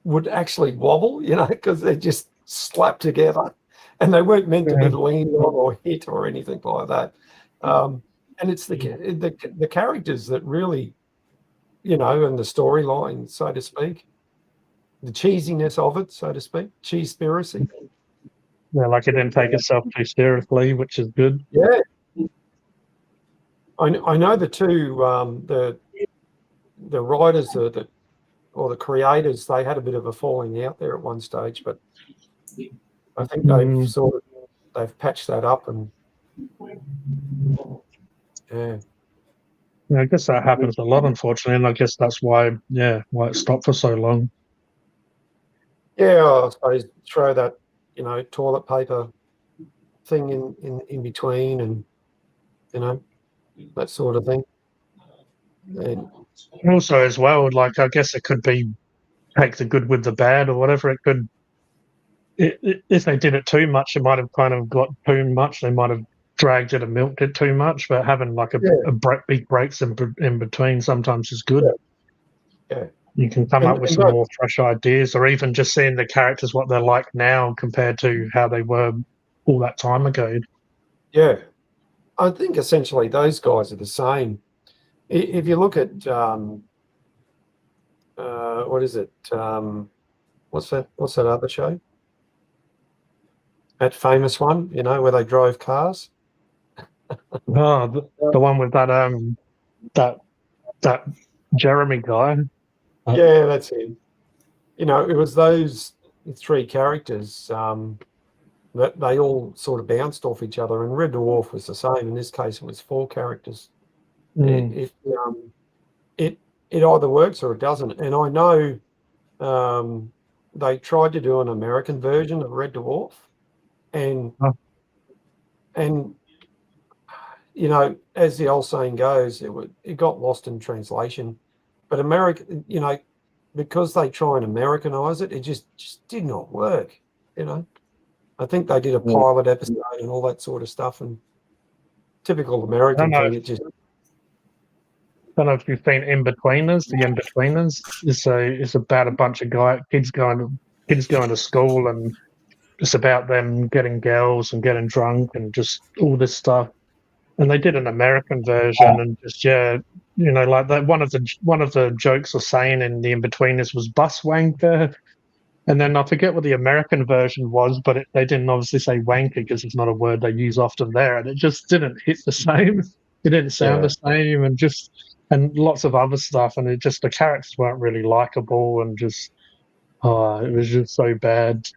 would actually wobble, you know, because they're just slapped together. and they weren't meant to be leaned on or hit or anything like that. And it's the characters that really, and the storyline, so to speak, the cheesiness of it, so to speak, cheesepiracy. Yeah, like it didn't take itself too seriously, which is good. Yeah. I know the two, the writers or the creators, they had a bit of a falling out there at one stage, but I think they've patched that up, and yeah. I guess that happens a lot, unfortunately, and I guess that's why it stopped for so long. Yeah, I suppose throw that, toilet paper thing in between, and that sort of thing. And also, as well, like I guess it could be take the good with the bad or whatever. It could, if they did it too much, it might have kind of got too much. They might have dragged it and milked it too much. But having like big breaks in between sometimes is good. Yeah. You can come up with some more fresh ideas, or even just seeing the characters what they're like now compared to how they were all that time ago. Yeah, I think essentially those guys are the same. If you look at what is it? What's that other show? That famous one, where they drove cars. Oh, the one with that Jeremy guy. Yeah, that's him. It was those three characters that they all sort of bounced off each other, and Red Dwarf was the same. In this case, it was four characters. It either works or it doesn't. And I know they tried to do an American version of Red Dwarf, and as the old saying goes, it got lost in translation. But America, because they try and Americanize it, it just did not work. I think they did a pilot episode and all that sort of stuff, and typical American thing. It just. I don't know if you've seen In-Betweeners. The In-Betweeners is about a bunch of kids going to school, and it's about them getting girls and getting drunk and just all this stuff. And they did an American version, and just like that. One of the jokes or saying in the In-Betweeners was "bus wanker," and then I forget what the American version was, but they didn't obviously say wanker because it's not a word they use often there, and it just didn't hit the same. It didn't sound the same, and lots of other stuff, and the characters weren't really likable, and just it was just so bad.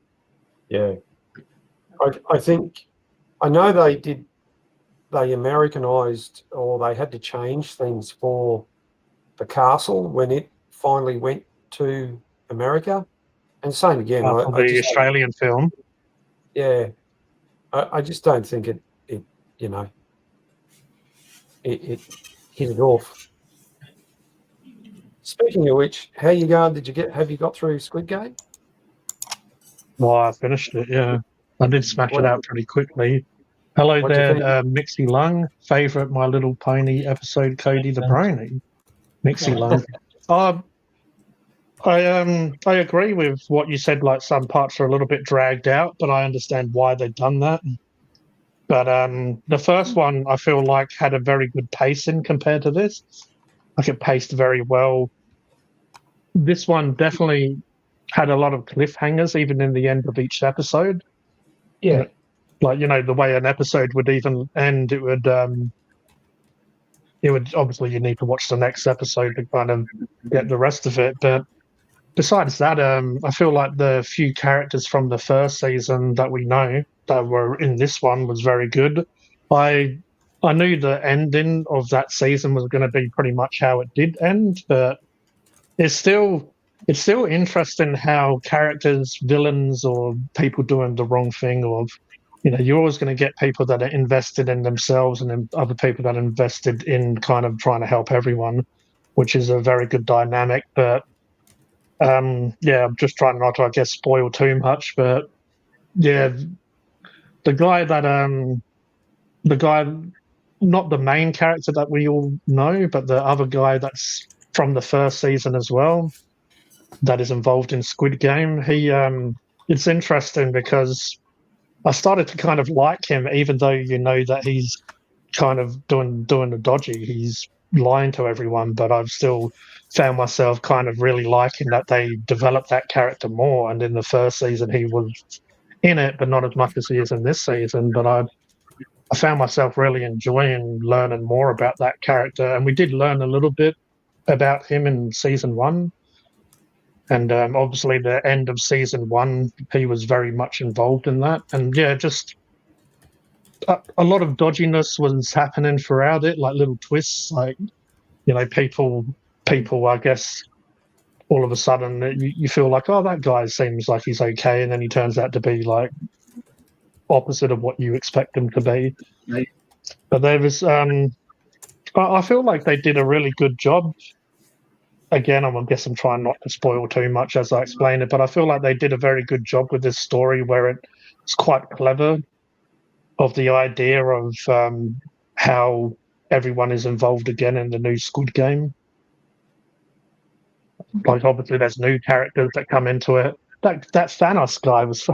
Yeah, I think I know they Americanized, or they had to change things for the castle when it finally went to America. And same again, The Australian film. Yeah, I just don't think it hit it off. Speaking of which, how you going? Have you got through Squid Game? Well, I finished it. Yeah, I did smash it out pretty quickly. Hello there, Mixie Lung. Favorite My Little Pony episode, Kodie the Brony. Mixie Lung. I agree with what you said. Like some parts are a little bit dragged out, but I understand why they've done that. But the first one I feel like had a very good pacing compared to this. Like it paced very well. This one definitely had a lot of cliffhangers, even in the end of each episode. Yeah. Like, the way an episode would even end, it would obviously you need to watch the next episode to kind of get the rest of it. But besides that, I feel like the few characters from the first season that we know that were in this one was very good. I knew the ending of that season was going to be pretty much how it did end, but it's still interesting how characters, villains, or people doing the wrong thing, or you're always going to get people that are invested in themselves and then other people that are invested in kind of trying to help everyone, which is a very good dynamic. But I'm just trying not to, I guess, spoil too much. But yeah, the guy, not the main character that we all know, but the other guy that's from the first season as well, that is involved in Squid Game. It's interesting because I started to kind of like him, even though you know that he's kind of doing the dodgy. He's lying to everyone, but I've still found myself kind of really liking that they developed that character more. And in the first season, he was in it, but not as much as he is in this season. But I found myself really enjoying learning more about that character, and we did learn a little bit about him in season 1. And obviously, the end of season 1, he was very much involved in that. And yeah, just a lot of dodginess was happening throughout it, like little twists, like people, I guess, all of a sudden you feel like, oh, that guy seems like he's okay, and then he turns out to be like opposite of what you expect him to be. Right. But there was, I feel like they did a really good job. Again, I guess I'm trying not to spoil too much as I explain it, but I feel like they did a very good job with this story where it's quite clever of the idea of how everyone is involved again in the new Squid Game. Like, obviously, there's new characters that come into it. That Thanos guy was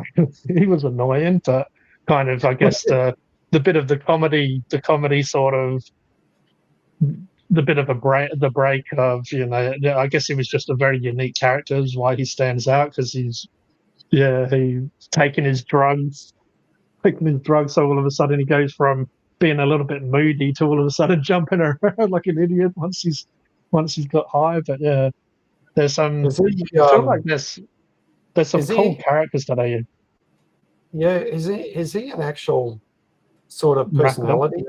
he was annoying, but kind of, I guess, the bit of the comedy sort of, the bit of the break of, I guess he was just a very unique character is why he stands out, because he's taking his drugs, so all of a sudden he goes from being a little bit moody to all of a sudden jumping around like an idiot once he's got high. But yeah, there's some. Is he, I feel like there's some is cool he- characters that are yeah, is he an actual sort of rapper. personality?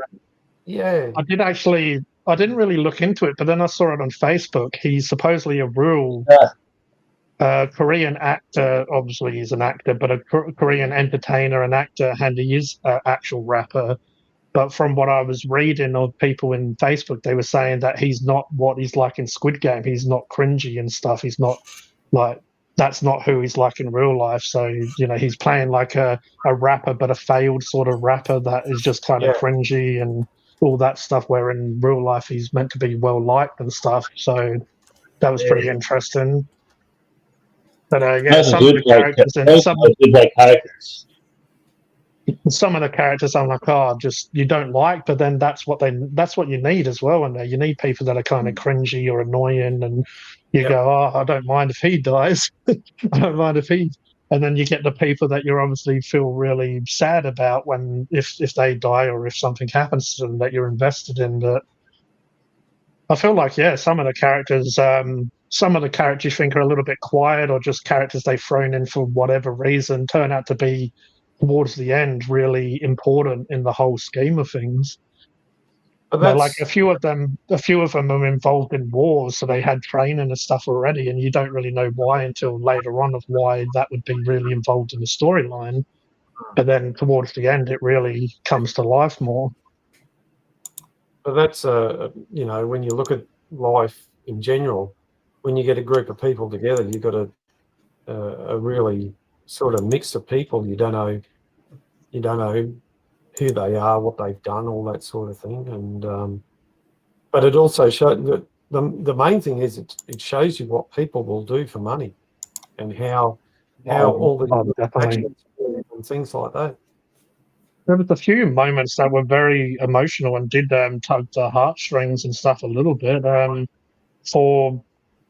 Yeah. I didn't really look into it, but then I saw it on Facebook. He's supposedly a real Korean actor. Obviously, he's an actor, but a Korean entertainer and actor, and he is an actual rapper. But from what I was reading of people in Facebook, they were saying that he's not what he's like in Squid Game. He's not cringy and stuff. He's not like, that's not who he's like in real life. So, he's playing like a rapper, but a failed sort of rapper that is just kind of cringy and all that stuff, where in real life he's meant to be well liked and stuff. So that was pretty interesting. But some of the characters some of the characters I'm like, just you don't like, but then that's what you need as well. And you need people that are kind of cringy or annoying, and you go, I don't mind if he dies. I don't mind if he. And then you get the people that you obviously feel really sad about when if they die or if something happens to them that you're invested in. That I feel like, some of the characters you think are a little bit quiet, or just characters they've thrown in for whatever reason, turn out to be towards the end really important in the whole scheme of things. But like a few of them are involved in wars, so they had training and stuff already, and you don't really know why until later on of why that would be really involved in the storyline. But then towards the end, it really comes to life more. But that's when you look at life in general, when you get a group of people together, you've got a really sort of mix of people. You don't know who they are, what they've done, all that sort of thing. And but it also shows that the main thing is it shows you what people will do for money, and how all the actions and things like that. There was a few moments that were very emotional and did tug the heartstrings and stuff a little bit, for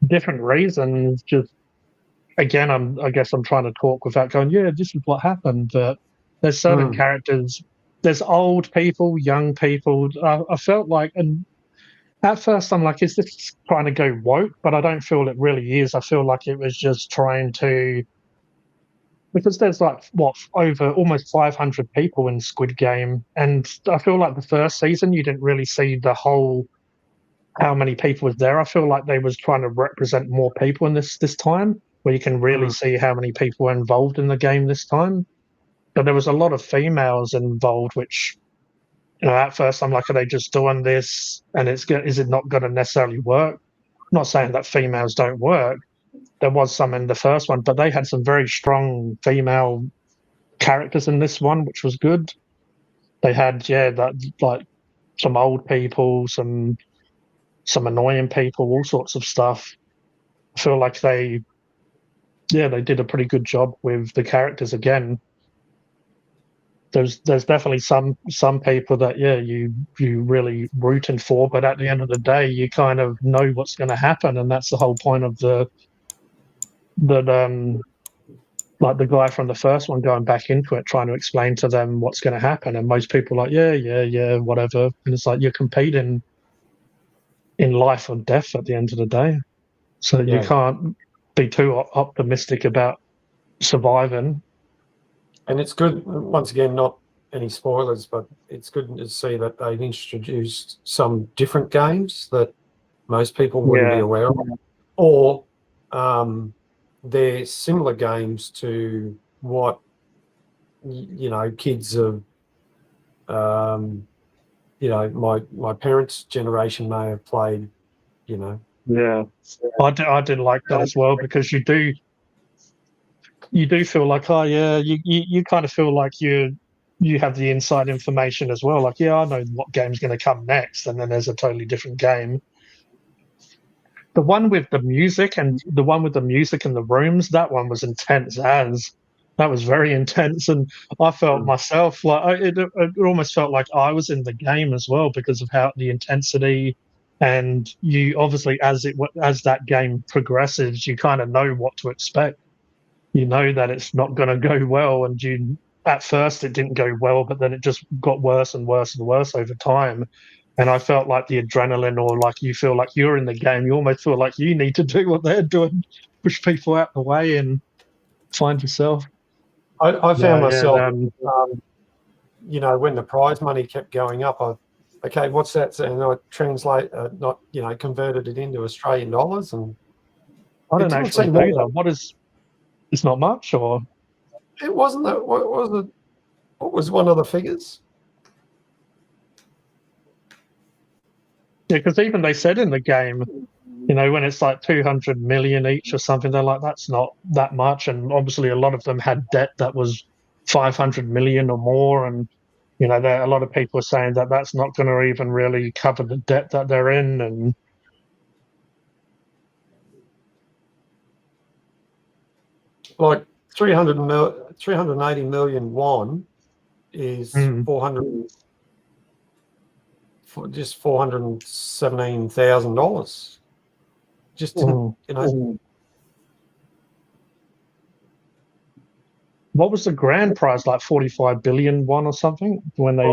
different reasons. Just again, I guess I'm trying to talk without going, this is what happened. But there's certain characters. There's old people, young people. I felt like, and at first I'm like, is this trying to go woke? But I don't feel it really is. I feel like it was just trying to. Because there's like over almost 500 people in Squid Game, and I feel like the first season you didn't really see the whole how many people was there. I feel like they was trying to represent more people in this time, where you can really see how many people were involved in the game this time. But there was a lot of females involved, which at first I'm like, are they just doing this, and is it not going to necessarily work? I'm not saying that females don't work. There was some in the first one, but they had some very strong female characters in this one, which was good. They had that like some old people, some annoying people, all sorts of stuff. I feel like they did a pretty good job with the characters again. there's definitely some people that you really rooting for, but at the end of the day, you kind of know what's going to happen, and that's the whole point of like the guy from the first one going back into it, trying to explain to them what's going to happen, and most people are like, yeah, whatever, and it's like you're competing in life or death at the end of the day, so you can't be too optimistic about surviving. And it's good, once again, not any spoilers, but it's good to see that they've introduced some different games that most people wouldn't be aware of, or they're similar games to what kids of my parents' generation may have played. Yeah, I did like that as well, because you do feel like, oh yeah, you kind of feel like you have the inside information as well. Like, yeah, I know what game's going to come next, and then there's a totally different game. The one with the music and the rooms, that one was intense as. That was very intense, and I felt myself like it almost felt like I was in the game as well, because of how the intensity, and you obviously as that game progresses, you kind of know what to expect. You know that it's not going to go well, and at first it didn't go well, but then it just got worse and worse and worse over time. And I felt like the adrenaline, or like you feel like you're in the game, you almost feel like you need to do what they're doing, push people out the way and find yourself. I found myself, when the prize money kept going up, okay, what's that? And I converted it into Australian dollars, and I don't actually do that. What is? It's not much, or it wasn't that. What was it? What was one of the figures? Yeah, because even they said in the game, when it's like 200 million each or something, they're like, that's not that much. And obviously a lot of them had debt that was 500 million or more. And, a lot of people are saying that that's not going to even really cover the debt that they're in. And like 380 million won is 417,000 dollars. Just what was the grand prize, like 45 billion won or something? When they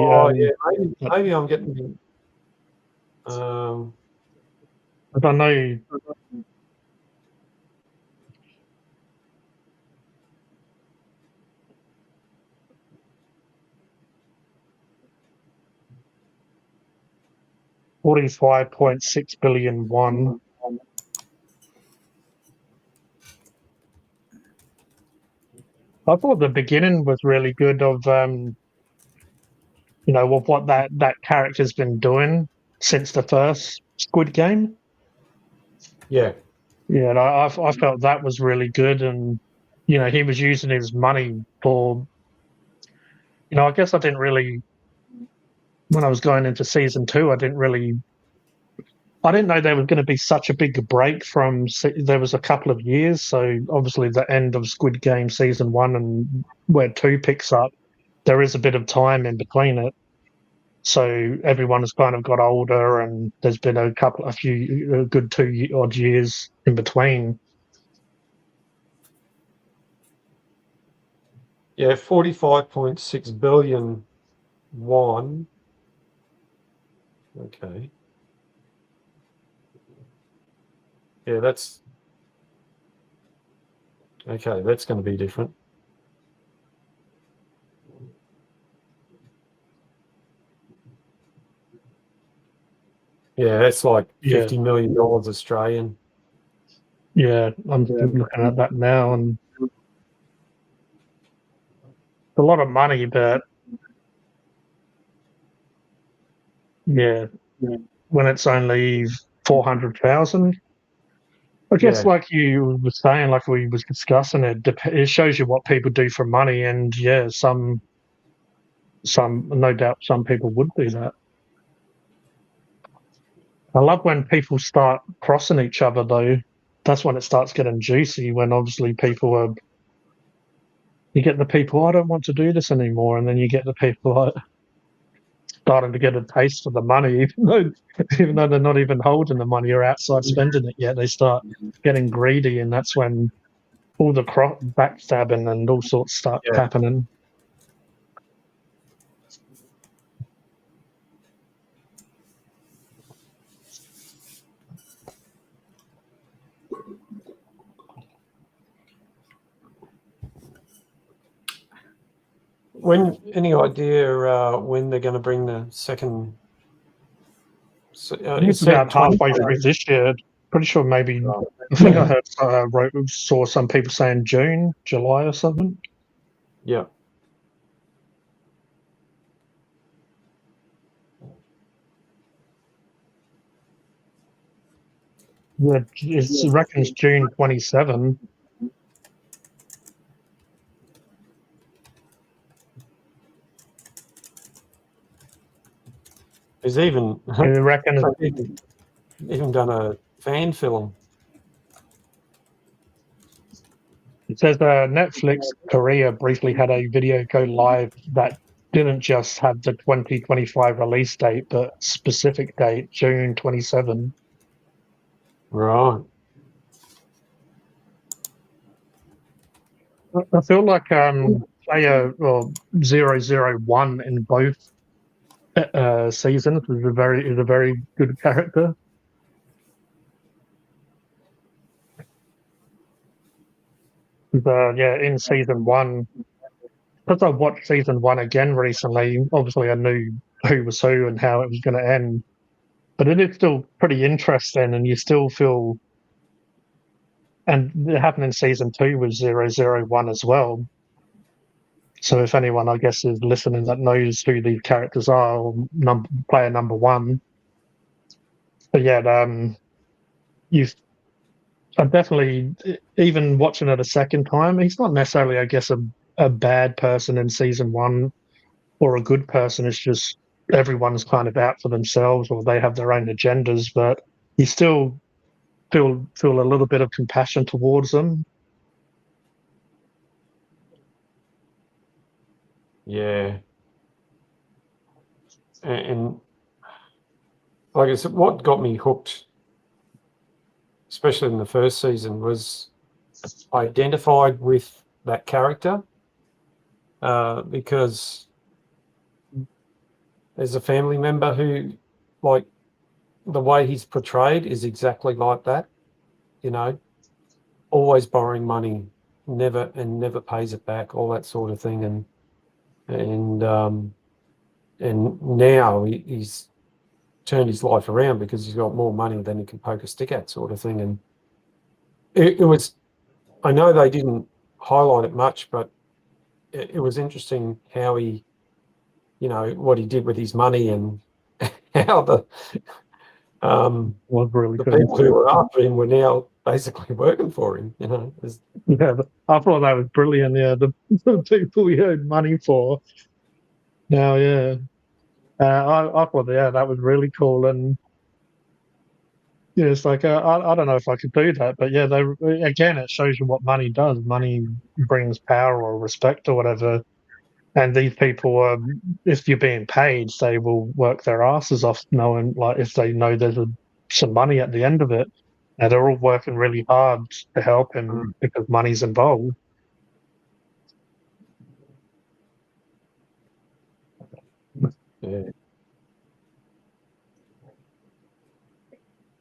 maybe I'm getting. I don't know. $45.6 billion won. I thought the beginning was really good of of what that character's been doing since the first Squid Game. Yeah, and I felt that was really good, and he was using his money for. I guess I didn't really, when I was going into season 2, I didn't know there was going to be such a big break from. There was a couple of years, so obviously the end of Squid Game season 1 and where 2 picks up, there is a bit of time in between it. So everyone has kind of got older, and there's been a good 2 odd years in between. Yeah, 45.6 billion won. Okay. Yeah, that's okay. That's going to be different. Yeah, that's like $50 million Australian. Yeah, I'm looking at that now, and it's a lot of money, but when it's only 400,000. I guess, like you were saying, like we was discussing, it shows you what people do for money, and some no doubt some people would do that. I love when people start crossing each other, though. That's when it starts getting juicy, when obviously people are you get the people, I don't want to do this anymore, and then you get the people like starting to get a taste of the money, even though they're not even holding the money or outside spending it yet. They start getting greedy, and that's when all the backstabbing and all sorts start happening. Any idea when they're going to bring the second? It's about halfway through this year. Pretty sure maybe. I think I heard saw some people saying June, July, or something. Yeah. Yeah, it reckons June 27. There's even It reckons even done a fan film. it says Netflix Korea briefly had a video go live that didn't just have the 2025 release date, but specific date, June 27. Right. I feel like player 001 in both seasons is a very good character. In season one, because I watched season one again recently, obviously I knew who was who and how it was going to end. But it is still pretty interesting, and you still feel. And it happened in season 2 with 001 as well. So if anyone, I guess, is listening that knows who these characters are, or player number 1. But yeah, I definitely, even watching it a second time, he's not necessarily, I guess, a bad person in season 1 or a good person. It's just everyone's kind of out for themselves, or they have their own agendas, but you still feel a little bit of compassion towards them. Yeah. And like I said, what got me hooked, especially in the first season, was I identified with that character because there's a family member who, like, the way he's portrayed is exactly like that, always borrowing money, never pays it back, all that sort of thing. And now he's turned his life around because he's got more money than he can poke a stick at, sort of thing. And it was, I know they didn't highlight it much, but it was interesting how he, what he did with his money, and how the Was really the good. people who were after him were now basically working for him. Yeah, I thought that was brilliant. Yeah, the people we owed money for. Now, yeah, I thought that was really cool, and yeah, it's like I don't know if I could do that, but yeah, again, it shows you what money does. Money brings power or respect or whatever. And these people, if you're being paid, they will work their asses off, knowing, like, if they know there's some money at the end of it. And they're all working really hard to help him because money's involved. Yeah.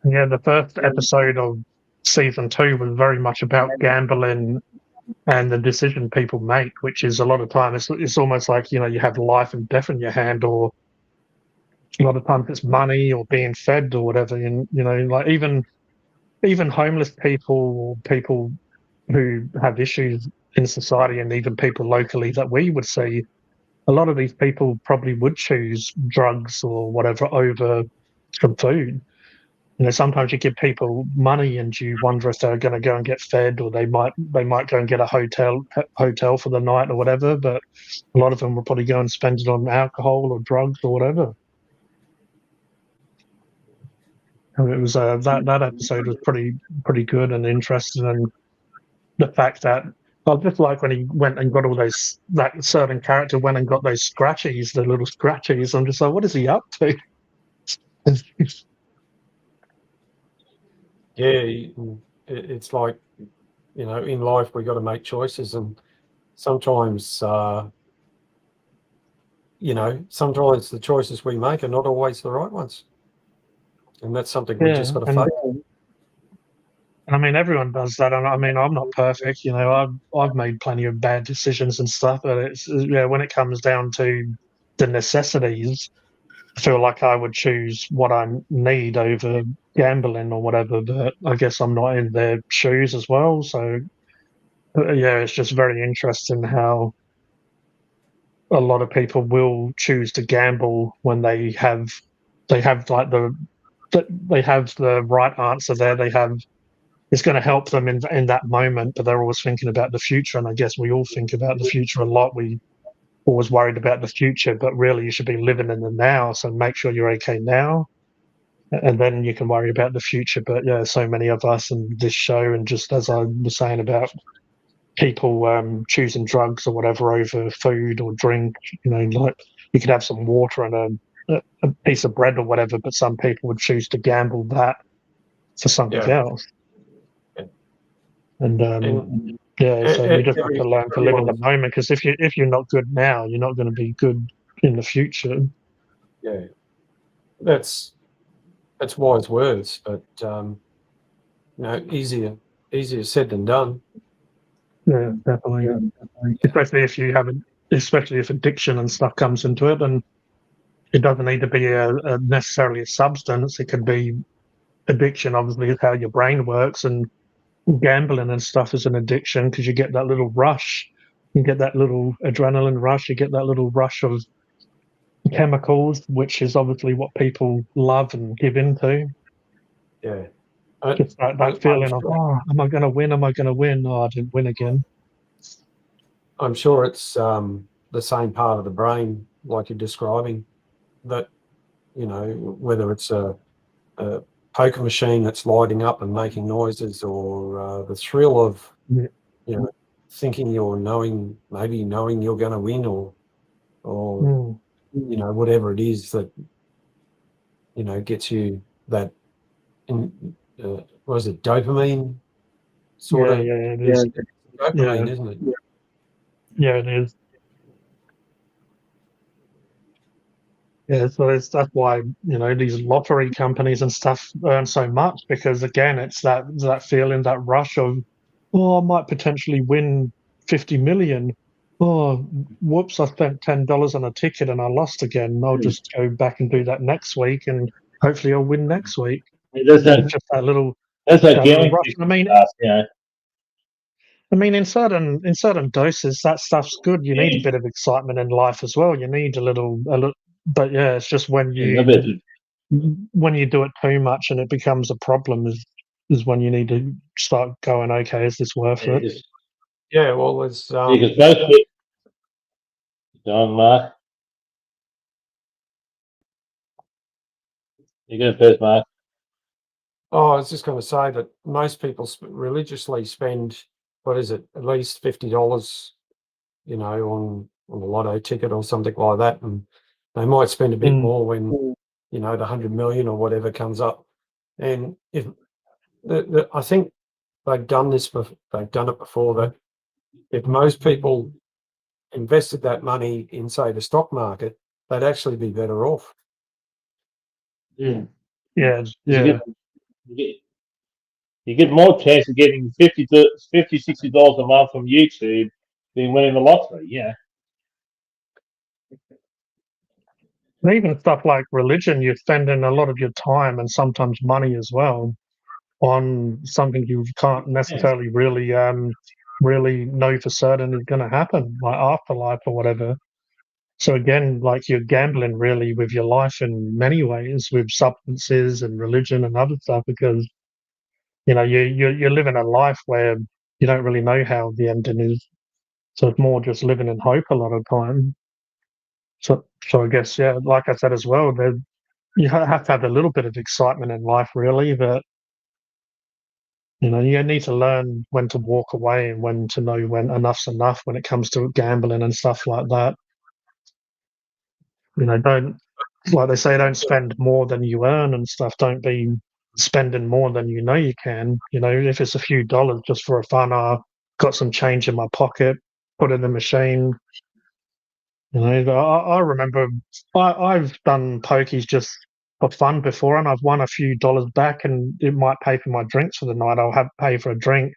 Yeah, the first episode of season 2 was very much about gambling and the decision people make, which is a lot of time it's almost like, you have life and death in your hand, or a lot of times it's money or being fed or whatever. And like even homeless people, or people who have issues in society, and even people locally that we would see, a lot of these people probably would choose drugs or whatever over some food. Sometimes you give people money and you wonder if they're going to go and get fed, or they might go and get a hotel for the night or whatever. But a lot of them will probably go and spend it on alcohol or drugs or whatever. And it was that episode was pretty good and interesting, and the fact that I just like when he went and got all those, that certain character went and got those scratchies, the little scratchies. I'm just like, what is he up to? Yeah, it's like, in life we got to make choices, and sometimes, sometimes the choices we make are not always the right ones, and that's something we just got to face. I mean, everyone does that. And I mean, I'm not perfect. I've made plenty of bad decisions and stuff. But it's when it comes down to the necessities, I feel like I would choose what I need over gambling or whatever. But I guess I'm not in their shoes as well. So it's just very interesting how a lot of people will choose to gamble when they have like they have the right answer there. They have it's going to help them in that moment, but they're always thinking about the future. And I guess we all think about the future a lot. We always worried about the future, but really you should be living in the now. So make sure you're okay now, and then you can worry about the future. But yeah, so many of us in this show, and just as I was saying about people choosing drugs or whatever over food or drink, like you could have some water and a piece of bread or whatever, but some people would choose to gamble that for something else. And so you just have to learn to live in the moment, because if you're not good now, you're not going to be good in the future. Yeah, that's wise words, but easier said than done. Yeah, definitely. Especially if you haven't, especially if addiction and stuff comes into it, and it doesn't need to be a necessarily a substance. It could be addiction. Obviously, is how your brain works, and gambling and stuff is an addiction because you get that little rush. You get that little adrenaline rush. You get that little rush of chemicals, which is obviously what people love and give into. Yeah. Just that feeling of, am I going to win? Am I going to win? Oh, I didn't win again. I'm sure it's the same part of the brain, like you're describing, that, whether it's a poker machine that's lighting up and making noises, or the thrill of, thinking maybe knowing you're going to win, or whatever it is that, gets you that, what is it, dopamine sort of? Yeah, it is. Dopamine, isn't it? Yeah, it is. Yeah, so that's why these lottery companies and stuff earn so much, because again, it's that feeling, that rush of, I might potentially win 50 million. Oh, whoops! I spent $10 on a ticket and I lost again. I'll just go back and do that next week, and hopefully I'll win next week. That's just that little. That's a little rush. I mean, in certain doses, that stuff's good. You need a bit of excitement in life as well. You need a little. But yeah, it's just when you do it too much and it becomes a problem is when you need to start going, okay, is this worth it? Yeah, well, it's John, Mark. You go first, Mark. Oh, I was just going to say that most people religiously spend, what is it, at least $50, on a lotto ticket or something like that, and they might spend a bit more when the 100 million or whatever comes up. And if I think they've done it before, that if most people invested that money in, say, the stock market, they'd actually be better off. Yeah. You get more chance of getting $50, $60 a month from YouTube than winning the lottery. Yeah. And even stuff like religion, you're spending a lot of your time and sometimes money as well on something you can't necessarily really know for certain is going to happen, like afterlife or whatever. So again, like you're gambling really with your life in many ways, with substances and religion and other stuff, because you're living a life where you don't really know how the ending is. So it's more just living in hope a lot of time. So I guess, like I said as well, you have to have a little bit of excitement in life, really. But You know, you need to learn when to walk away and when to know when enough's enough when it comes to gambling and stuff like that. You know, don't, like they say, don't spend more than you earn and stuff. Don't be spending more than you know you can. You know, if it's a few dollars just for a fun, got some change in my pocket, put it in the machine. You know, I remember I've done pokies just for fun before, and I've won a few dollars back, and it might pay for my drinks for the night. I'll have pay for a drink,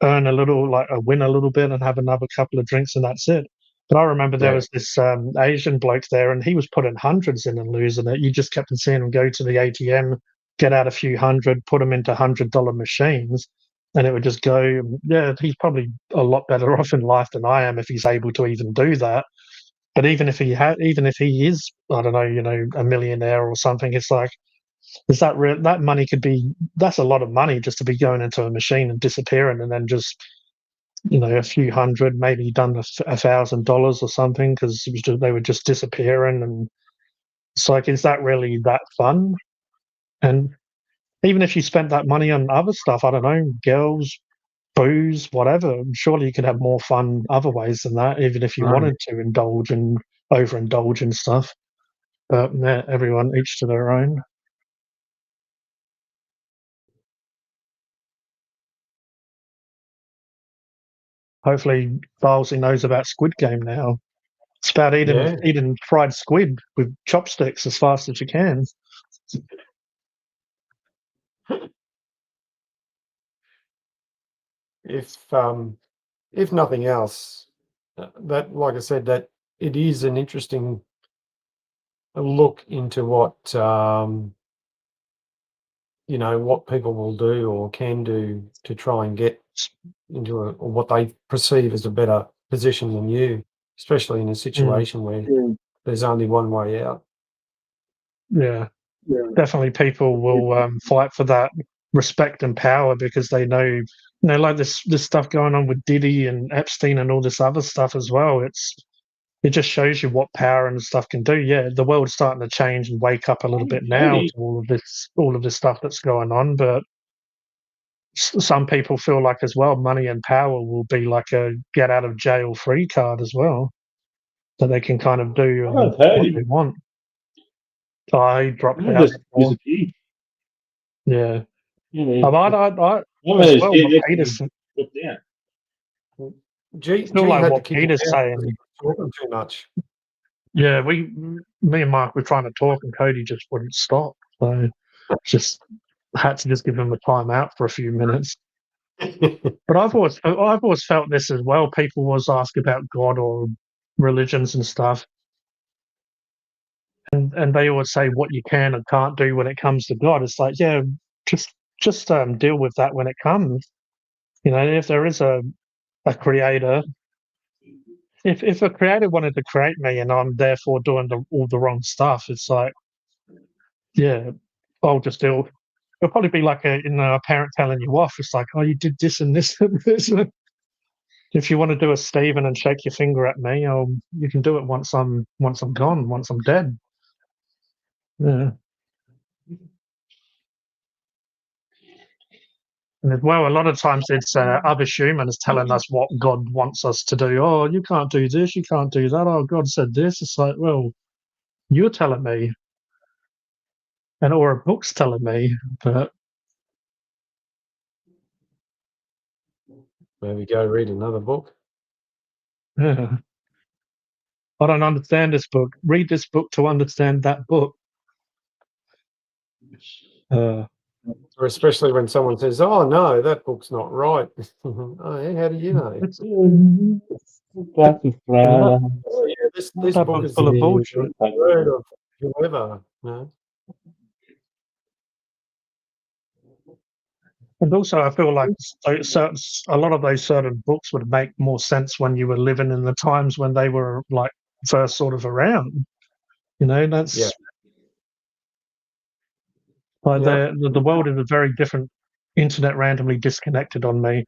earn a little, like win a little bit, and have another couple of drinks, and that's it. But I remember there was this Asian bloke there, and he was putting hundreds in and losing it. You just kept on seeing him go to the ATM, get out a few hundred, put them into $100 machines, and it would just go. Yeah, he's probably a lot better off in life than I am if he's able to even do that. But even if he is, I don't know, you know, a millionaire or something, it's like, is that real? That money could be, that's a lot of money just to be going into a machine and disappearing, and then just, you know, a few hundred, maybe done $1,000 or something, because they were just disappearing. And it's like, is that really that fun? And even if you spent that money on other stuff, I don't know, girls, booze, whatever, surely you could have more fun other ways than that, even if you wanted to indulge and overindulge in stuff. But yeah, everyone each to their own. Hopefully, Barlsey knows about Squid Game now. It's about eating fried squid with chopsticks as fast as you can. If nothing else, that, like I said, that it is an interesting look into what you know, what people will do or can do to try and get into or what they perceive as a better position than you, especially in a situation where there's only one way out. Yeah, definitely people will fight for that respect and power because they know, you know, like this stuff going on with Diddy and Epstein and all this other stuff as well. It just shows you what power and stuff can do. Yeah, the world's starting to change and wake up a little bit now to all of this stuff that's going on. But some people feel like as well, money and power will be like a get out of jail free card as well, so they can kind of do what they want. I dropped out. Just disappeared. Yeah. Yeah, I as well, what Peter's, G like had what to kick him Peter's out saying. because he was talking too much. Yeah, me and Mark were trying to talk, and Kodie just wouldn't stop. So just had to just give him a time out for a few minutes. But I've always felt this as well. People always ask about God or religions and stuff, and they always say what you can and can't do when it comes to God. It's like, yeah, just deal with that when it comes. You know, if there is a creator, if a creator wanted to create me and I'm therefore doing all the wrong stuff, it's like, yeah, I'll just do. It'll probably be like a parent telling you off. It's like, oh, you did this and this and this. If you want to do a Stephen and shake your finger at me, you can do it once I'm gone, once I'm dead. Yeah. And as well, a lot of times it's other humans telling us what God wants us to do. Oh, you can't do this, you can't do that. Oh, God said this. It's like, well, you're telling me, or a book's telling me. But Maybe go read another book. yeah, I don't understand this book. Read this book to understand that book. Or especially when someone says, "Oh no, that book's not right." Oh, yeah, how do you know? Oh, yeah, this book is full of bullshit. the word of whoever. No? And also, I feel like a lot of those certain books would make more sense when you were living in the times when they were like first sort of around. You know, that's like the world is a very different. Internet randomly disconnected on me.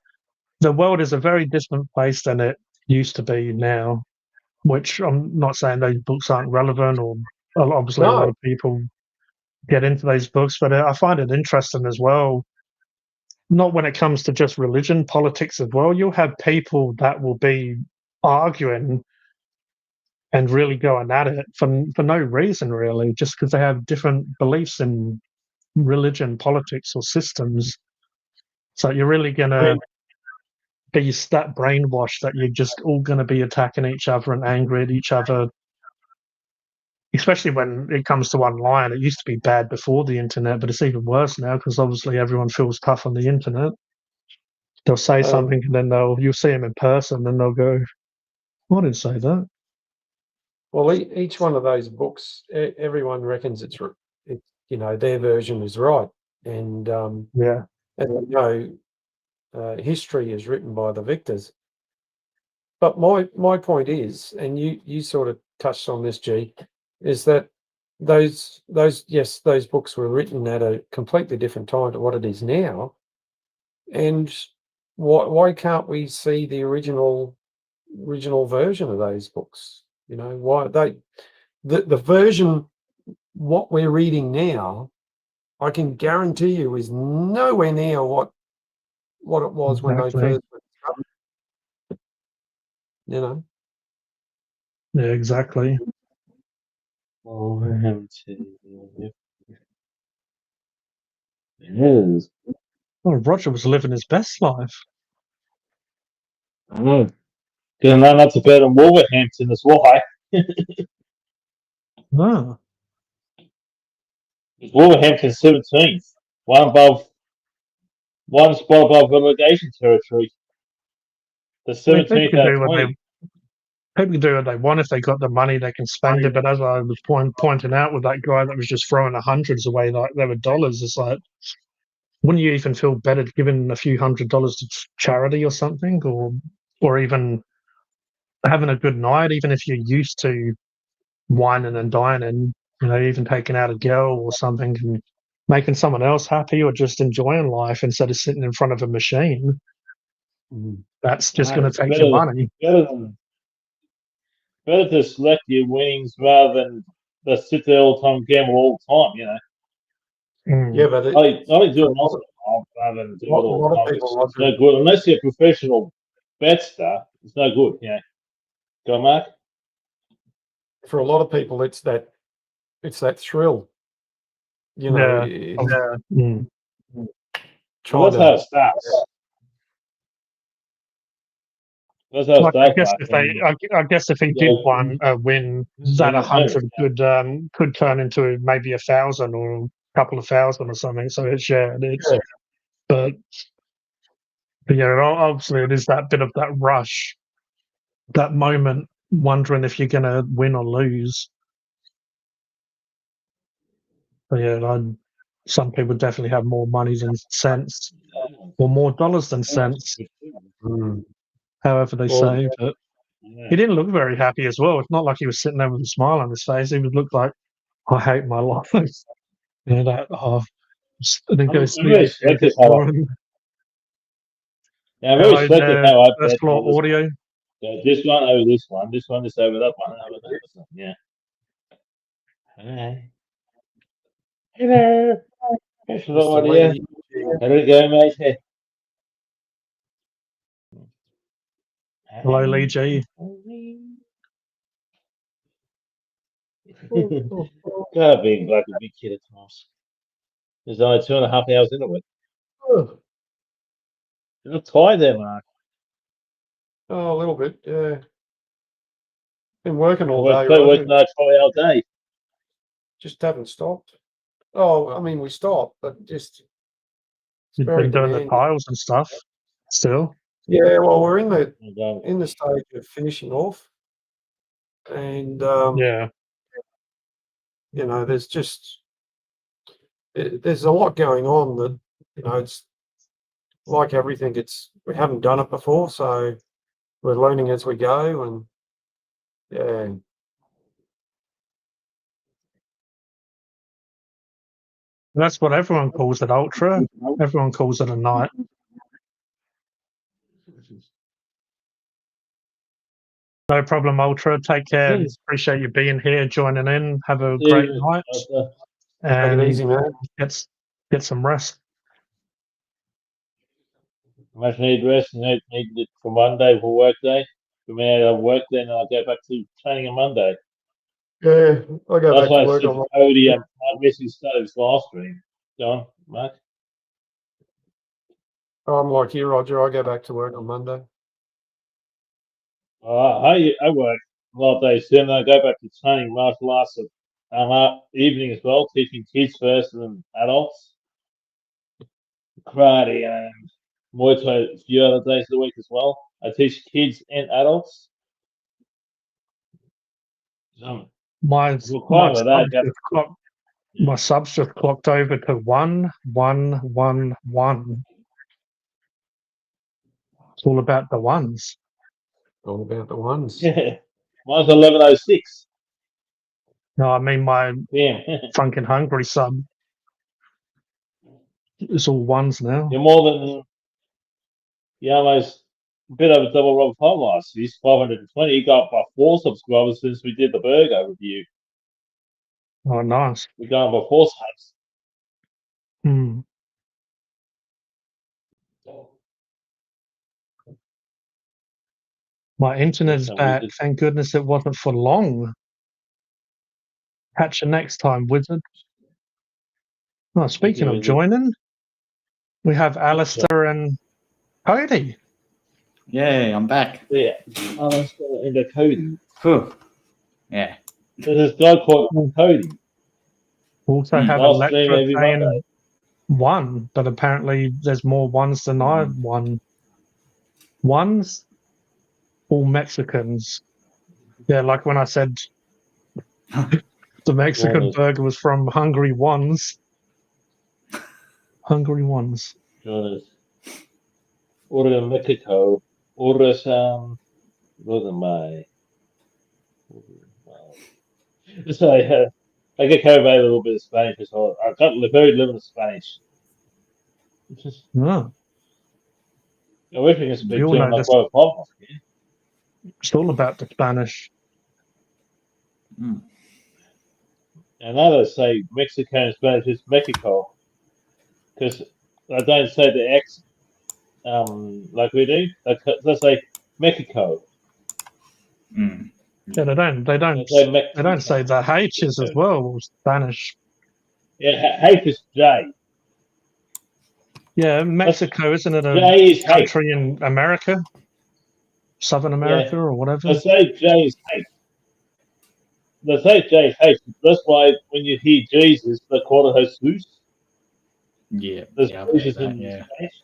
The world is a very different place than it used to be now. Which I'm not saying those books aren't relevant, or obviously a lot of people get into those books, but I find it interesting as well. not when it comes to just religion, politics as well. You'll have people that will be arguing and really going at it for no reason, really, just because they have different beliefs in religion, politics, or systems. So you're really going to be that brainwashed that you're just all going to be attacking each other and angry at each other. Especially when it comes to online. It used to be bad before the internet, but it's even worse now because obviously everyone feels tough on the internet. They'll say something and then you'll see them in person and they'll go, I didn't say that. Well, each one of those books, everyone reckons it's their version is right, and Yeah, as we know, history is written by the victors. But my point is, and you sort of touched on this, G, is that those books were written at a completely different time to what it is now, and why can't we see the original version of those books? Why the version what we're reading now, I can guarantee you is nowhere near what it was when they first were discovered. Yeah, exactly. Yes. Oh, Roger was living his best life. I know. Because now that's about in Wolverhampton as well. Ah, Wolverhampton 17th, one spot above relegation territory. The I mean, people 17th can out of do what 20. people can do what they want. If they got the money, they can spend it. But as I was pointing out with that guy that was just throwing the hundreds away like they were dollars, it's like, wouldn't you even feel better giving a few $100s to charity or something, or even having a good night, even if you're used to whining and dining, even taking out a girl or something and making someone else happy, or just enjoying life instead of sitting in front of a machine. That's just going to take your money. Better to select your winnings rather than just sit there all the time and gamble all the time. Yeah, but I like doing most of it rather than do it all a lot the of time. people, It's no good unless you're a professional betster. It's no good. Go on, Mark. for a lot of people, it's that thrill. Yeah. Well, that's how it starts. That's how it Like, starts, I guess Mark. I guess if he did win, that 100 could turn into maybe 1,000 or a couple of thousand or something. So it's but obviously it is that bit of that rush, that moment, wondering if you're going to win or lose. But some people definitely have more money than sense, or more dollars than sense, however they say. But he didn't look very happy as well. It's not like he was sitting there with a smile on his face. He would look like, I hate my life. And then go very selective how I'm very selective how I bet. First floor audio. This one over this one. This one is over that one. Yeah. Hi. Hello. Hello, audio. How did it go, mate? Hello, Lee G. God, being like a big kid at times. There's only 2.5 hours into it. You're not tired there, Mark. Oh, a little bit, yeah. Been working all day, Working another 12-hour day. just haven't stopped. Oh, I mean, we stopped, but just You've been doing the tiles and stuff still. Yeah, well, we're in the stage of finishing off, and there's just there's a lot going on that it's like everything. We haven't done it before, so we're learning as we go, and yeah. That's what everyone calls it, ultra. Everyone calls it a night. No problem, ultra. Take care. Appreciate you being here, joining in. Have a great night. Take it easy, man. Get some rest. much need rest and need it for Monday for work day. For me, I work then I'll go back to training on Monday. Yeah, I go That's back why to I work said on to Kodie, I'm missing Stove's live stream. Go on, Mark. I'm like you, Roger. I go back to work on Monday. I work a lot of days soon. I go back to training martial arts evening as well, teaching kids first and then adults. Karate and Muay Thai a few other days of the week as well. I teach kids and adults. My We're fine with that. my subs just clocked over to 1-1-1-1. It's all about the ones. All about the ones. Yeah. Mine's 11:06. No, I mean my Damn. Phunken Hungry sub. It's all ones now. You're more than almost a bit over double Rob Tom last. He's 520. He got by 4 subscribers since we did the burger review. Oh, nice. We got by 4 subs. Hmm. My internet is back. Thank goodness it wasn't for long. Catch you next time, wizard. Oh, speaking of joining, we have Alistair and Kodie. Yeah, I'm back. Yeah, Alistair and Kodie. Phew. Yeah. There's this guy called Kodie. We also have Last stream Electra every saying Monday. 1, but apparently there's more ones than I won. Ones? All Mexicans. Yeah, like when I said the Mexican burger was from Hungry Ones. Hungry Ones. Order in Mexico. Order some. So I get carried away a little bit of Spanish as well. I've got very limited Spanish. No. I wish we could speak We all German know like this. Robert Pop. It's all about the Spanish. Mm. And now they say Mexican and Spanish is Mexico. Because I don't say the X like we do. They say Mexico. Mm. Yeah, they don't say the H's as well, Spanish. Yeah, H is J. Yeah, Mexico, isn't it J a is country in America? Southern America or whatever? They say J is H. They say J is H. That's why when you hear Jesus, they call it Jesus. Yeah. There's Yeah, Jesus that, in yeah. Spanish.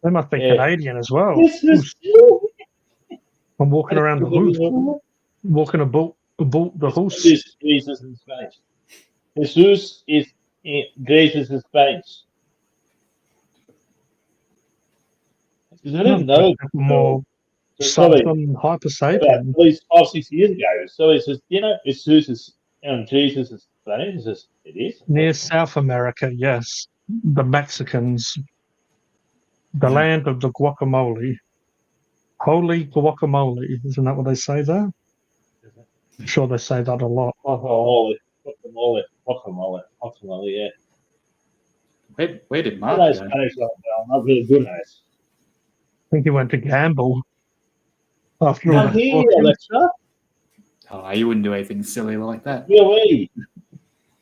They must be Canadian as well. I'm walking around the house, walking about the house. Is Jesus in Spanish. Jesus is Jesus in Spanish. Because I didn't know. More subs on Hyper Sapien. About at least 5-6 years ago. So he says, it's Jesus and Jesus is Spanish. He says, it is. Near South America, yes. The Mexicans. The land of the guacamole. Holy guacamole. Isn't that what they say there? I'm sure they say that a lot. Guacamole, yeah. Where did Mark I go? Spanish like that. I'm not really good at it. I think he went to gamble. After all I'm here, Alexa. Oh, you wouldn't do anything silly like that. Really?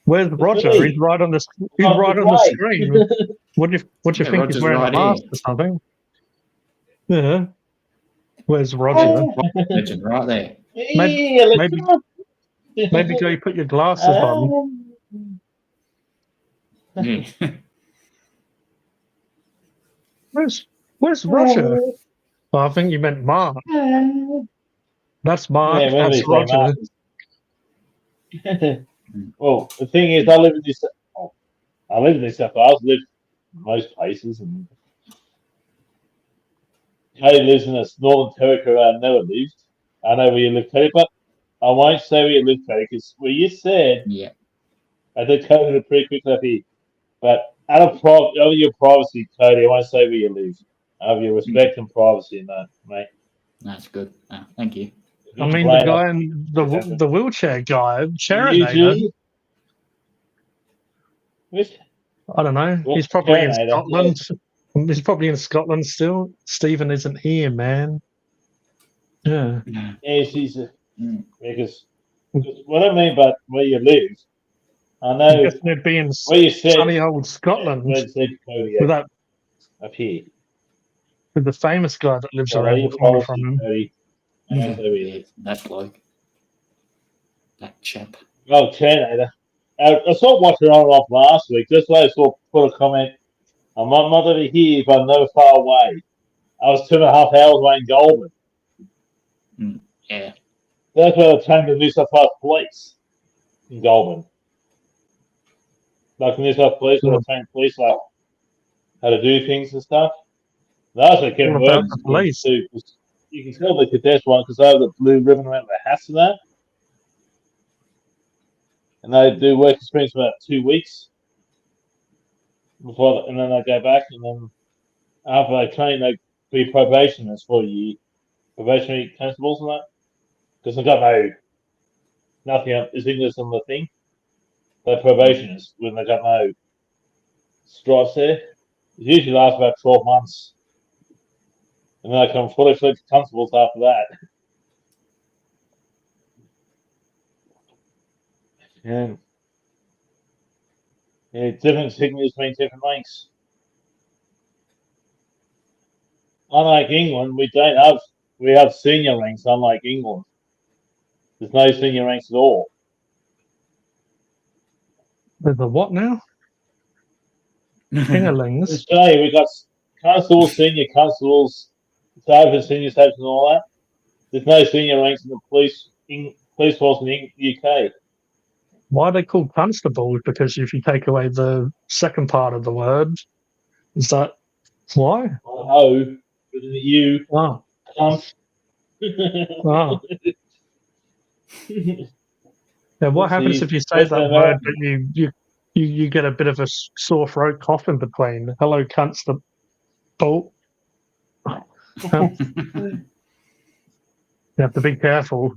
Where's Roger? He's right on the screen. What do you think Roger's he's wearing right a mask here. or something? Yeah. Where's Roger? Legend right there. Maybe go put your glasses on. Yeah. Where's Roger? Oh, I think you meant Mark. That's Mark. Yeah, that's Roger. Well, the thing is, I live in this. I live in this stuff. I live in most places, and Kodie lives in a northern territory where I never lived. I know where you live, Kodie, but I won't say where you live, Kodie, because where you said, Yeah. I did COVID it pretty quickly up here. But out of your privacy, Kodie, I won't say where you live. I have your respect and privacy in that, mate. That's good. Oh, thank you. I mean, the guy in the wheelchair guy, Cherinator. I don't know. He's probably in Scotland He's probably in Scotland still. Stephen isn't here, man. Yeah. Yeah, she's because what I mean by where you live, I know Just would be in where you said sunny old Scotland where you said Cody with that up here. with the famous guy that lives So around the your corner policy, from him. Cody. And that's where we live. That bloke. That chap. Oh, Terminator. I saw watching on and off last week. Just like I saw put a comment. I'm not over here, but I'm never far away. I was 2.5 hours away in Goulburn. Yeah. That's where I trained the New South Wales Police in Goulburn. Like the New South Wales Police, where they train police like how to do things and stuff. That's what Kevin What about Worthing's the police? too. You can tell the cadets one because they have the blue ribbon around their hats and that. And they do work experience for about 2 weeks before, and then they go back, and then after they train, they be probationers for a year, probationary constables and that, because they've got nothing else is English on the thing. They're probationers when they've got no stripes there. It usually lasts about 12 months, and then they come fully fledged constables after that. Yeah, different signals between different ranks. Unlike England, we have senior ranks. Unlike England, there's no senior ranks at all. There's a what now? In Fingerlings. Australia, we got constables, senior constables, sergeant, senior sergeant, and all that. There's no senior ranks in the police force in the UK. Why are they called constables? Because if you take away the second part of the word, is that why? Oh, with the U. Oh. Cunt. Oh. Yeah, what happens if you say that word but you get a bit of a sore throat cough in between? Hello, constable. You have to be careful.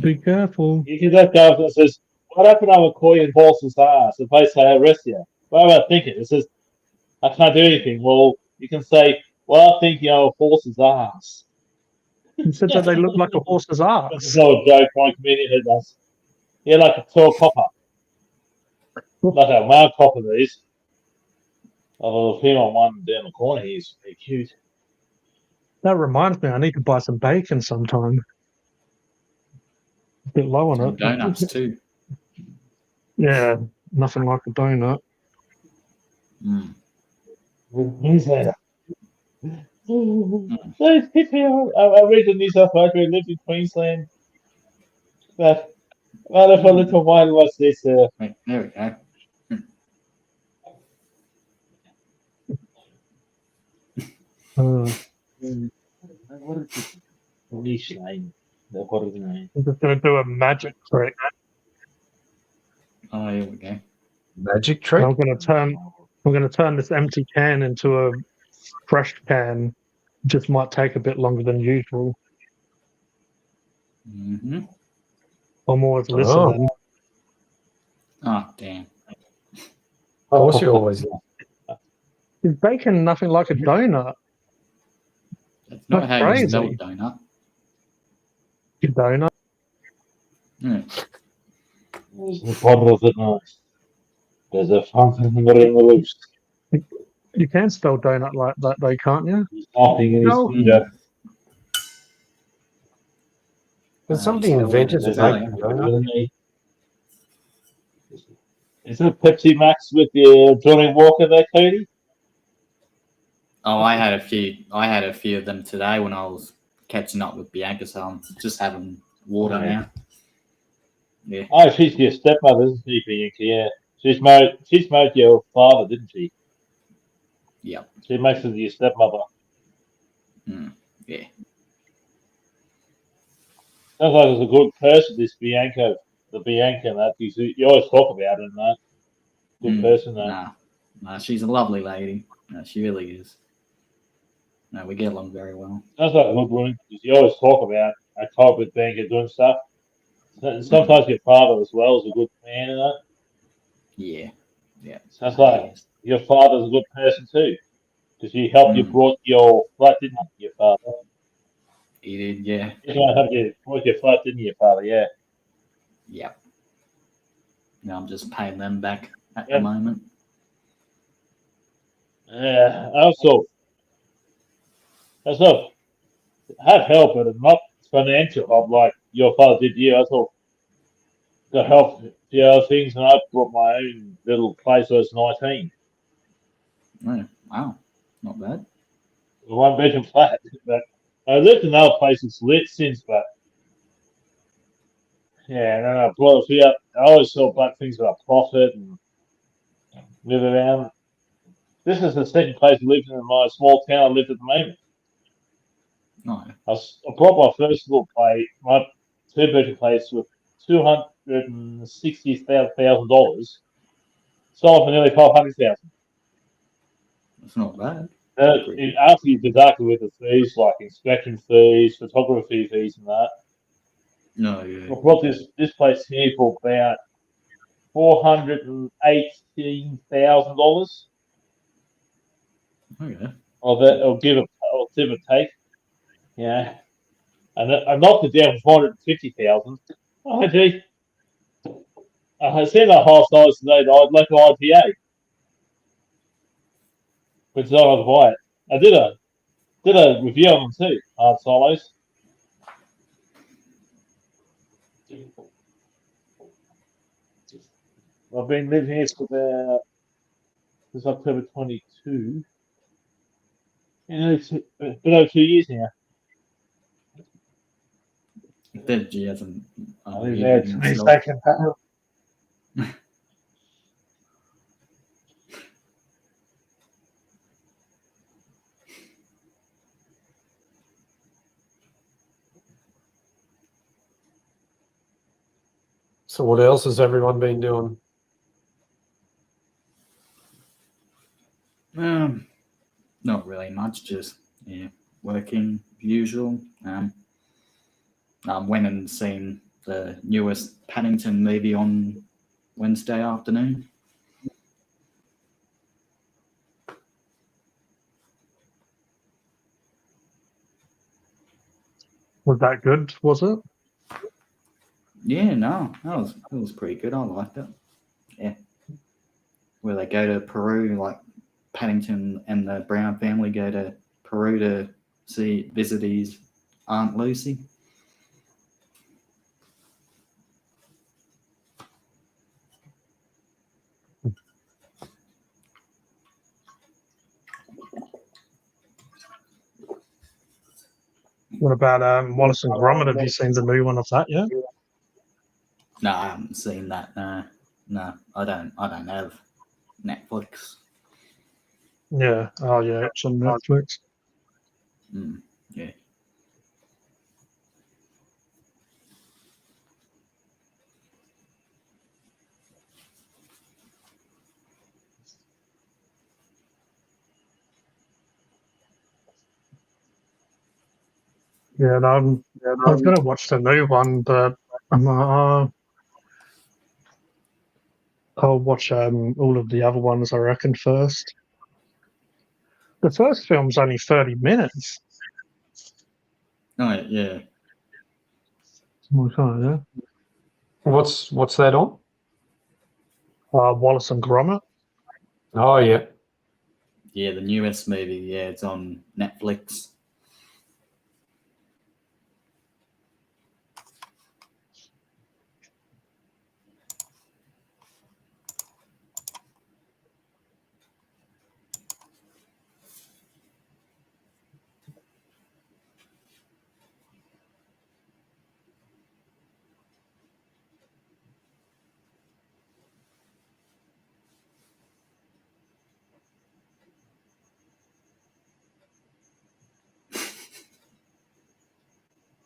Be careful. You can that guy that says, "What happened over Korean horse's ass?" If I say, "I arrest you," what am I thinking? It says, "I can't do anything." Well, you can say, "Well, I think a horse's ass." You said that they look like a horse's That's ass. not a joke my comedian who does. Yeah, like a tall copper. Like a male copper these. Oh, the female one down the corner here is pretty cute. That reminds me, I need to buy some bacon sometime. A bit low on Some it. donuts too. Yeah, nothing like a donut. Newsletter. Those people, I read the New South Wales, we lived in Queensland. But, well, if a little while was this. Wait, there we go. What is this? Leash line. What is the name? I'm just going to do a magic trick. Oh, here we go. Magic trick. I'm going to turn this empty can into a fresh can. Just might take a bit longer than usual. I'm always listening. Oh, damn. Of course, you always. Is bacon nothing like a donut? That's not That's how crazy. you spell donut. A donut? What was it nice? There's a Phunken in the loose. You can spell donut like that, though, can't you? There's nothing in his No. finger. There's something invented There's today. nothing. Is it Pepsi Max with the Johnny Walker there, Cody? Oh, I had a few of them today when I was catching up with Bianca, so I'm just having water now. Yeah. Oh, she's your stepmother, isn't she, Bianca? Yeah. She's married your father, didn't she? Yeah. She makes her your stepmother. Yeah. Sounds like it's a good person, this Bianca, the Bianca and that. You always talk about her and that. Good person, though. Nah, she's a lovely lady. No, she really is. No, we get along very well. Sounds like a good woman, because you always talk about I talk with Bianca doing stuff. Sometimes your father as well is a good man and that. Yeah. Yeah. Sounds like your father's a good person too, because he helped you brought your flat, didn't he? Your father. He did, yeah. You helped you brought your flat, didn't you, your father? Yeah. Yep. Now I'm just paying them back at the Yep. moment. Yeah. Also, have help, but not financial help like your father did you. I thought got help the other things, and I bought my own little place when I was 19. Oh, wow. Not bad. A one-bedroom flat. But I lived in other places lit since, but yeah, and then I brought a few up. I always sell black things at a profit and live around. This is the second place I lived in my small town I live at the moment. No. I bought my first little place, my two-bedroom place, with $260,000. Sold for nearly $500,000. It's not bad. After you deduct with the fees like inspection fees, photography fees, and that, No, yeah. I brought this place here for about $418,000. Okay. I'll give a take. Yeah, and I knocked it down for $450,000. Oh, gee. I seen that half size today. I'd like an IPA, but it's not on buy it. I did a review on them too. Hard silos. I've been living here for about since October 22. It's been over 2 years now. That G hasn't. I live there 20 seconds. So what else has everyone been doing? Not really much. Just working usual. I went and seen the newest Paddington movie on Wednesday afternoon. Was that good? Was it? Yeah, no, it was pretty good. I liked it. Yeah, where they go to Peru, like Paddington and the Brown family go to Peru to visit his Aunt Lucy. What about Wallace and Gromit? Have you seen the new one of that yet? No, I haven't seen that. No, I don't have Netflix. Yeah. Oh, yeah. It's on Netflix. Yeah. Yeah, and I was going to watch the new one, but I'm like, I'll watch all of the other ones, I reckon, first. The first film's only 30 minutes. Oh yeah. Okay, yeah. What's that on? Wallace and Gromit. Oh yeah. Yeah, the newest movie. Yeah, it's on Netflix.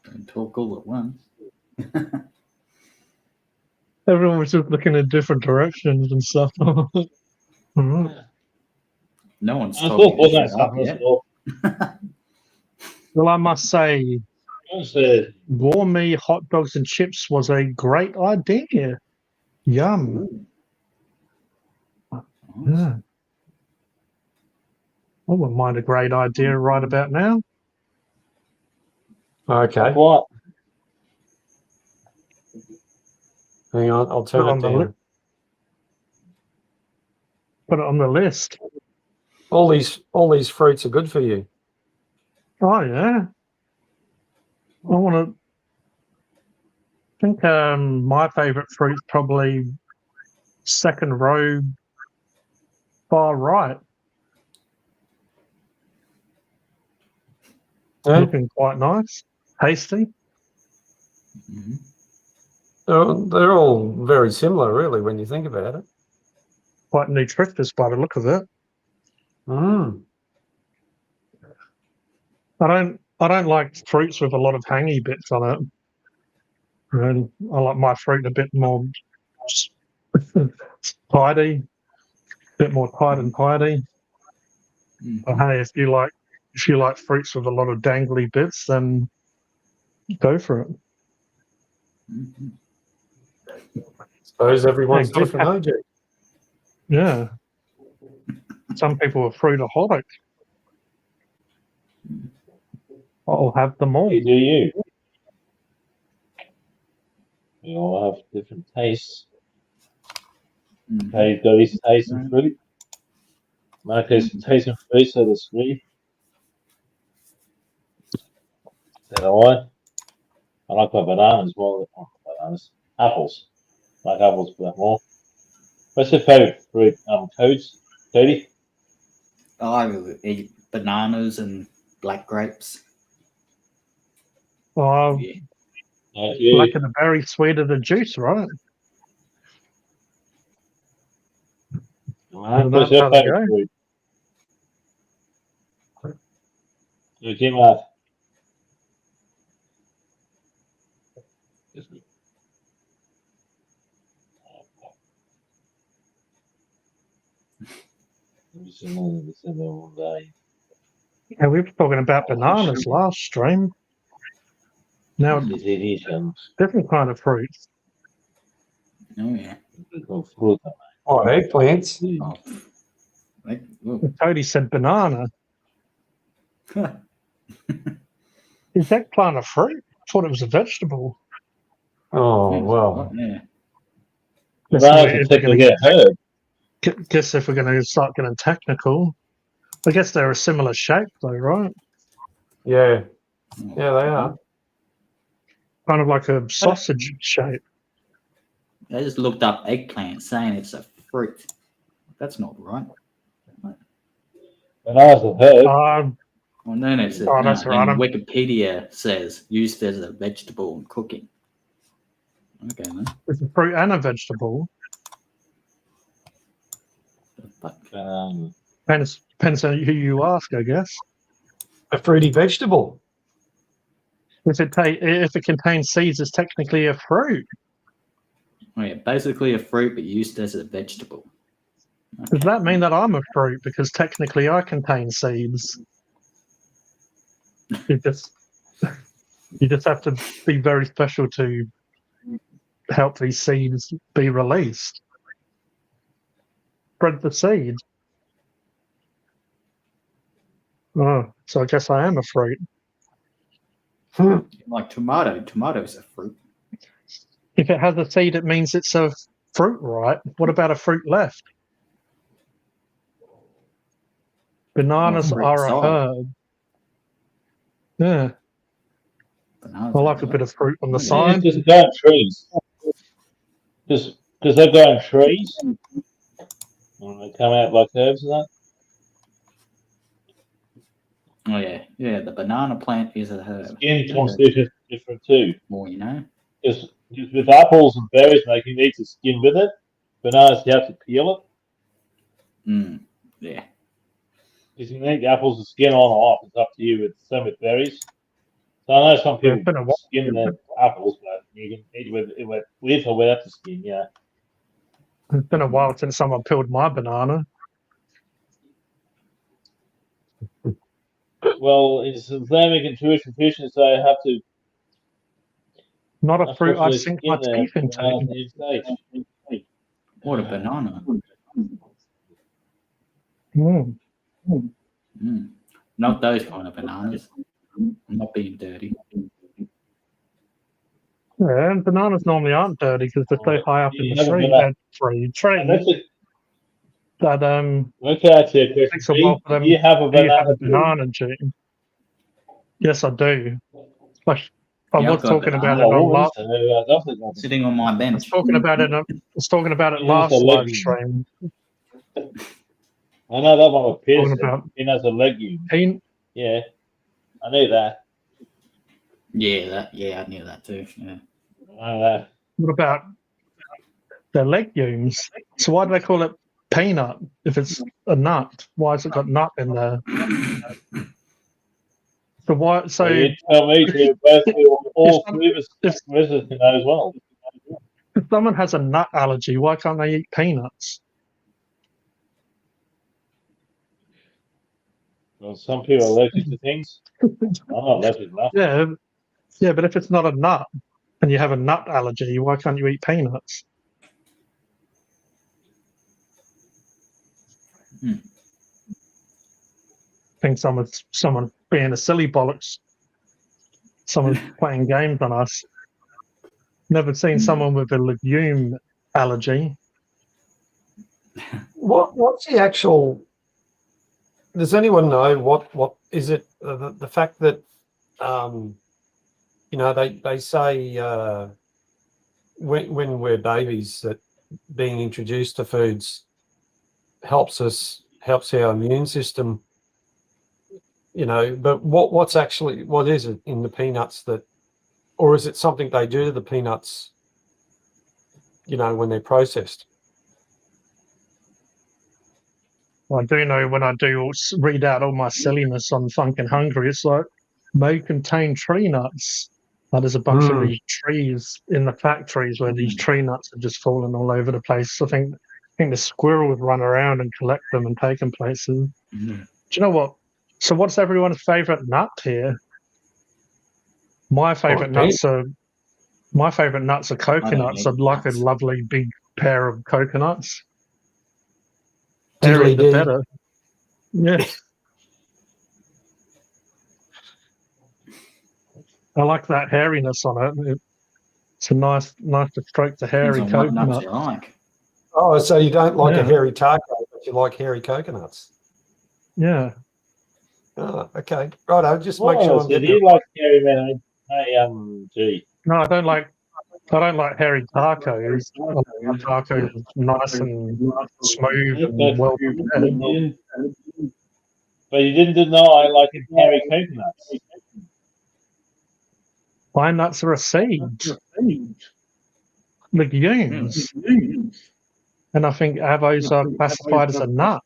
Don't talk all at once. Everyone was just looking in different directions and stuff. Alright. No one's I told thought me to that shut up something as yet. well. Well, I must say, gourmet hot dogs and chips was a great idea. Yum. Yeah. I wouldn't mind a great idea right about now. Okay. What? Hang on, I'll turn Put it on it the down. Put it on the list. All these fruits are good for you. Oh yeah. I want to. I think my favourite fruit's probably second row, far right. Yeah. Looking quite nice, tasty. Mhm. They're all very similar, really, when you think about it. Quite nutritious by the look of it. Mm. I don't like fruits with a lot of hangy bits on it. And I like my fruit a bit more tidy, a bit more tight and tidy. But hey, if you like fruits with a lot of dangly bits, then go for it. Mhm. Suppose everyone's Yeah, good different, ha- AJ. Yeah. Some people are fruitaholic. I'll have them all. You do you. We all have different tastes. Mhm. Okay, you've got his taste in fruit. Marco's taste in fruit, so to speak. So I like my bananas more than bananas. Apples. I like apples a bit more. What's your favourite fruit? Cody? I will eat bananas and black grapes. Oh, Yeah. Like you. like the very sweet of the juice, right? Mark, Isn't what's that your how they favourite go? fruit? Okay, Mark. All day. Yeah, we were talking about bananas last stream. Now, different kind of fruits. Oh yeah. Fruit. Oh, eggplants. Oh. Ooh. Cody said banana. Is eggplant a fruit? I thought it was a vegetable. Oh, well. Yeah. Bananas are technically a herb. Guess if we're going to start getting technical, I guess they're a similar shape, though, right? Yeah. Yeah, they are. Kind of like a sausage shape. I just looked up eggplant saying it's a fruit. That's not right. Bananas are herb. Well, then it says, Oh, that's right. and Wikipedia says used as a vegetable in cooking. Okay, then. It's a fruit and a vegetable. But Depends on who you ask, I guess. A fruity vegetable. If it contains seeds, it's technically a fruit. oh, yeah, basically a fruit, but used as a vegetable. Does that mean that I'm a fruit because technically I contain seeds? You just have to be very special to help these seeds be released. Spread the seed. Oh, so I guess I am a fruit. Like tomato. Tomato's a fruit. If it has a seed, it means it's a fruit, right? What about a fruit left? Bananas fruit are a side. herb. Yeah, Bananas I are like a herb. bit of fruit on the Yeah, side. Just go on trees. Just because they go on trees and they come out like herbs and that. Oh yeah. The banana plant is a herb. Skin constitution is different too. More, you know. Just with apples and berries, mate, you need to skin with it. Bananas, you have to peel it. Yeah. Because you can eat apples with skin on or off. It's up to you. It's same with berries. So I know some people It's been a while. skin their apples, but you can eat with or without the skin. Yeah. It's been a while since someone peeled my banana. Well, it's Islamic and Jewish tradition, so I have to Not a fruit I'd unfortunately sink skin my the teeth into. bananas in each stage. What a banana. Mm. Not those kind of bananas. I'm not being dirty. Yeah, and bananas normally aren't dirty because they're so high up in You the have a tree. banana. Tree That's it. that Okay, that's your question. takes a while for them. Do you have a Do you have banana? a banana gene? Yes, I do. Like, I Yeah, was I've got talking about banana. it on what last. is it? That's it. Sitting on my I was bench. talking about it. I was talking about it You know, it's a last live legume. stream. I know that one with Talking Peterson. about Peanut's a legume. peanut. Yeah, I knew that. Yeah, I knew that too. Yeah. I know that. What about the legumes? So why do they call it peanut if it's a nut? Why has it got nut in there? So why? So You tell me to basically all some- three of us if- visitors to know as well. if someone has a nut allergy, why can't they eat peanuts? Well, some people are allergic to things. I'm not allergic to nothing. Yeah, but if it's not a nut and you have a nut allergy, why can't you eat peanuts? Hmm. I think someone being a silly bollocks. Someone's playing games on us. Never seen someone with a legume allergy. What's the actual? Does anyone know what is it? The fact that they say when we're babies that being introduced to foods helps our immune system. But what is it in the peanuts that, or is it something they do to the peanuts? When they're processed. I do know when I do read out all my silliness on Phunken Hungry, it's like may contain tree nuts. Like there's a bunch of these trees in the factories where these tree nuts are just falling all over the place. I think the squirrels run around and collect them and take them places. Mm-hmm. Do you know what? So what's everyone's favourite nut here? My favourite nuts are coconuts. I'd like a lovely big pair of coconuts. Hairy the better. Yeah. I like that hairiness on it. It's a nice to stroke the hairy Depends on what nuts coconut. you like. Oh, so you don't like a hairy taco, but you like hairy coconuts? Yeah. Oh, okay. Right, I'll just make sure. Do you like hairy man? Gee. No, I don't like hairy tacos. I like tacos nice and smooth and well prepared. But you didn't know I like hairy coconuts. Pine nuts are a seed. Legumes. And I think avos are classified as a nut.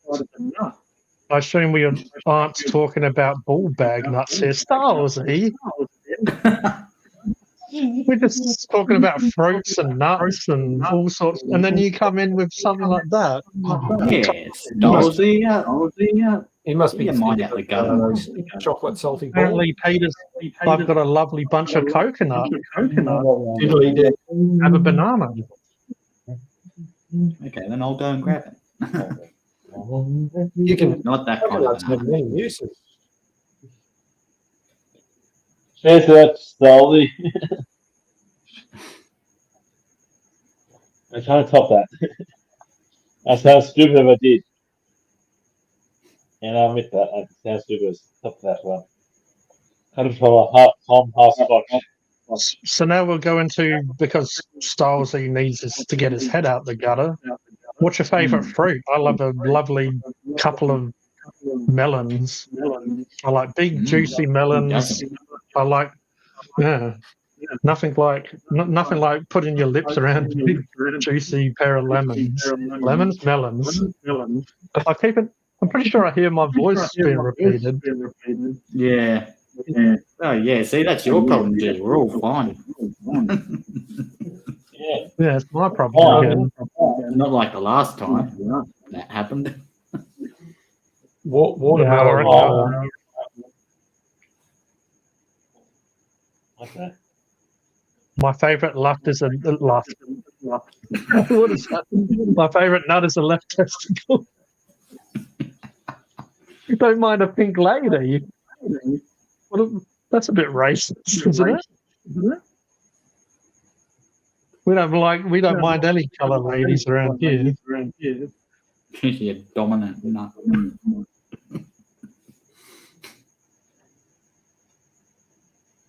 I assume we aren't talking about bull bag nuts here. Starsy. We're just talking about fruits and nuts and all sorts, and then you come in with something like that. Yes, Dolzy. He must be Yeah, mine out the gutter. chocolate salty ball. Apparently, I've got a lovely bunch of coconut. Diddly did. Have a banana. Okay, then I'll go and grab it. You can Not that kind of coconuts have banana. many uses. Cheers to that, Stolzy. I can't top that. That sounds stupid if I did. And I admit that. I sound stupid as top that one. Kind of from a half scotch. So now we'll go into, because Stylesy needs to get his head out the gutter. What's your favourite fruit? I love a lovely couple of melons. I like big juicy melons. I like nothing like putting your lips around a big juicy pair of lemons. Melons. I keep it. I'm pretty sure I hear my voice being repeated. Yeah. Oh, yeah. See, that's your problem, G. We're all fine. Yeah, it's my problem again. Not like the last time that happened. Watermelon. Okay. My favourite nut is a left. What is that? My favourite nut is a left testicle. You don't mind a pink lady? That's a bit racist, isn't it? We don't mind any colour ladies around here. Yeah, dominant. No.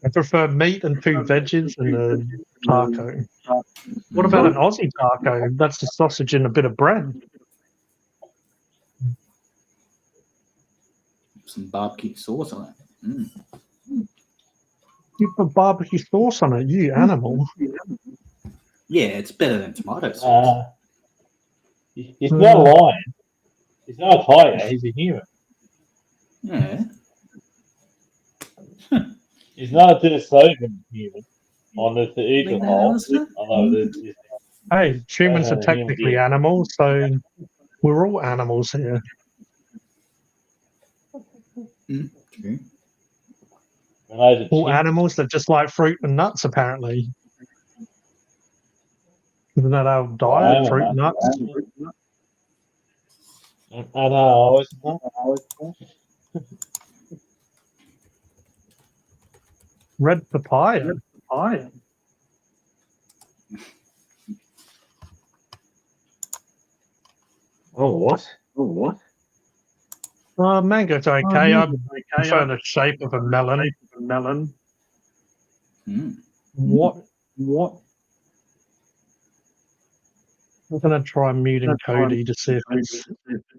I prefer meat and 2 veggies and a taco. What about an Aussie taco? That's a sausage and a bit of bread. Some barbecue sauce on it. Mm. You put barbecue sauce on it, you animal. Yeah, it's better than tomato sauce. He's not a lion. He's not a tiger. He's a human. Yeah. He's not a slogan human. On the eagle Leave that hole. honestly? Although this Hey, humans are human technically being. animals, so we're all animals here. True. When I was a All chimp, animals that just like fruit and nuts, apparently. Isn't that our diet? Fruit and nuts? I know, I was Red papaya. what? Mango's okay. I prefer the shape of a melon. Mm. What? I'm gonna try muting Kodie to see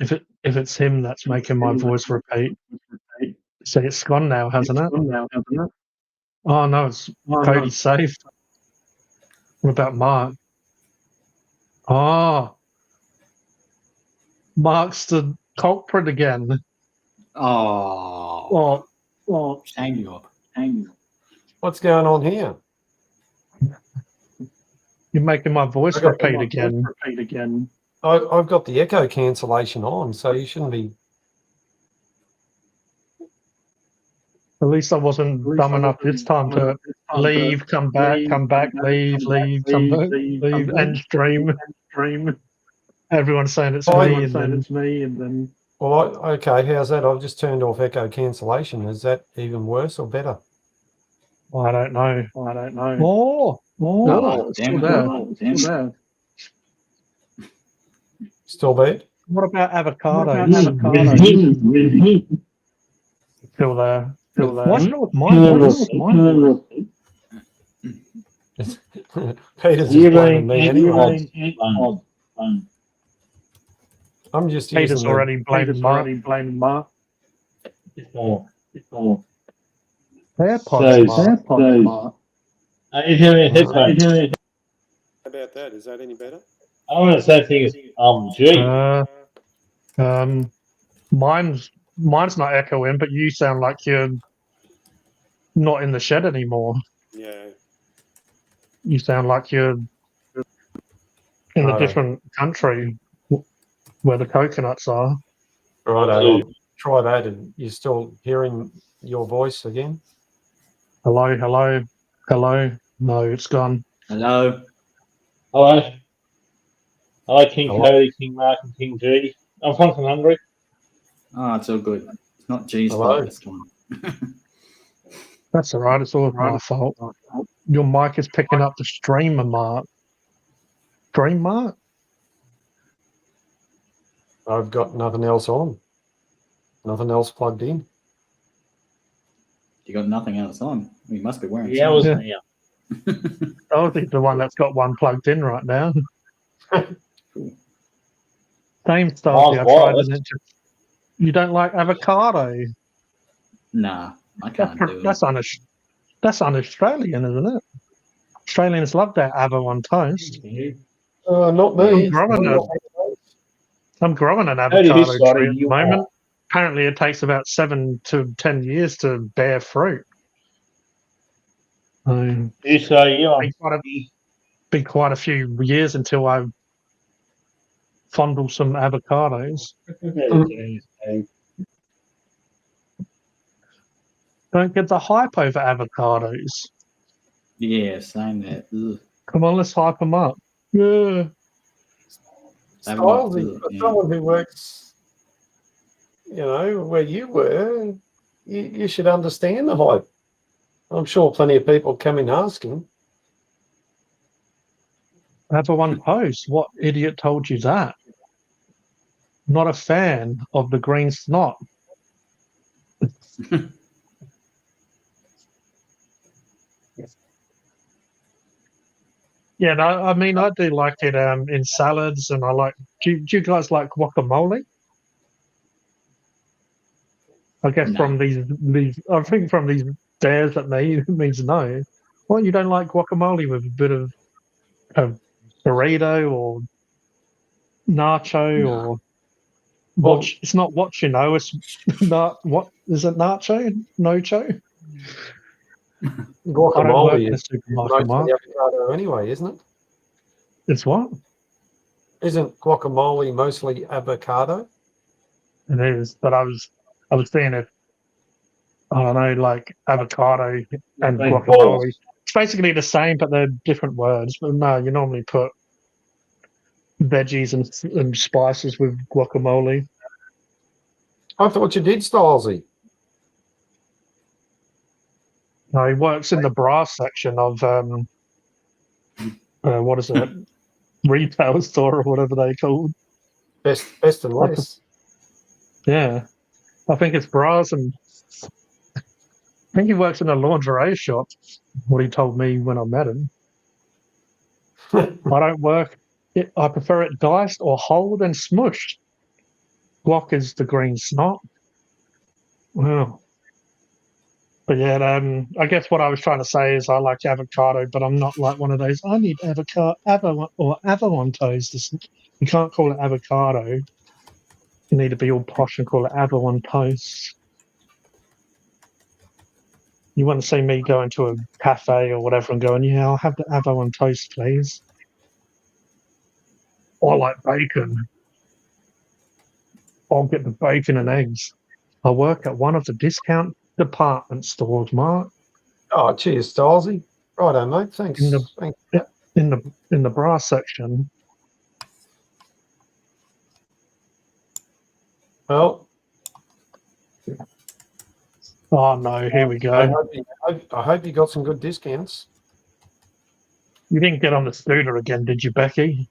if it's him that's making my voice repeat. See, it's gone now, hasn't it? Oh no, it's Kodie safe. What about Mark? Oh, Mark's the culprit again. Oh. Hang you up. What's going on here? You're making my voice repeat again. I've got the echo cancellation on, so you shouldn't be. At least I wasn't dumb enough this time to leave, come back, leave, come back, leave, end stream. Everyone's saying it's me, and then. Well, okay, how's that? I've just turned off echo cancellation. Is that even worse or better? I don't know. Oh, Oh, it's damn still it. there. Still bad? What about avocado? Still there. What's wrong with my voice? Peter's just blaming me anyway. I'm just Peter's using already blaming Mark. AirPods, Mark. Are you hearing headphones? How about that? Is that any better? I want the same thing as G. Mine's not echoing, but you sound like you're not in the shed anymore. Yeah. You sound like you're in a different country where the coconuts are. Right, I'll try that. And you're still hearing your voice again? Hello. No, it's gone. Hello. Hello, King Kodie, King Mark, and King G. I'm fucking hungry. Oh, it's all good. It's not G's Hello. fault this time. That's all right. It's all my fault. Your mic is picking up the streamer, Mark. Stream, Mark? I've got nothing else on. Nothing else plugged in. You got nothing else on. You must be wearing Yeah, something. I was the one that's got one plugged in right now. Same stuff. I tried it. You don't like avocado? Nah, I can't do it. That's un-Australian, isn't it? Australians love their avo on toast. Not me. I'm growing an avocado tree at the moment. Apparently, it takes about 7 to 10 years to bear fruit. Be quite a few years until I fondle some avocados. Don't get the hype over avocados. Yeah, same there. Ugh. Come on, let's hype them up. Yeah. Stylesy, for someone who works where you were, you should understand the hype. I'm sure plenty of people come in asking. Everyone posts. What idiot told you that? Not a fan of the green snot. Yeah, no, I mean, I do like it in salads, and I like. Do you guys like guacamole? I guess No. from these, I think from these stares at me, it means no. Well, you don't like guacamole with a bit of a burrito or nacho No. or Well, what? It's not what you know. It's not what is it? Nacho? Nocho? I don't work guacamole in a is supermarket, Mark. mostly avocado anyway, isn't it? It's what? Isn't guacamole mostly avocado? It is, but I was saying if I don't know, like avocado and Like balls. guacamole. It's basically the same, but they're different words. But no, you normally put veggies and spices with guacamole. I thought you did, Stylesy. No, he works in the brass section of what is it? Retail store or whatever they called. Best and less. Yeah, I think it's brass, and I think he works in a lingerie shop. What he told me when I met him. I don't work. I prefer it diced or whole than smushed. Guac is the green snot. Wow. But yeah, I guess what I was trying to say is I like avocado, but I'm not like one of those. I need avocado toast. You can't call it avocado. You need to be all posh and call it avocado toast. You want to see me going to a cafe or whatever and going, yeah, I'll have the avocado toast, please. I like bacon. I'll get the bacon and eggs. I work at one of the discount department stores, Mark. Oh, cheers, Stylesy. Righto, mate. Thanks. In the- Thanks. In the brass section. Well, Oh no, here we I go. hope you got some good discounts. You didn't get on the scooter again, did you, Becky?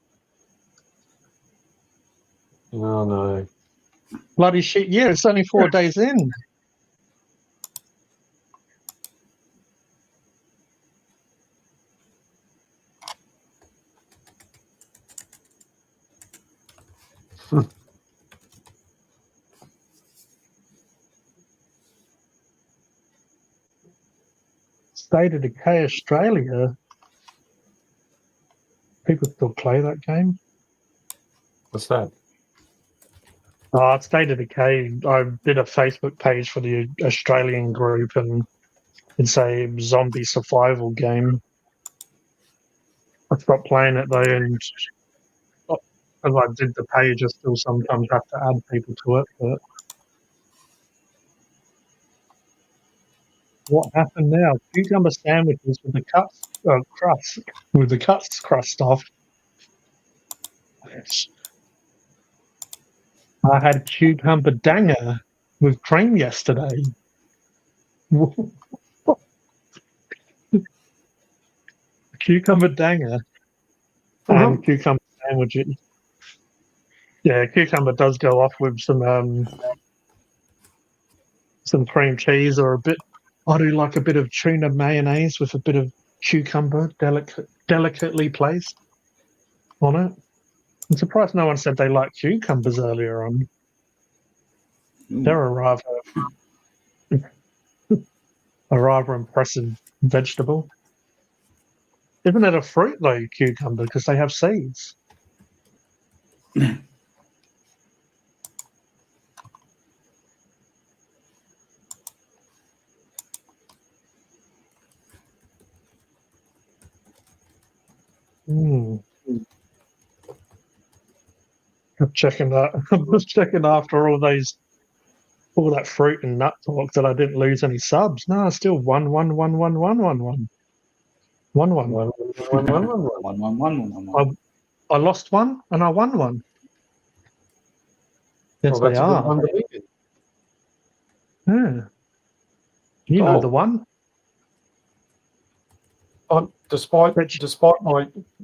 Oh, no. Bloody shit! Yeah, it's only 4 days in. State of Decay Australia. People still play that game. What's that? Oh, State of Decay. I did a Facebook page for the Australian group, and it's a zombie survival game. I stopped playing it though, and as I did the page, I still sometimes have to add people to it. But what happened now? Cucumber sandwiches with the crust off. I had cucumber danger with cream yesterday. Cucumber danger and cucumber sandwiches. Yeah, cucumber does go off with some cream cheese or a bit. I do like a bit of tuna mayonnaise with a bit of cucumber delicately placed on it. I'm surprised no one said they like cucumbers earlier on. They're a rather impressive vegetable. Isn't it a fruit though, cucumber, because they have seeds? I'm checking that. I'm just checking after all that fruit and nut talk that I didn't lose any subs. No, still 1 1 1 1 1 1 1 1 1. 1. I lost one and I won one. Yes, Well, they that's a good are. one to win. You know Oh. the one. Despite Which-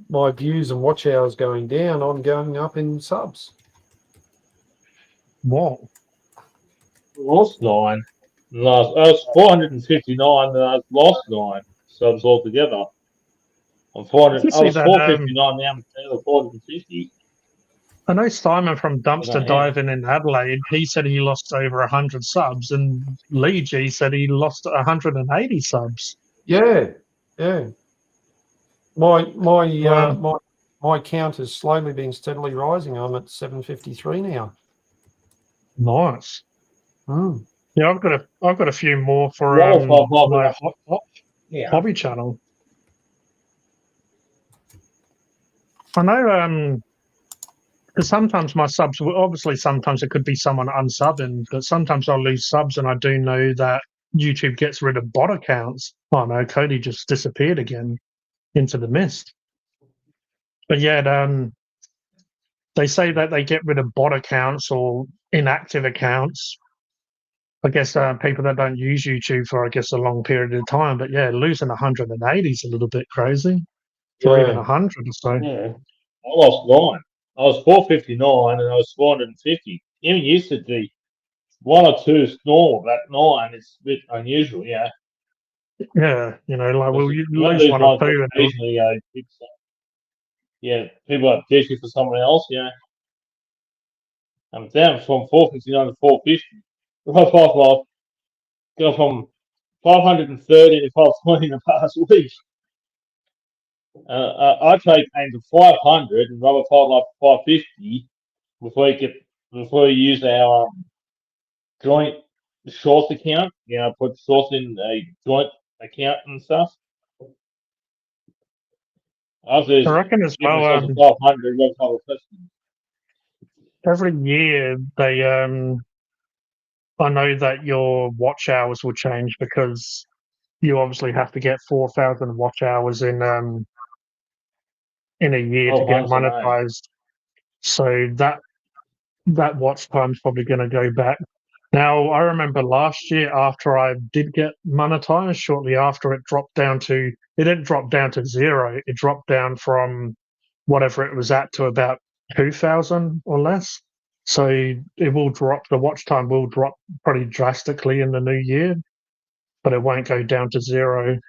my views and watch hours going down, I'm going up in subs. What? Lost 9. I was 459 and I lost 9 subs altogether. I'm 400. You I see was that, 459 now. I'm down to 450. I know Simon from I Dumpster am. Diving in Adelaide. He said he lost over 100 subs, and Lee G said he lost 180 subs. Yeah. My Wow. my count has slowly been steadily rising. I'm at 753 now. Nice. Hmm. Yeah, I've got a few more for What if I'm popping my up? Yeah. hobby channel. I know because sometimes my subs, obviously sometimes it could be someone unsubbing, but sometimes I'll lose subs, and I do know that YouTube gets rid of bot accounts. Oh no, Kodie just disappeared again into the mist. But yeah, they say that they get rid of bot accounts or inactive accounts. I guess people that don't use YouTube for, I guess, a long period of time. But yeah, losing 180 is a little bit crazy for even Yeah. 100 or so. Yeah. I lost 9. I was 459 and I was 450. Even used to be 1 or 2 is normal, but 9 is a bit unusual, yeah. Yeah, you know, like Because you you lose lose one or one two, and occasionally, people are fishing for someone else, yeah. I'm down from 459 to 450. Right, go from 530 to 520 in the past week. I take aim to 500 and rubber pile like 550 before you use our joint shorts account. You know, put shorts in a joint account and stuff. After I reckon as give myself well. to 500, rubber pile question. Every year they I know that your watch hours will change because you obviously have to get 4,000 watch hours in a year Oh, to get once a day. monetized. So that watch time's probably going to go back. Now, I remember last year after I did get monetized, shortly after it didn't drop down to zero. It dropped down from whatever it was at to about 2,000 or less. So it will drop, the watch time will drop pretty drastically in the new year, but it won't go down to zero.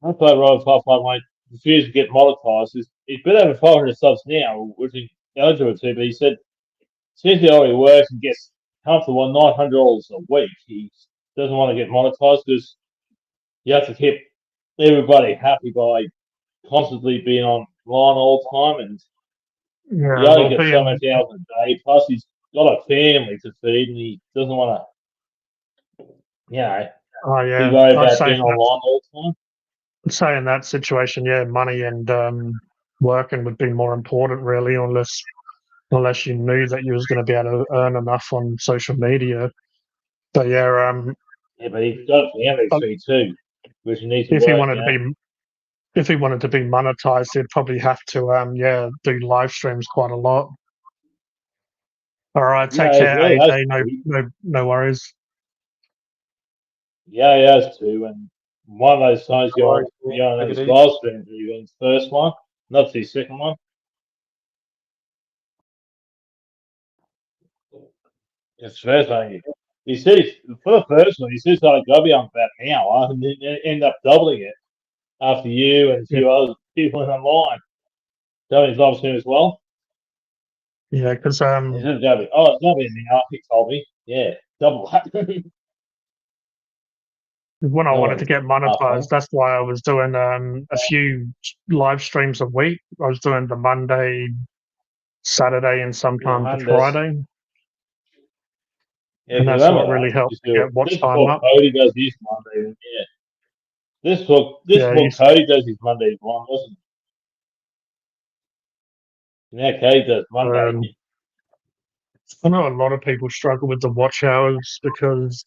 I play Royal 5 mate. Refused to get monetized. He's been over 500 subs now, which he's eligible to, but he said since he already works and gets comfortable $900 a week, he doesn't want to get monetized because you have to keep everybody happy by constantly being online all the time, and he Yeah, only well, gets so being, many hours a day. Plus, he's got a family to feed, and he doesn't want to, oh be yeah, worried I'd about say being online all the time. in that situation, yeah, money and working would be more important, really, unless you knew that you was going to be able to earn enough on social media. But yeah, Yeah, but he's got a family to feed too, which he needs to if he work. wanted to be monetized, he'd probably have to do live streams quite a lot. All right, take Yeah, care, he has AJ. to. No worries. Yeah, he has to. And one of those times No worries, you on take his it easy. live stream, his first one, not his second one. His first one, he said for the first one, he says I got to be on about an hour, and then end up doubling it after you and a few other people online. Doing his live stream as well. Yeah, because He said it's going to be an hour. He told me, yeah, double that. when I No wanted to one get monetized, that's why I was doing a few live streams a week. I was doing the Monday, Saturday, and sometimes the Friday, Yeah, and you that's what remember really that. helped Just to get watch this time before up. Kodie does his Monday. Yeah, this Yeah, before Kodie does his Monday one, wasn't it? Now Kodie does Monday. um, I know a lot of people struggle with the watch hours because,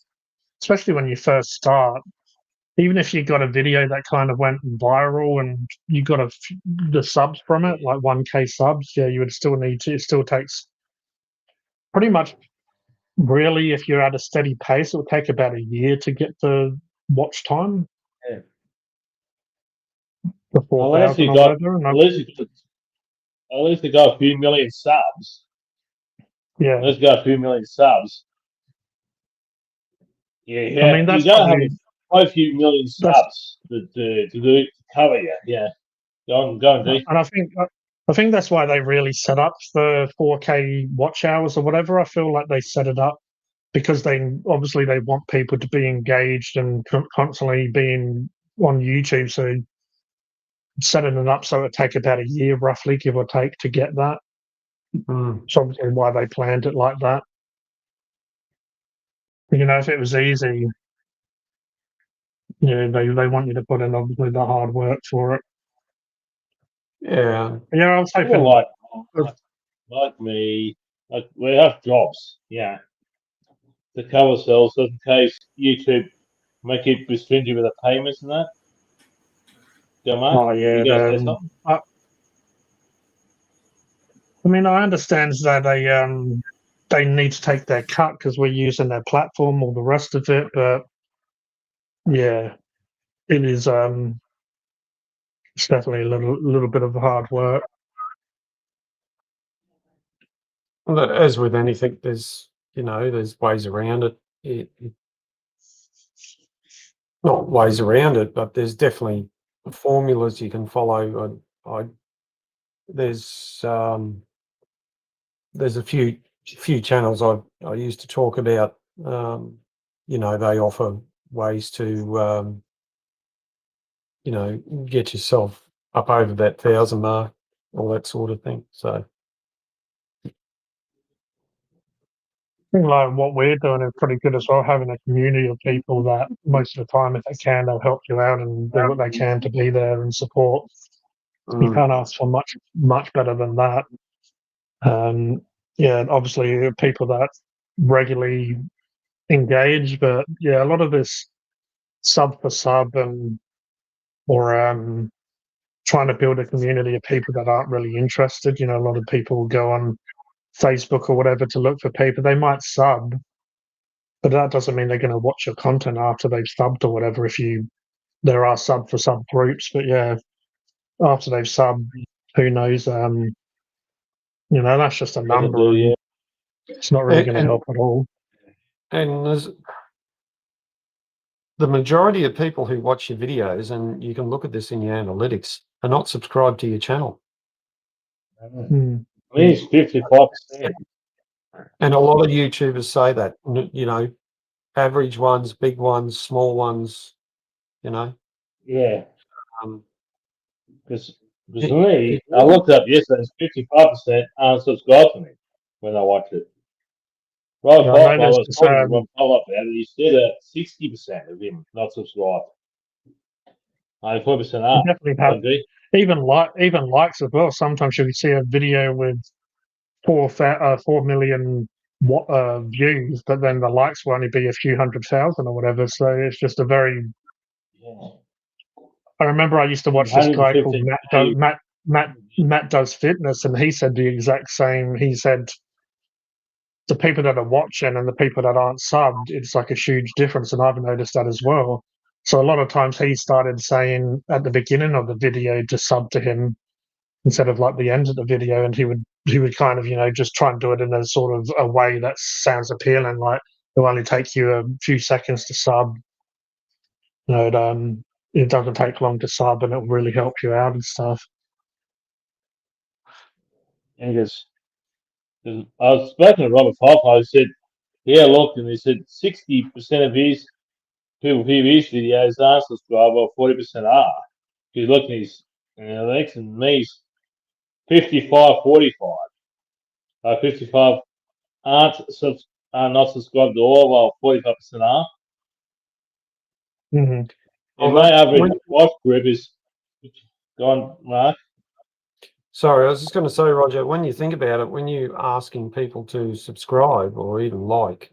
especially when you first start, even if you got a video that kind of went viral and you got the subs from it, like 1K subs, yeah, you would still need to. It still takes pretty much really, if you're at a steady pace, it will take about a year to get the watch time. Yeah. The Unless 4,000 you or got, whatever. And at least you got a few million subs. yeah, Let's go a few million subs. Yeah, I mean, you that's gotta have probably quite a few million that's, subs to do it, to cover you. Yeah, go on, D. and I think that's why they really set up the 4K watch hours or whatever. I feel like they set it up because they obviously they want people to be engaged and constantly being on YouTube. So setting it up so it take about a year, roughly, give or take, to get that. Mm. It's obviously why they planned it like that. You know, if it was easy, yeah, they want you to put in obviously the hard work for it. Yeah. Yeah, I was People hoping. like me, like we have jobs, yeah, to cover ourselves, so in case YouTube make it be stringent with the payments and that. Go, Mark. Oh yeah, You guys say something? I mean, I understand that they need to take their cut because we're using their platform, all the rest of it. But yeah, it is it's definitely a little bit of hard work. Well, as with anything, there's ways around it. Not ways around it, but there's definitely formulas you can follow. There's a few channels I used to talk about. They offer ways to get yourself up over that 1,000 mark, all that sort of thing. So I think like what we're doing is pretty good as well, having a community of people that most of the time, if they can, they'll help you out and do what they can to be there and support. You can't ask for much better than that. Yeah, obviously people that regularly engage, but yeah, a lot of this sub for sub or trying to build a community of people that aren't really interested. You know, a lot of people go on Facebook or whatever to look for people. They might sub, but that doesn't mean they're going to watch your content after they've subbed or whatever. There are sub for sub groups, but yeah, after they've subbed, who knows? That's just a Doesn't number, do, and yeah. it's not really going to help at all. And there's the majority of people who watch your videos, and you can look at this in your analytics, are not subscribed to your channel. Mm. I mean, it's 55%. And a lot of YouTubers say that, average ones, big ones, small ones, Yeah. Um, Because for me, I looked up yesterday, it's 55% unsubscribed to me when I watch it. Rob Yeah, I Pop, I noticed was this, talking to Rob Pop about it. He said that 60% of him not subscribed. 94% you are. definitely I have agree. even likes as well. Sometimes you see a video with 4 million views, but then the likes will only be a few 100,000 or whatever. So it's just a very. Yeah. I remember I used to watch this guy called 150. Matt Does Fitness, and he said the exact same. He said the people that are watching and the people that aren't subbed, it's like a huge difference, and I've noticed that as well. So a lot of times he started saying at the beginning of the video to sub to him instead of like the end of the video, and he would kind of just try and do it in a sort of a way that sounds appealing, like it'll only take you a few seconds to sub. It doesn't take long to sub, and it'll really help you out and stuff. And because I was speaking to Robert Pop, I said, yeah, look, and he said 60% of his people view his videos aren't subscribed, while 40% are. He's looking at his analytics, and me's 55-45. 55 are not subscribed at all, while 45% are. Mm-hmm. And my average watch group is gone, Mark. Sorry, I was just going to say, Roger, when you think about it, when you're asking people to subscribe or even like,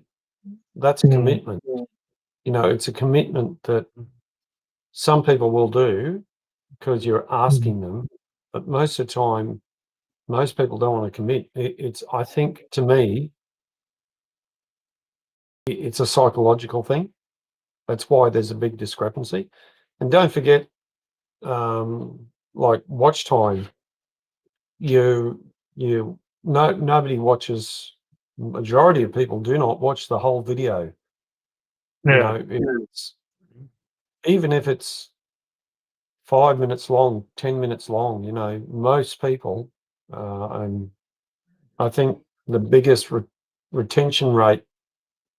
that's a commitment. It's a commitment that some people will do because you're asking them, but most of the time, most people don't want to commit. I think, to me, it's a psychological thing. That's why there's a big discrepancy. And don't forget, like watch time. Nobody watches. Majority of people do not watch the whole video. Yeah. Even if it's 5 minutes long, 10 minutes long, most people, and I think the biggest retention rate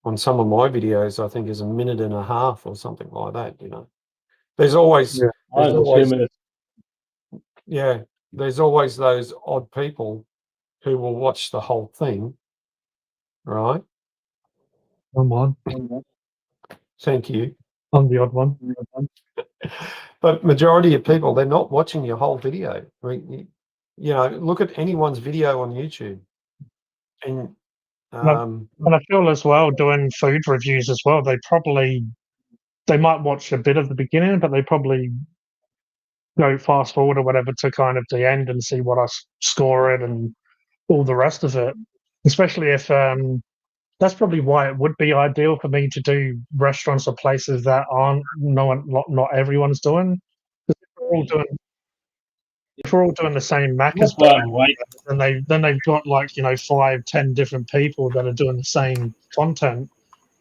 on some of my videos, I think, is 1.5 minutes or something like that. There's always, Yeah. there's Mine's always 2 minutes. yeah, there's always those odd people who will watch the whole thing, right? I'm on. Thank you. I'm the odd one. But majority of people, they're not watching your whole video. I mean, look at anyone's video on YouTube, and And I feel as well, doing food reviews as well, they might watch a bit of the beginning, but they probably go fast forward or whatever to kind of the end and see what I score it and all the rest of it. Especially if that's probably why it would be ideal for me to do restaurants or places that aren't not everyone's doing. If we're all doing the same That's Macca's, why I'm like, and they've got 5-10 different people that are doing the same content.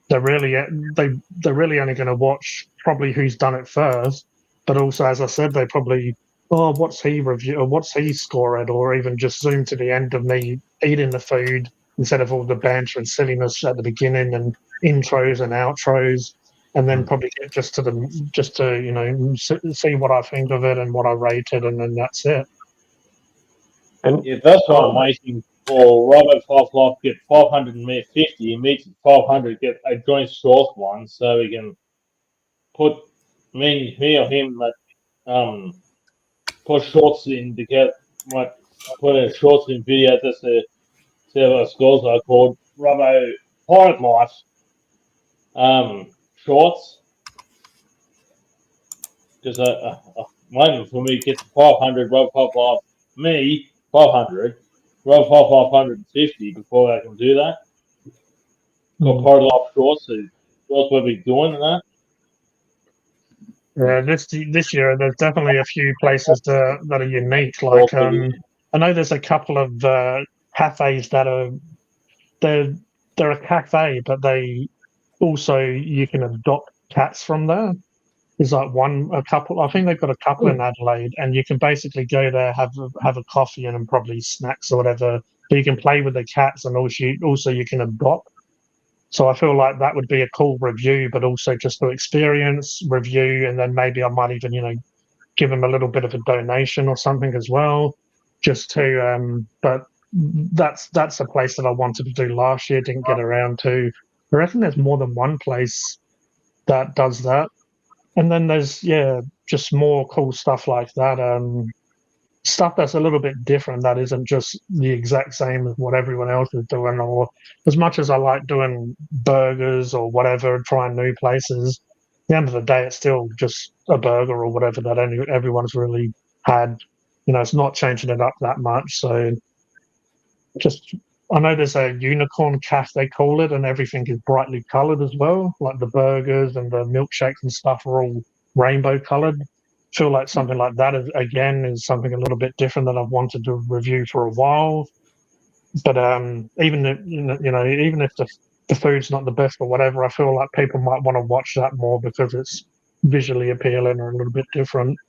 They're really only going to watch probably who's done it first, but also, as I said, they probably, what's he review or what's he scored, or even just zoom to the end of me eating the food instead of all the banter and silliness at the beginning and intros and outros, and then probably get just to see what I think of it and what I rated, and then that's it. and yeah, that's why I'm waiting for Robert Fluff get 550 and meets 500 get a joint short one, so we can put me or him put shorts in to get put a shorts in video just to see what scores are called Robbo Pirate Life shorts. Because one for me gets 500, Rob Pop Life me 500, Rob Pop 550 before I can do that. Got Pirate Life shorts, so shorts we'll be doing that. Yeah, this year there's definitely a few places that are unique. Like I know there's a couple of cafes that are they're a cafe, but they also you can adopt cats from there. There's a couple. I think they've got a couple in Adelaide, and you can basically go there, have a coffee and probably snacks or whatever. But you can play with the cats, and also you can adopt. So I feel like that would be a cool review, but also just to experience review, and then maybe I might even give them a little bit of a donation or something as well, just to. But that's a place that I wanted to do last year, didn't get around to. I reckon there's more than one place that does that, and then there's just more cool stuff like that. Stuff that's a little bit different that isn't just the exact same as what everyone else is doing. Or as much as I like doing burgers or whatever, trying new places, at the end of the day, it's still just a burger or whatever that everyone's really had. It's not changing it up that much. So just, I know there's a unicorn calf, they call it, and everything is brightly coloured as well. Like the burgers and the milkshakes and stuff are all rainbow coloured. Feel like something like that is something a little bit different that I've wanted to review for a while. But even if, even if the food's not the best or whatever, I feel like people might want to watch that more because it's visually appealing or a little bit different,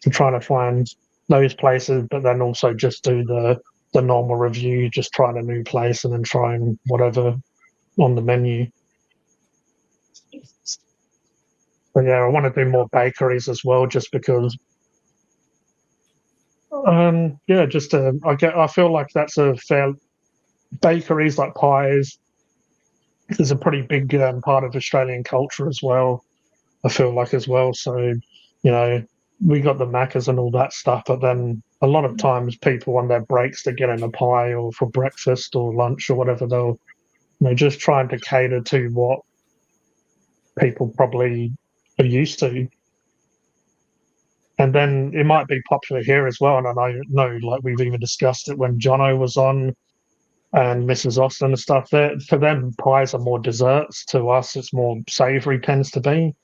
to try to find those places, but then also just do the normal review, just trying a new place and then trying whatever on the menu. But yeah, I want to do more bakeries as well, just because. I feel like that's a fair bakeries like pies is a pretty big part of Australian culture as well. I feel like as well. So, we got the Maccas and all that stuff, but then a lot of times people on their breaks they're getting a pie or for breakfast or lunch or whatever they'll just trying to cater to what people probably are used to. And then it might be popular here as well. And I know like we've even discussed it when Jono was on. and Mrs. Austin and stuff. For them, pies are more desserts. To us, it's more savoury tends to be.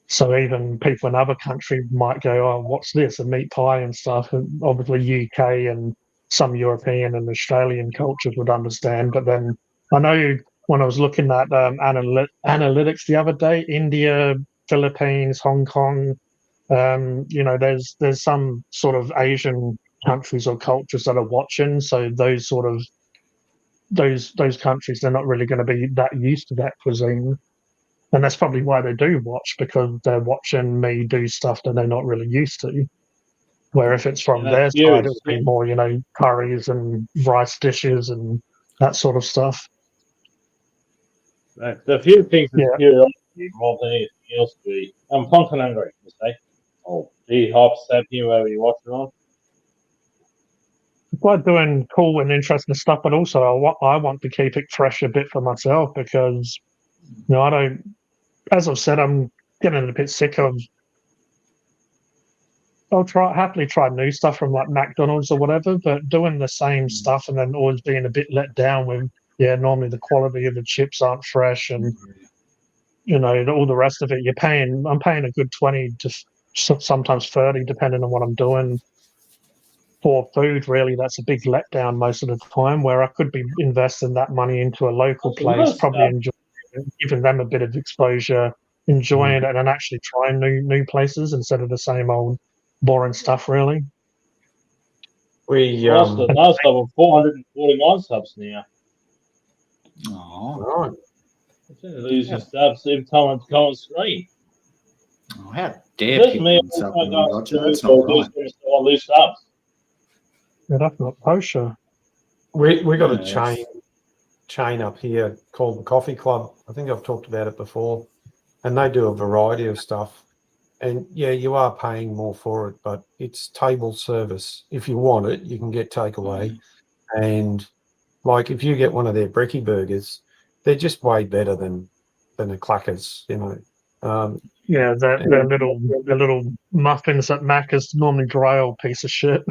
So even people in other countries might go, "Oh, what's this? A meat pie and stuff." And obviously, UK and some European and Australian cultures would understand. But then I know when I was looking at analytics the other day, India, Philippines, Hong Kong, there's some sort of Asian countries or cultures that are watching. So those sort of those countries, they're not really going to be that used to that cuisine. And that's probably why they do watch, because they're watching me do stuff that they're not really used to. Where if it's from their side, it would be more, curries and rice dishes and that sort of stuff. Right. The few things that Yeah. curiosity more than anything else would be. I'm Phunken hungry, you say. Oh, D-Hop, Sapien, wherever you watch it on. It's like doing cool and interesting stuff, but also I want to keep it fresh a bit for myself, because, I don't, as I've said, I'm getting a bit sick of. I'll happily try new stuff from like McDonald's or whatever, but doing the same stuff and then always being a bit let down with, normally the quality of the chips aren't fresh, and all the rest of it. I'm paying a good 20 to sometimes 30, depending on what I'm doing for food. Really, that's a big letdown most of the time, where I could be investing that money into a local place, probably giving them a bit of exposure, enjoying it, and actually trying new places instead of the same old boring stuff. Really. We Also, last level 449 subs now. Oh, right. Losing subs every time I go on screen. oh, how dare Just people me, insult me, I Roger? That's not right. lose subs. Yeah, that's not kosher. We got a Yeah, chain up here called the Coffee Club. I think I've talked about it before, and they do a variety of stuff. And yeah, you are paying more for it, but it's table service. If you want it, you can get takeaway. And like if you get one of their brekkie burgers, they're just way better than the clackers, Yeah, the little muffins at Macca's, normally dry old piece of shit.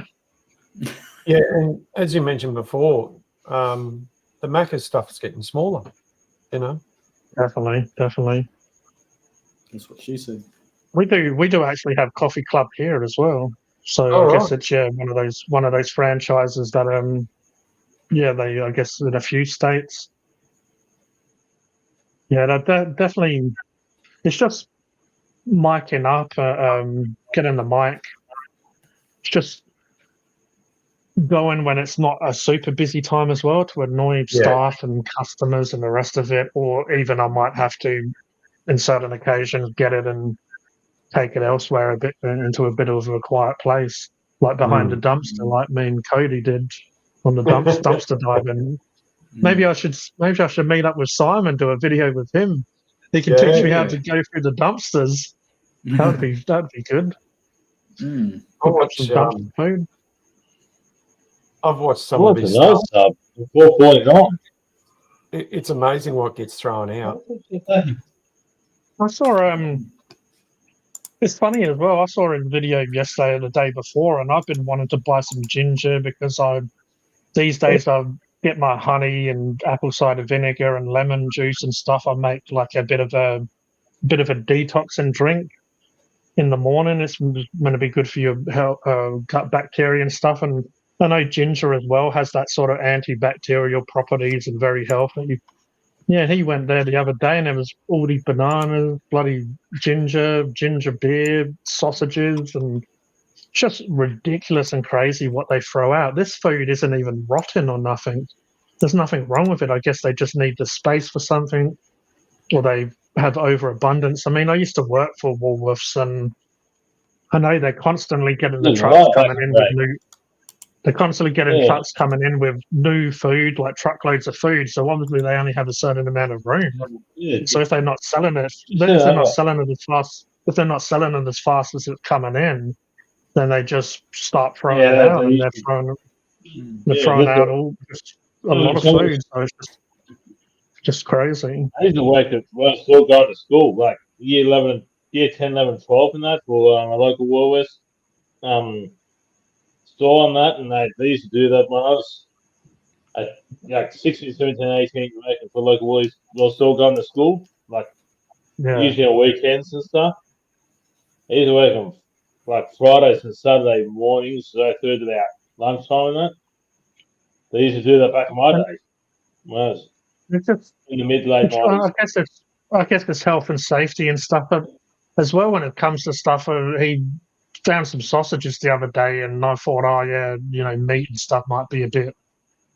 Yeah, and as you mentioned before, the Macca's stuff is getting smaller, Definitely. that's what she said. We do actually have Coffee Club here as well. So Oh, I guess right. it's one of those franchises that they, I guess, in a few states. Yeah, that definitely. It's just miking up, getting the mic. It's just going when it's not a super busy time as well, to annoy staff and customers and the rest of it. Or even I might have to, in certain occasions, get it and take it elsewhere a bit, into a bit of a quiet place, like behind the dumpster, like me and Kodie did on the dumpster dive. And maybe I should meet up with Simon, do a video with him. He can teach me how to go through the dumpsters. That'd be good. Cook up some dumpster food. I've watched some of his nice stuff. sub. 449. It's amazing what gets thrown out. I saw it's funny as well. I saw his video yesterday or the day before, and I've been wanting to buy some ginger, because these days I get my honey and apple cider vinegar and lemon juice and stuff. I make like a bit of a detoxing drink in the morning. It's going to be good for your health, gut bacteria and stuff. And I know ginger as well has that sort of antibacterial properties and very healthy. Yeah, he went there the other day and there was all these bananas, bloody ginger beer, sausages, and just ridiculous and crazy what they throw out. This food isn't even rotten or nothing. There's nothing wrong with it. I guess they just need the space for something, or they have overabundance. I mean, I used to work for Woolworths, and I know they're constantly getting the trucks coming in with new. They're constantly getting trucks coming in with new food, like truckloads of food. So obviously they only have a certain amount of room. So if they're not selling it, if they're not selling it as fast as it's coming in, then they just start throwing it out, and they're throwing out a lot of food. So it's just crazy. I used to work still going to school, like year 10, 11, 12 and that, for a local Woolworths store on that, and they used to do that when I was like 16, 17, 18, working for local boys, we're still going to school, like Yeah. usually on weekends and stuff. He's working like Fridays and Saturday mornings, so through to about lunchtime and that. They used to do that back in my day. When I was It's just, in the mid late I 90s. guess it's health and safety and stuff, but as well when it comes to stuff. He found some sausages the other day, and I thought, oh yeah, meat and stuff might be a bit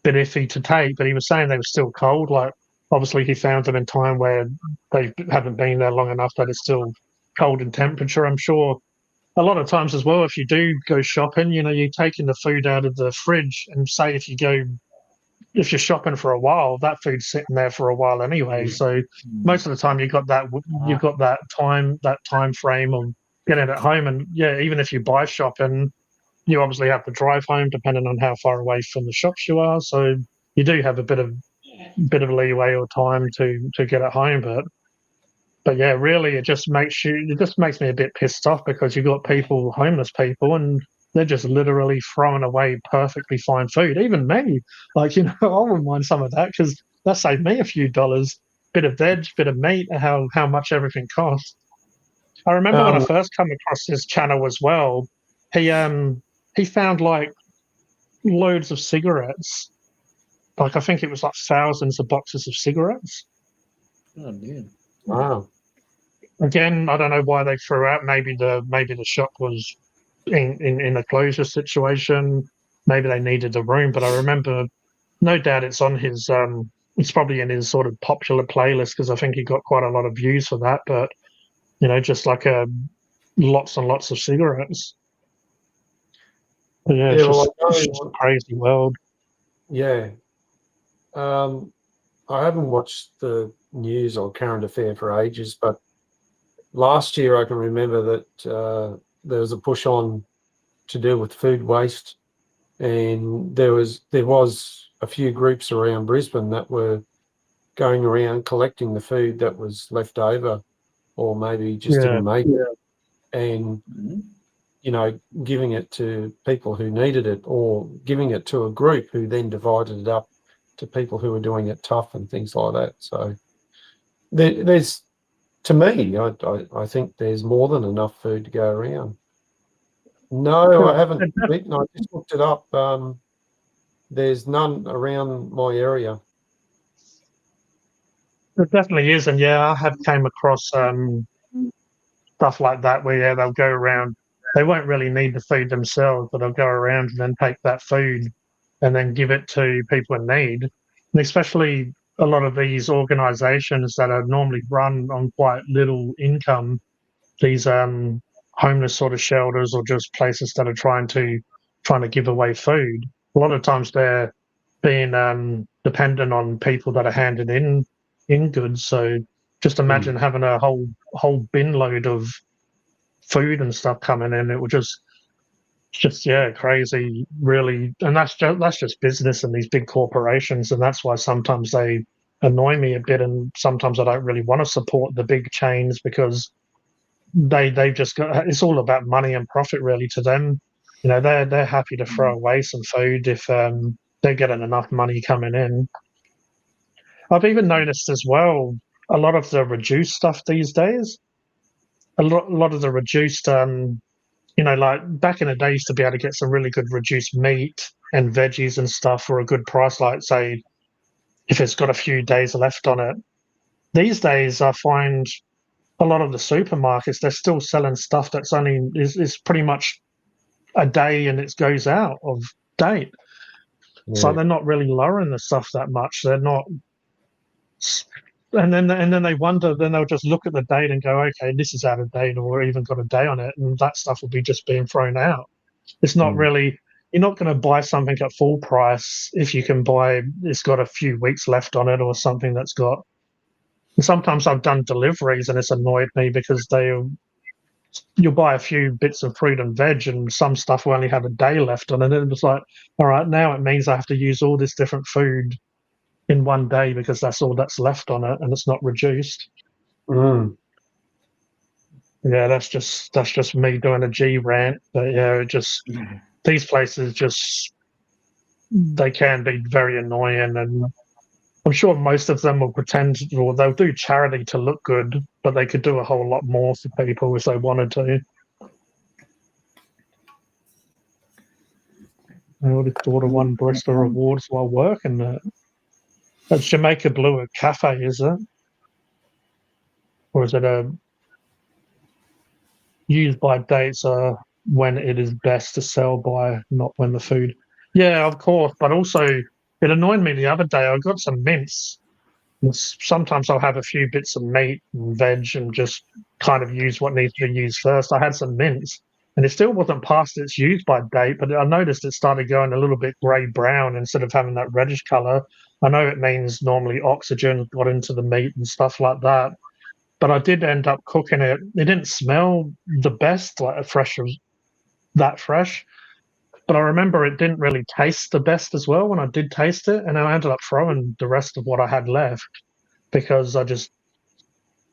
iffy to take, but he was saying they were still cold. Like obviously he found them in time where they haven't been there long enough that it's still cold in temperature. I'm sure a lot of times as well, if you do go shopping, you're taking the food out of the fridge, and say if you're shopping for a while, that food's sitting there for a while anyway. So most of the time you've got that time frame of getting it home. And yeah, even if you buy shopping, you obviously have to drive home depending on how far away from the shops you are. So you do have a bit of leeway or time to get it home. But yeah, really, it just makes me a bit pissed off because you've got homeless people, and they're just literally throwing away perfectly fine food. Even me, like I wouldn't mind some of that because that saved me a few dollars. Bit of veg, bit of meat, how much everything costs. I remember when I first come across his channel as well. He found like loads of cigarettes. Like I think it was like thousands of boxes of cigarettes. Oh, yeah. Wow. Again, I don't know why they threw out. Maybe the shop was in a closure situation. Maybe they needed the room. But I remember, no doubt, it's probably in his sort of popular playlist because I think he got quite a lot of views for that. But just like lots and lots of cigarettes. But yeah, it's just a crazy world. Yeah. I haven't watched the news or current affair for ages, but last year I can remember that there was a push on to deal with food waste, and there was a few groups around Brisbane that were going around collecting the food that was left over or maybe just didn't make it, and giving it to people who needed it, or giving it to a group who then divided it up to people who were doing it tough and things like that. So there's, to me, I think there's more than enough food to go around. No, I haven't eaten. I just looked it up. There's none around my area. There definitely is, and yeah, I have came across stuff like that where they'll go around. They won't really need the food themselves, but they'll go around and then take that food and then give it to people in need. And especially a lot of these organisations that are normally run on quite little income, these homeless sort of shelters or just places that are trying to give away food. A lot of times they're being dependent on people that are handing in goods. So just imagine having a whole bin load of food and stuff coming in. It would just crazy, really. And that's just business and these big corporations, and that's why sometimes they annoy me a bit, and sometimes I don't really want to support the big chains because they've just got, it's all about money and profit really to them. They're happy to throw away some food if they're getting enough money coming in. I've even noticed as well a lot of the reduced stuff these days. A lot of the reduced, like back in the day, used to be able to get some really good reduced meat and veggies and stuff for a good price. Like say, if it's got a few days left on it. These days, I find a lot of the supermarkets they're still selling stuff that's only is pretty much a day and it goes out of date. So they're not really lowering the stuff that much. They're not, and then they wonder. Then they'll just look at the date and go, okay, this is out of date, or even got a day on it, and that stuff will be just being thrown out. It's not really. You're not going to buy something at full price if you can buy it's got a few weeks left on it or something that's got. And sometimes I've done deliveries and it's annoyed me because you'll buy a few bits of fruit and veg and some stuff will only have a day left on it. And it's like, all right, now it means I have to use all this different food in one day because that's all that's left on it and it's not reduced. Yeah, that's just me doing a G rant. But yeah, these places just they can be very annoying, and I'm sure most of them will pretend, or they'll do charity to look good, but they could do a whole lot more for people if they wanted to. My oldest daughter won Barista Awards while working there. That's Jamaica Blue Cafe, is it? Or is it a used by dates when it is best to sell by, not when the food? Yeah, of course. But also, it annoyed me the other day. I got some mince. Sometimes I'll have a few bits of meat and veg and just kind of use what needs to be used first. I had some mince and it still wasn't past its use by date, but I noticed it started going a little bit grey brown instead of having that reddish colour. I know it means normally oxygen got into the meat and stuff like that, but I did end up cooking it. It didn't smell the best, like that fresh. But I remember it didn't really taste the best as well when I did taste it, and then I ended up throwing the rest of what I had left because I just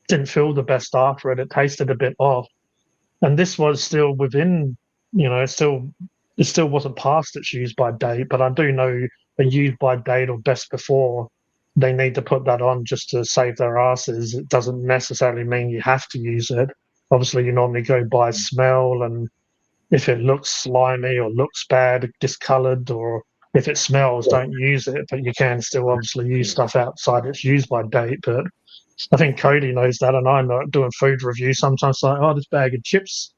didn't feel the best after it. It tasted a bit off, and this was still within, it still wasn't past its use by date. But I do know a use by date or best before, they need to put that on just to save their asses. It doesn't necessarily mean you have to use it. Obviously, you normally go by smell, and if it looks slimy or looks bad, discolored, or if it smells, don't use it. But you can still obviously use stuff outside its use by date. But I think Kodie knows that, and I know it doing food reviews. Sometimes like, oh, this bag of chips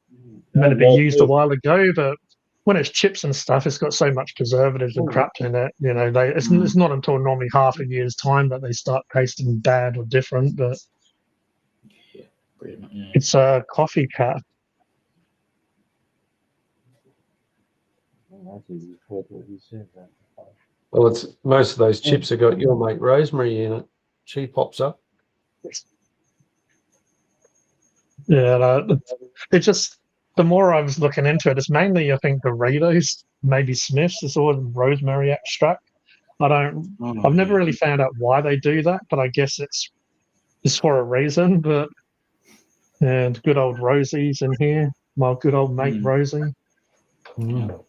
meant to be used a while ago, but when it's chips and stuff, it's got so much preservatives and crap in it. It's not until normally half a year's time that they start tasting bad or different. But Pretty much, yeah. it's a coffee cat. Well, it's most of those chips have got your mate Rosemary in it. She pops up. Yeah, no, it just, the more I was looking into it, it's mainly I think Doritos, maybe Smiths. It's all rosemary extract. I've never really found out why they do that, but I guess it's for a reason. But and good old Rosie's in here, my good old mate Rosie. Mm.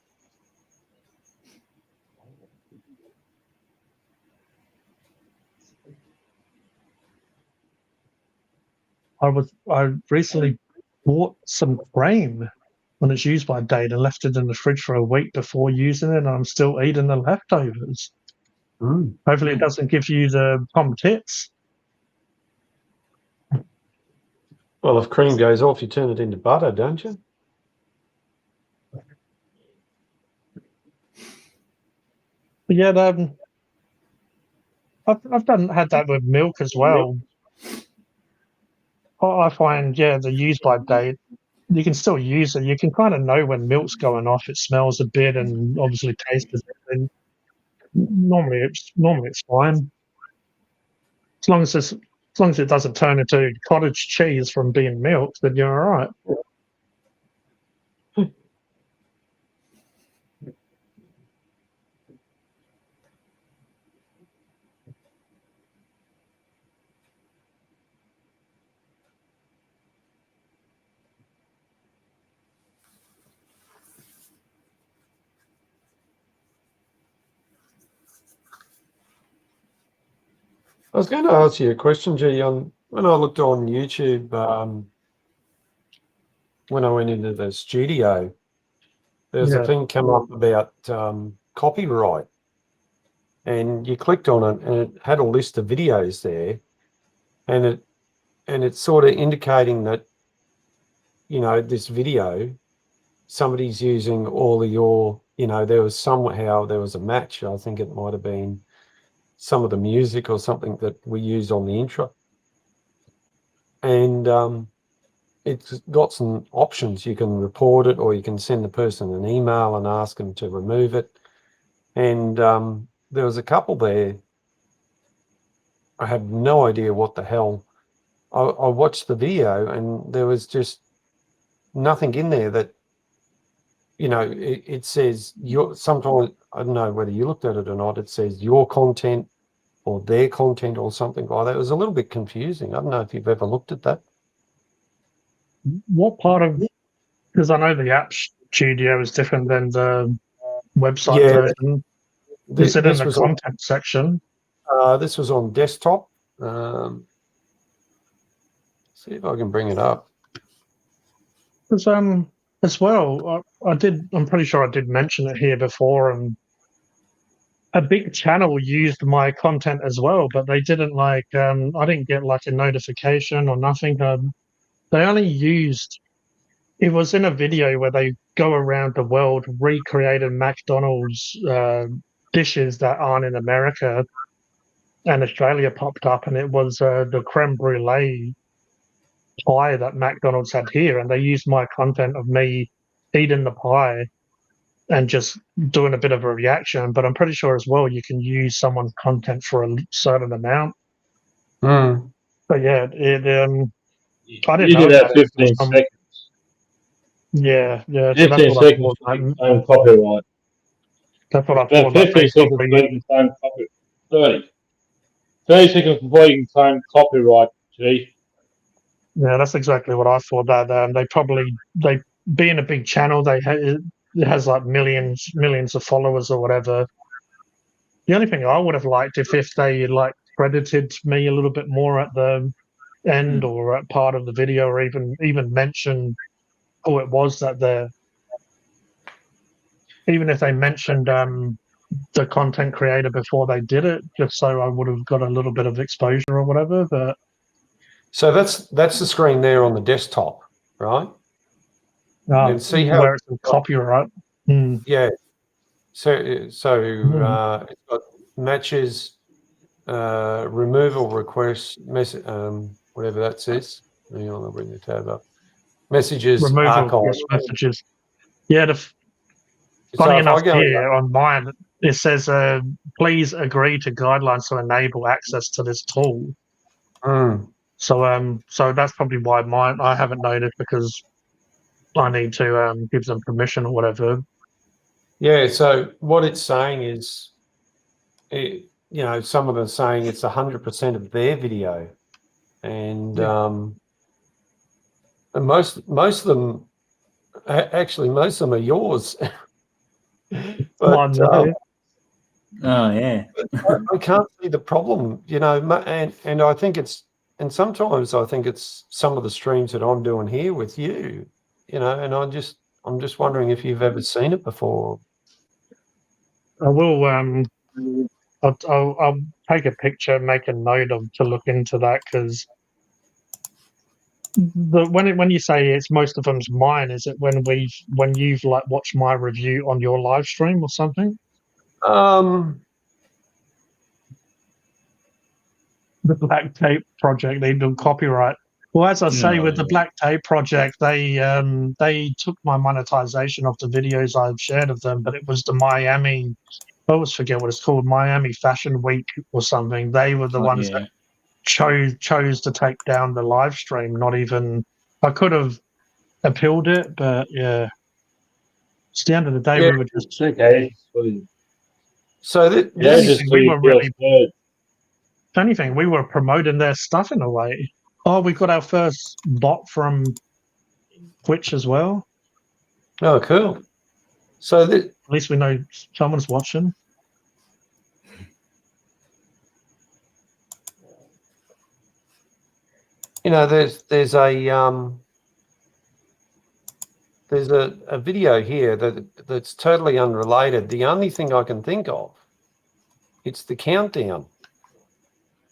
I recently bought some cream when it's used by date and left it in the fridge for a week before using it, and I'm still eating the leftovers. Mm. Hopefully, it doesn't give you the tom tits. Well, if cream goes off, you turn it into butter, don't you? But yeah, I've had that with milk as well. I find, yeah, the use by date, you can still use it. You can kind of know when milk's going off. It smells a bit and obviously tastes a bit. And normally it's fine as long as it doesn't turn into cottage cheese from being milk. Then you're all right. I was going to ask you a question, G. When I looked on YouTube, when I went into the studio, there's a thing come up about copyright, and you clicked on it, and it had a list of videos there, and it's sort of indicating that, this video, somebody's using all of your, there was a match. I think it might have been some of the music or something that we used on the intro, and it's got some options. You can report it, or you can send the person an email and ask them to remove it. And there was a couple there. I had no idea what the hell. I watched the video, and there was just nothing in there that, it says sometimes, I don't know whether you looked at it or not, it says your content or their content or something like that. It was a little bit confusing. I don't know if you've ever looked at that. What part of, because I know the app studio is different than the website version. Is it in This the was on, content section? this was on desktop. See if I can bring it up. Because as well, I'm pretty sure I did mention it here before, and a big channel used my content as well, but they didn't I didn't get like a notification or nothing. They only used, it was in a video where they go around the world recreating McDonald's dishes that aren't in America, and Australia popped up, and it was the creme brulee pie that McDonald's had here, and they used my content of me eating the pie and just doing a bit of a reaction. But I'm pretty sure as well you can use someone's content for a certain amount. But yeah, I didn't You know did about that it. 15 seconds. Yeah. So that's 15 what I seconds thought. to claim copyright. That's what I About thought. That 15 they seconds probably, before you can claim copyright. 30. 30 seconds before you can claim copyright, G. yeah, that's exactly what I thought. That they being a big channel, it has like millions of followers or whatever. The only thing I would have liked if they like credited me a little bit more at the end or at part of the video, or even mention who it was that even if they mentioned the content creator before they did it, just so I would have got a little bit of exposure or whatever. But So that's the screen there on the desktop, right? And see how where it's in copyright. yeah. So it's got matches, removal requests, whatever that says. Hang on, I'll bring the tab up. Messages, Removal archive. messages. Yeah, So funny if I enough, go here on mine, it says, please agree to guidelines to enable access to this tool. So that's probably why I haven't noticed, because I need to give them permission or whatever. yeah. So what it's saying is, some of them are saying it's 100% of their video, and and most of them, actually, most of them are yours. But Oh yeah. I can't see the problem, and I think and sometimes I think it's some of the streams that I'm doing here with you, and I'm just wondering if you've ever seen it before. I will. I'll take a picture, make a note to look into that, because when you say it's most of them's mine, is it when you've like watched my review on your live stream or something? The Black Tape Project, they do copyright. Well, as I say, with the Black Tape Project, they took my monetization of the videos I've shared of them, but it was the Miami. I always forget what it's called, Miami Fashion Week or something. They were the ones that chose to take down the live stream. Not even, I could have appealed it, but yeah, it's the end of the day. We were just It's okay. So if anything, we were promoting their stuff in a way. Oh, we got our first bot from Twitch as well. Oh, cool. So at least we know someone's watching. there's a video here that's totally unrelated. The only thing I can think of, it's the countdown,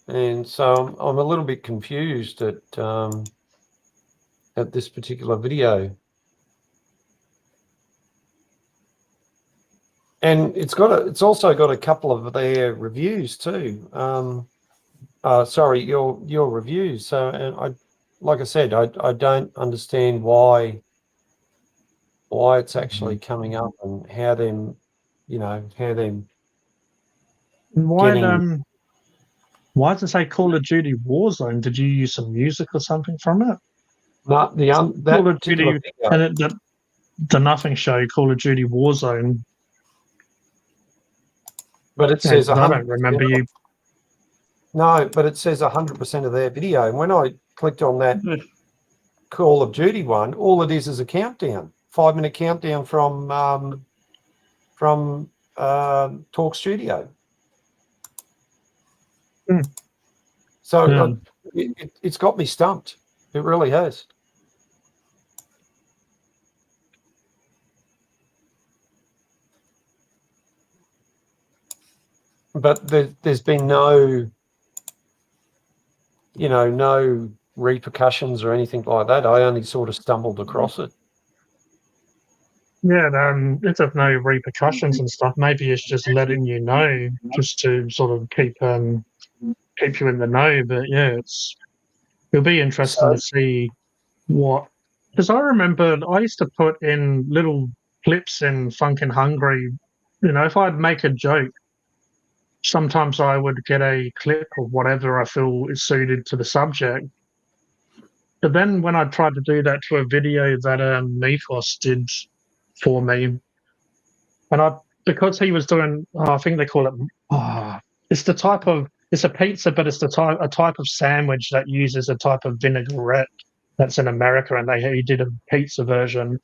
and so I'm a little bit confused at this particular video. And it's also got a couple of their reviews too. Sorry, your reviews. So, and like I said, I don't understand why it's actually coming up, and how them Why does it say Call of Duty Warzone? Did you use some music or something from it? Not that Call of particular Duty video. and the Nothing Show, Call of Duty Warzone. But it says I don't remember you. No, but it says 100% of their video. And when I clicked on that Call of Duty one, all it is a countdown, 5-minute countdown from Talk Studio. Hmm. So Yeah. it's got me stumped. It really has. But there's been no, no repercussions or anything like that. I only sort of stumbled across it. Yeah, if there's no repercussions and stuff, maybe it's just letting you know, just to sort of keep you in the know. But yeah, it'll be interesting to see what, because I remember I used to put in little clips in Phunken Hungry. If I'd make a joke, sometimes I would get a clip of whatever I feel is suited to the subject. But then when I tried to do that to a video that Mythos did for me, and because he was doing, I think they call it, it's it's a pizza, but it's a type of sandwich that uses a type of vinaigrette that's in America, and he did a pizza version.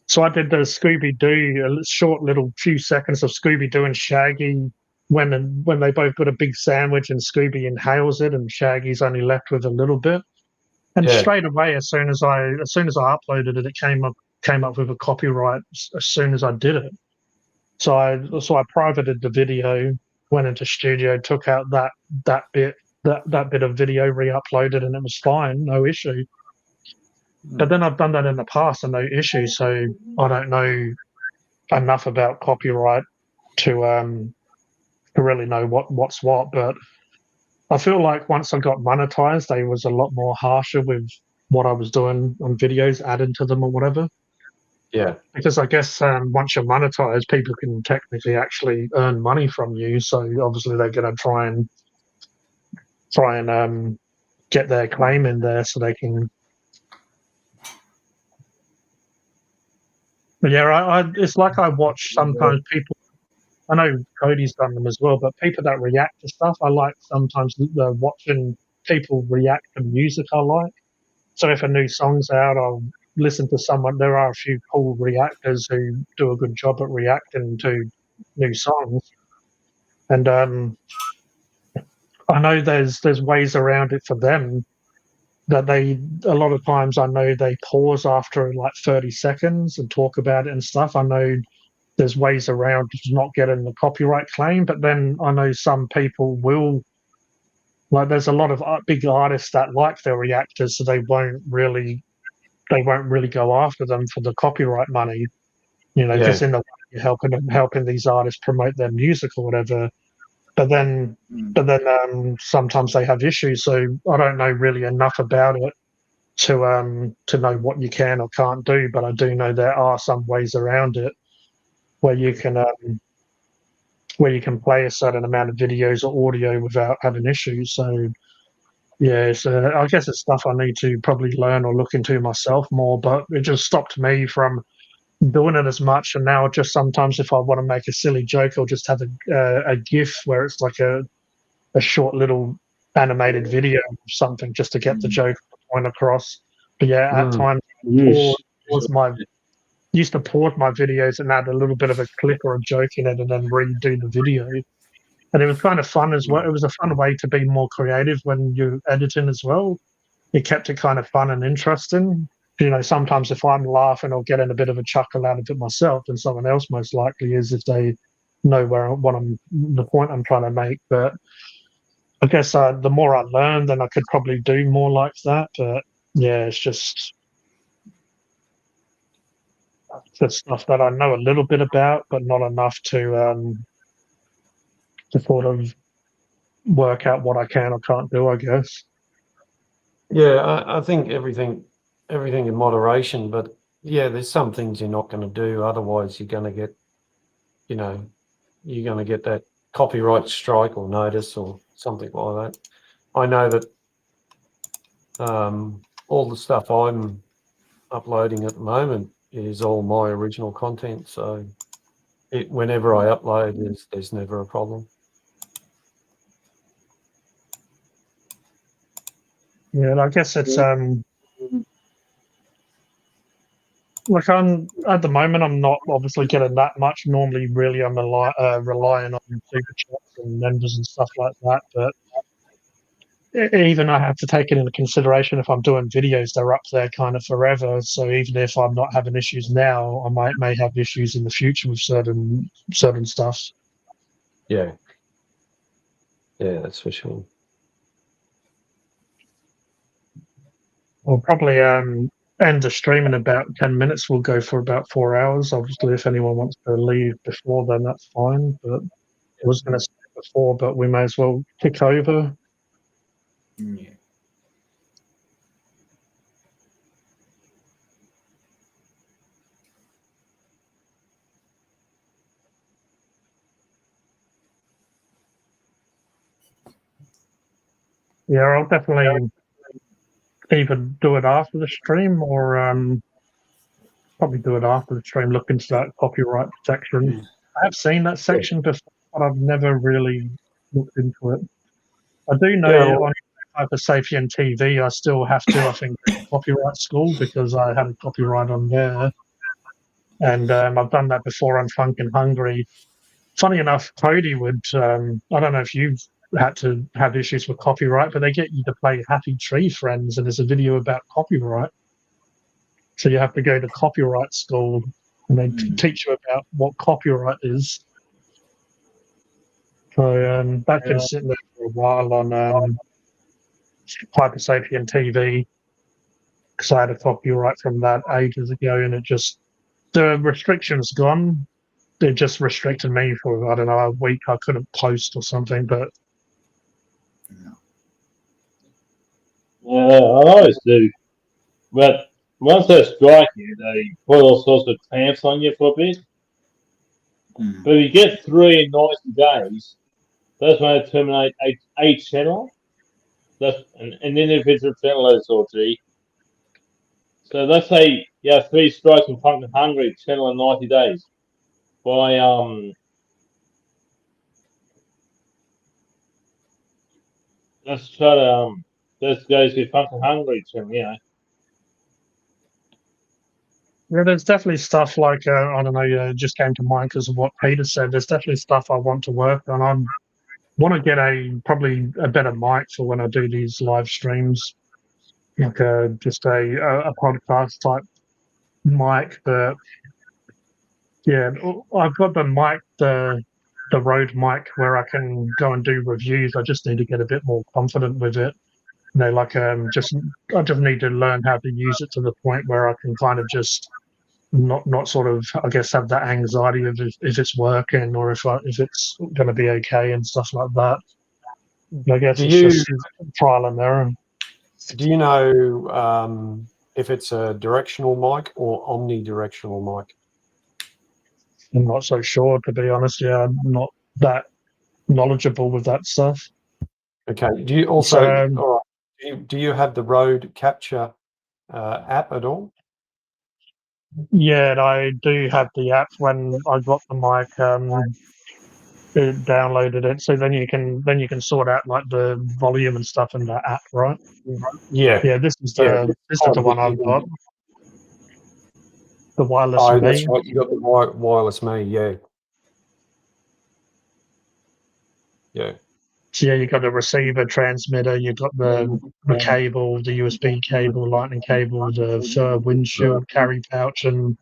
So I did the Scooby Doo, a short little few seconds of Scooby Doo and Shaggy when they both got a big sandwich and Scooby inhales it and Shaggy's only left with a little bit. And Yeah. straight away, as soon as I uploaded it, it came up with a copyright as soon as I did it. So I privated the video, went into studio, took out that bit of video, re-uploaded, and it was fine, no issue. But then I've done that in the past and no issue, so I don't know enough about copyright to really know what's what. But I feel like once I got monetized, they was a lot more harsher with what I was doing on videos, adding to them or whatever. Yeah. Because I guess once you're monetized, people can technically actually earn money from you. So obviously they're going to try and get their claim in there so they can. But yeah, it's like I watch sometimes people. I know Kodie's done them as well, but people that react to stuff, I like sometimes watching people react to music I like. So if a new song's out, I'll listen to someone. There are a few cool reactors who do a good job at reacting to new songs, and I know there's ways around it for them. That a lot of times I know they pause after like 30 seconds and talk about it and stuff. I know there's ways around not getting the copyright claim, but then I know some people will. Like, there's a lot of big artists that like their reactors, so they won't really go after them for the copyright money, because Yeah. in the way you're helping these artists promote their music or whatever. But then sometimes they have issues, so I don't know really enough about it to know what you can or can't do. But I do know there are some ways around it where you can play a certain amount of videos or audio without having issues. So yeah, so I guess it's stuff I need to probably learn or look into myself more. But it just stopped me from doing it as much. And now just sometimes if I want to make a silly joke, I'll just have a GIF where it's like a short little animated video of something just to get the joke point across. But yeah, at times pause my used to pause my videos and add a little bit of a clip or a joke in it and then redo the video. And it was kind of fun as well. It was a fun way to be more creative when you're editing as well. It kept it kind of fun and interesting. Sometimes if I'm laughing or getting a bit of a chuckle out of it myself, then someone else most likely is if they know the point I'm trying to make. But I guess the more I learn, then I could probably do more like that. But yeah, it's just the stuff that I know a little bit about, but not enough to sort of work out what I can or can't do, I guess. Yeah, I think everything in moderation, but yeah, there's some things you're not going to do. Otherwise, you're going to get, you're going to get that copyright strike or notice or something like that. I know that all the stuff I'm uploading at the moment is all my original content. So whenever I upload, there's never a problem. Yeah, and I guess it's Like at the moment, I'm not obviously getting that much. Normally, really, I'm relying on super chats and members and stuff like that. But even I have to take it into consideration if I'm doing videos, they're up there kind of forever. So even if I'm not having issues now, I may have issues in the future with certain stuff. Yeah. Yeah, that's for sure. We'll probably end the stream in about 10 minutes. We'll go for about 4 hours. Obviously, if anyone wants to leave before then, that's fine. But I was going to say before, but we may as well kick over. Yeah. Yeah, I'll definitely either do it after the stream or probably do it after the stream. Look into that copyright protection. I have seen that section before, but I've never really looked into it. I do know Yeah, well- on Hypersapien TV, I still have to, I think, go to copyright school because I had a copyright on there. And I've done that before on Phunken Hungry. Funny enough, Kodie would, I don't know if you've had to have issues with copyright, but they get you to play Happy Tree Friends, and there's a video about copyright. So you have to go to copyright school, and they teach you about what copyright is. So that's been sitting there for a while on Hypersapien TV, because I had a copyright from that ages ago, and it just, the restrictions gone. They just restricted me for, I don't know, a week. I couldn't post or something, but Yeah, I always do. But once they strike you, they put all sorts of clamps on you for a bit. Mm. But if you get 3 90 days, that's when they terminate a channel. And then if it's a channel, that's all G. So let's say you have 3 strikes in Phunken Hungry, channel in 90 days. By let's try to let's go to Phunken Hungry channel, you know. yeah, there's definitely stuff like, I don't know, just came to mind because of what Peter said. There's definitely stuff I want to work on. I want to get probably a better mic for when I do these live streams, like just a podcast type mic. But yeah, I've got the mic, the Rode mic, where I can go and do reviews. I just need to get a bit more confident with it. You know, like I just need to learn how to use it to the point where I can kind of just not sort of, I guess, have that anxiety of if it's working or if it's going to be okay and stuff like that. I guess Do it's you just trial and error. do you know if it's a directional mic or omnidirectional mic? I'm not so sure, to be honest. Yeah, I'm not that knowledgeable with that stuff. Okay. Do you also So, all right, do you have the Rode Capture app at all? yeah, I do have the app. When I got the mic, it downloaded it, so then you can sort out like the volume and stuff in the app, right? Yeah. Yeah, this is the one I've got. The wireless Oh, me. that's right. You got the wireless me. Yeah. Yeah. So yeah, you got the receiver, transmitter, you got the cable, the USB cable, lightning cable, the windshield carry pouch, and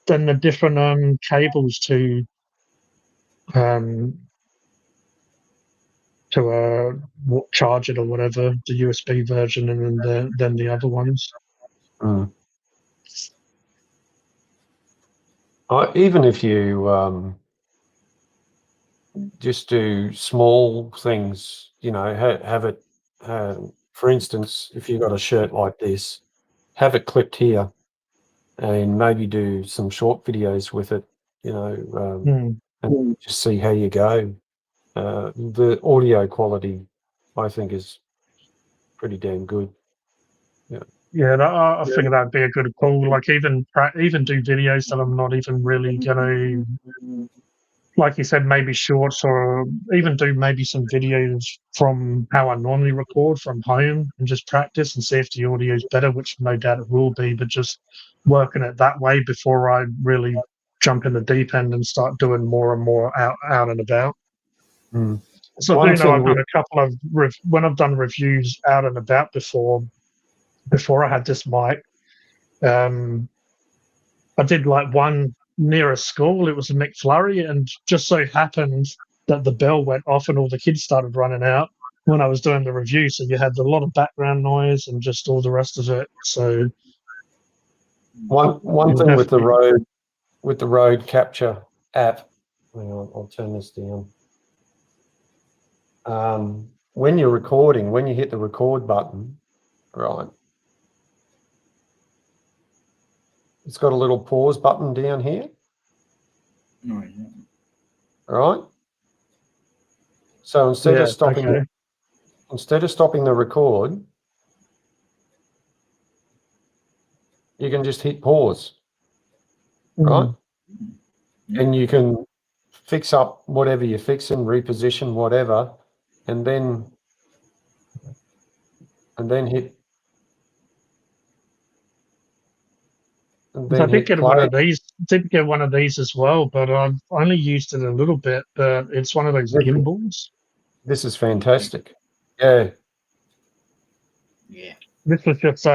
then the different cables um charge it or whatever, the USB version, and then the other ones. Mm. Even if you just do small things, you know, have it. For instance, if you've got a shirt like this, have it clipped here, and maybe do some short videos with it. You know, and just see how you go. The audio quality, I think, is pretty damn good. Yeah, I think that'd be a good call. Like even do videos that I'm not even really gonna, like you said, maybe shorts, or even do maybe some videos from how I normally record from home and just practice and see if the audio is better, which no doubt it will be. But just working it that way before I really jump in the deep end and start doing more and more out and about. Mm. So One I do know thing I've done a couple of when I've done reviews out and about before I had this mic. I did like one near a school. It was a McFlurry, and just so happened that the bell went off and all the kids started running out when I was doing the review. So you had a lot of background noise and just all the rest of it. So one thing with the road capture app. Hang on, I'll turn this down. When you're recording, when you hit the record button, right, it's got a little pause button down here. Oh, yeah. All right. So instead of stopping the record, you can just hit pause, right? Yeah. And you can fix up whatever you're fixing, reposition whatever, and then hit. And I then did hit get one play. of these. Did get one of these as well, but I've only used it a little bit. But it's one of those gimbals. This is fantastic. Yeah. Yeah. This was just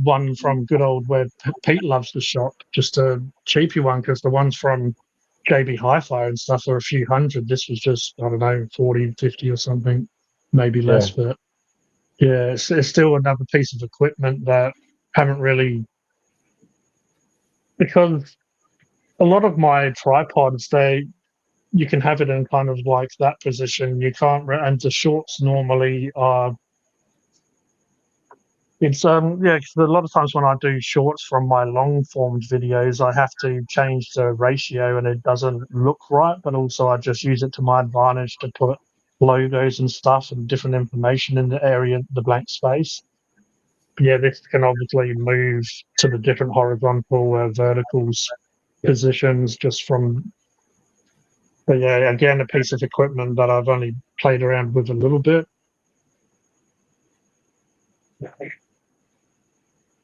one from good old where Pete loves the shop, just a cheapy one because the ones from JB Hi-Fi and stuff are a few hundred. This was just, I don't know, 40, 50 or something, maybe less. But yeah, it's still another piece of equipment that haven't really, because a lot of my tripods, you can have it in kind of like that position. You can't, and the shorts normally are. It's yeah, 'cause a lot of times when I do shorts from my long formed videos, I have to change the ratio and it doesn't look right. But also, I just use it to my advantage to put logos and stuff and different information in the area, the blank space. But yeah, this can obviously move to the different horizontal, verticals positions just from. But yeah, again, a piece of equipment that I've only played around with a little bit.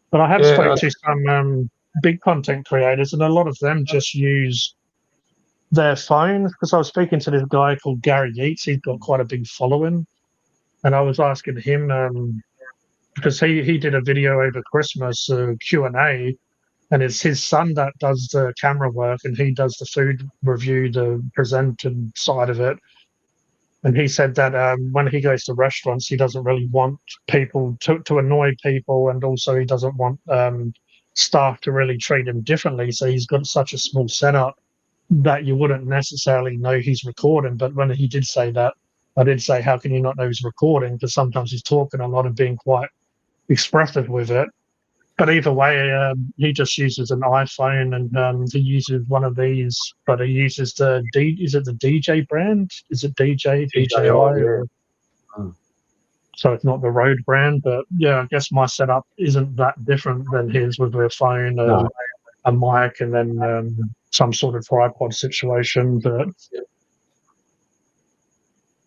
But I have spoke to some big content creators, and a lot of them just use their phones. Because I was speaking to this guy called Gary Yeats. He's got quite a big following, and I was asking him because he did a video over Christmas Q&A, and it's his son that does the camera work, and he does the food review, the presenting side of it. And he said that when he goes to restaurants, he doesn't really want people to annoy people, and also he doesn't want staff to really treat him differently. So he's got such a small setup that you wouldn't necessarily know he's recording. But when he did say that, I did say, how can you not know he's recording? Because sometimes he's talking a lot and being quite expressive with it. But either way, he just uses an iPhone, and he uses one of these. But he uses is it the DJ brand? Is it DJI? Or, so it's not the Rode brand. But yeah, I guess my setup isn't that different than his with a phone, a mic, and then some sort of tripod situation. But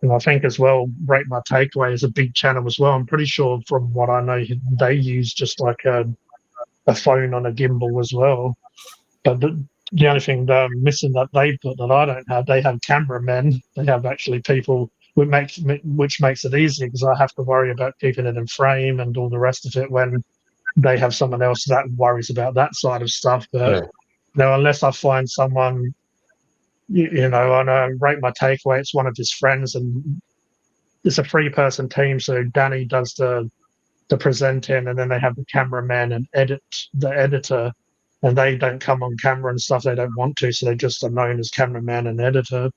and I think as well, Rate My Takeaway is a big channel as well. I'm pretty sure from what I know, they use just like a phone on a gimbal as well. But the only thing they're missing that they've got that I don't have, they have cameramen. They have actually people, which makes it easy because I have to worry about keeping it in frame and all the rest of it when they have someone else that worries about that side of stuff. But unless I find someone, on Rate My Takeaway, it's one of his friends, and it's a 3-person team. So Danny does the presenting, and then they have the cameraman and the editor, and they don't come on camera and stuff. They don't want to, so they just are known as cameraman and editor.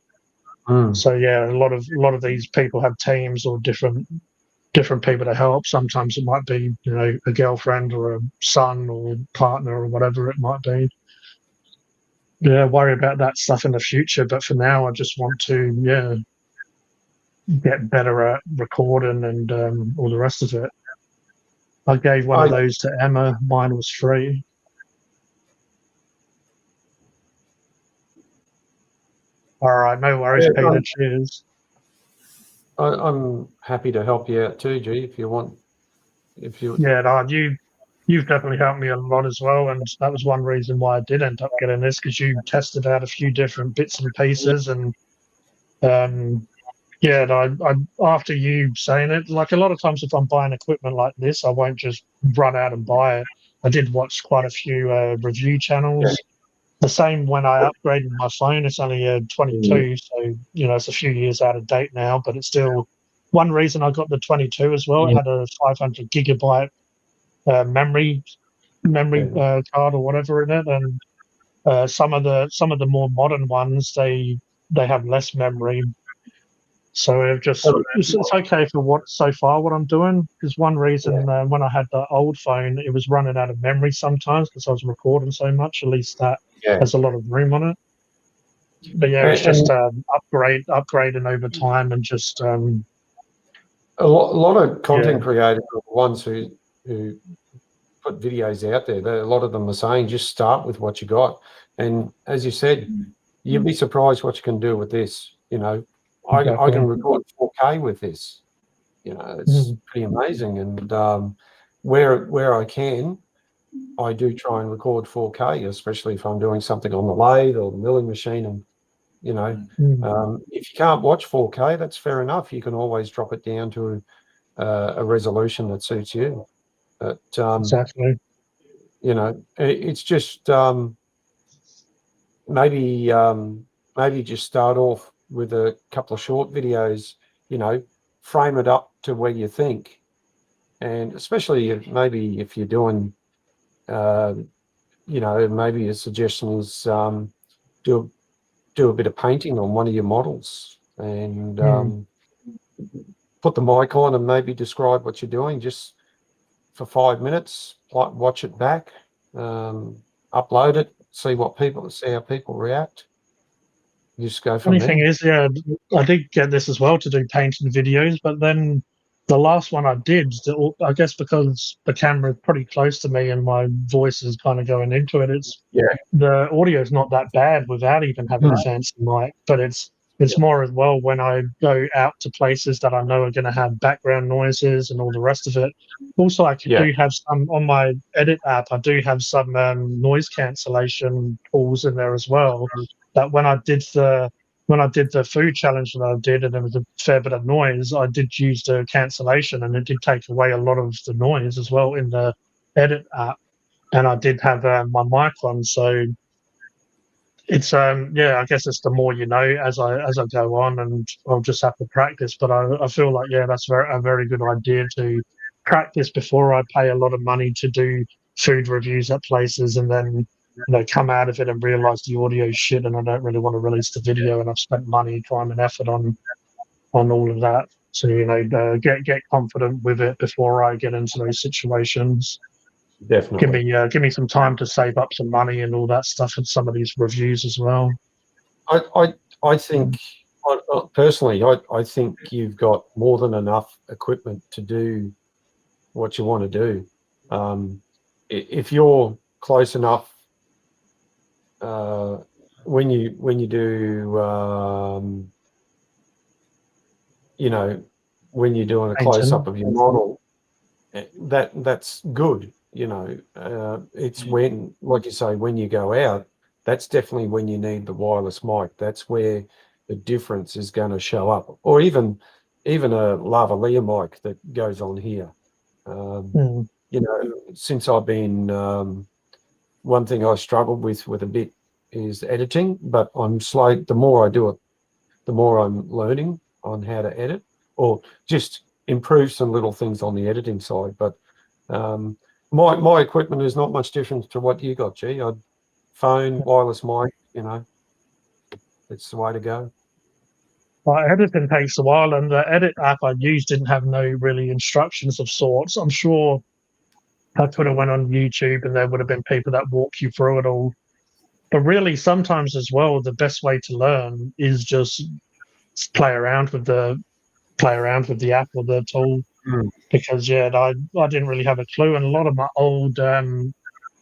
So yeah, a lot of these people have teams or different people to help. Sometimes it might be a girlfriend or a son or partner or whatever it might be. Yeah, worry about that stuff in the future, but for now I just want to get better at recording and all the rest of it. I gave one of those to Emma. Mine was free. All right, no worries, Peter. Cheers. I'm happy to help you out too, G, if you want. Yeah, no, You've definitely helped me a lot as well, and that was one reason why I did end up getting this, because you tested out a few different bits and pieces, and um, yeah, and I after you saying it, like a lot of times if I'm buying equipment like this, I won't just run out and buy it. I did watch quite a few review channels. The same when I upgraded my phone. It's only a 22, so it's a few years out of date now, but it's still one reason I got the 22 as well. It had a 500 gigabyte memory card or whatever in it, and some of the more modern ones they have less memory. So it's okay for what so far what I'm doing. There's one reason when I had the old phone, it was running out of memory sometimes because I was recording so much. At least that has a lot of room on it. But yeah, it's just upgrading over time and just a lot of content creators are the ones who put videos out there. A lot of them are saying just start with what you got. And as you said, you'd be surprised what you can do with this. I can record 4K with this. It's pretty amazing. And where I can, I do try and record 4K, especially if I'm doing something on the lathe or the milling machine. And if you can't watch 4K, that's fair enough. You can always drop it down to a resolution that suits you. But exactly. It's just maybe just start off with a couple of short videos. Frame it up to where you think, and especially maybe if you're doing, maybe a suggestion is do a bit of painting on one of your models and put the mic on and maybe describe what you're doing just for 5 minutes. Watch it back, upload it, see how people react. You just go from Funny there. thing is, I did get this as well to do painting videos, but then the last one I did, I guess because the camera is pretty close to me and my voice is kind of going into it, the audio is not that bad without even having a fancy mic, but it's more as well when I go out to places that I know are going to have background noises and all the rest of it. Also, I do have some on my edit app. I do have some noise cancellation tools in there as well. That when I did the food challenge that I did, and there was a fair bit of noise, I did use the cancellation, and it did take away a lot of the noise as well in the edit app. And I did have my mic on, so it's I guess it's the more you know as I go on, and I'll just have to practice. But I feel like that's a very good idea to practice before I pay a lot of money to do food reviews at places, and then come out of it and realize the audio is shit, and I don't really want to release the video, and I've spent money, time, and effort on all of that. So get confident with it before I get into those situations. Definitely. Give me some time to save up some money and all that stuff and some of these reviews as well. I think personally, I think you've got more than enough equipment to do what you want to do. If you're close enough, when you do, when you're doing a close up of your model, that's good. It's when, like you say, when you go out, that's definitely when you need the wireless mic. That's where the difference is going to show up, or even a lavalier mic that goes on here. Since I've been, one thing I struggled with a bit is editing, but I'm slow. The more I do it, the more I'm learning on how to edit, or just improve some little things on the editing side. But my equipment is not much different to what you got, G. Phone, wireless mic, it's the way to go. Editing takes a while, and the edit app I used didn't have no really instructions of sorts. I'm sure I could have went on YouTube and there would have been people that walk you through it all. But really, sometimes as well, the best way to learn is just play around with the app or the tool. Because I didn't really have a clue, and a lot of my old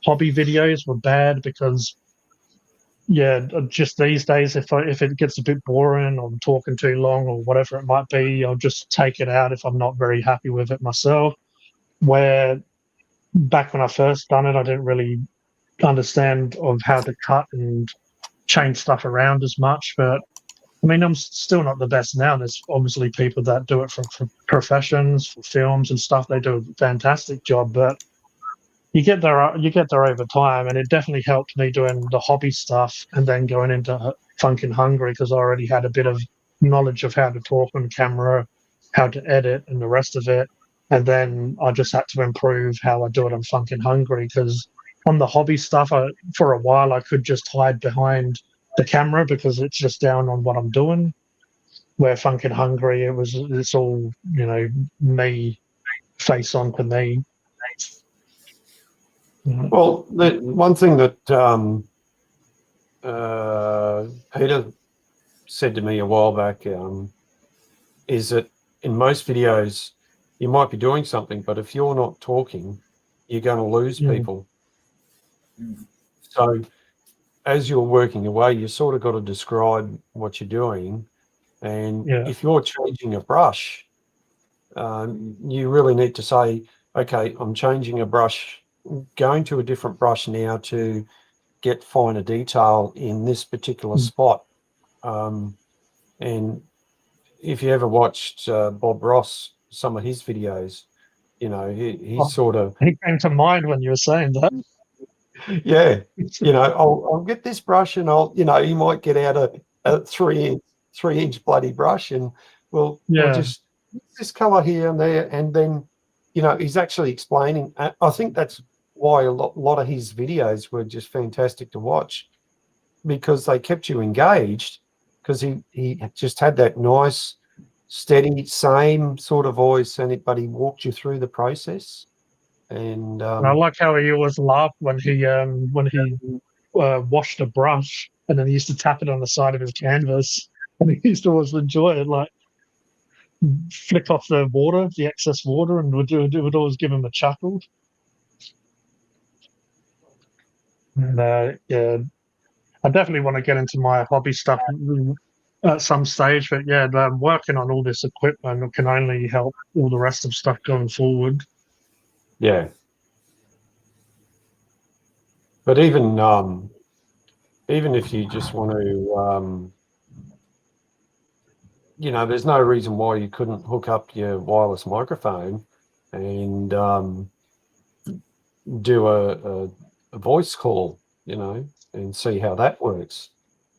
hobby videos were bad because just these days if it gets a bit boring or I'm talking too long or whatever it might be, I'll just take it out if I'm not very happy with it myself. Where back when I first done it, I didn't really understand of how to cut and change stuff around as much. But I mean, I'm still not the best now. There's obviously people that do it for professions, for films and stuff. They do a fantastic job, but you get there over time, and it definitely helped me doing the hobby stuff and then going into Funkin' Hungry because I already had a bit of knowledge of how to talk on camera, how to edit, and the rest of it. And then I just had to improve how I do it on Funkin' Hungry because on the hobby stuff, for a while I could just hide behind the camera because it's just down on what I'm doing. Where Funkin' Hungry, it's all me face on to me. Well, the one thing that Peter said to me a while back is that in most videos you might be doing something, but if you're not talking, you're going to lose people. So as you're working away, you sort of got to describe what you're doing. And if you're changing a brush, you really need to say, okay, I'm changing a brush, going to a different brush now to get finer detail in this particular spot. And if you ever watched Bob Ross, some of his videos, he sort of... He came to mind when you were saying that. Yeah, I'll get this brush and he might get out a 3-inch bloody brush and we'll just this color here and there, and then he's actually explaining. I think that's why a lot of his videos were just fantastic to watch, because they kept you engaged, because he just had that nice, steady, same sort of voice, but he walked you through the process. And I like how he always laughed when he washed a brush and then he used to tap it on the side of his canvas, and he used to always enjoy it, like flick off the water, the excess water, and it would always give him a chuckle. And I definitely want to get into my hobby stuff at some stage, but working on all this equipment can only help all the rest of stuff going forward. Yeah. But even if you just want to, there's no reason why you couldn't hook up your wireless microphone and do a voice call, and see how that works.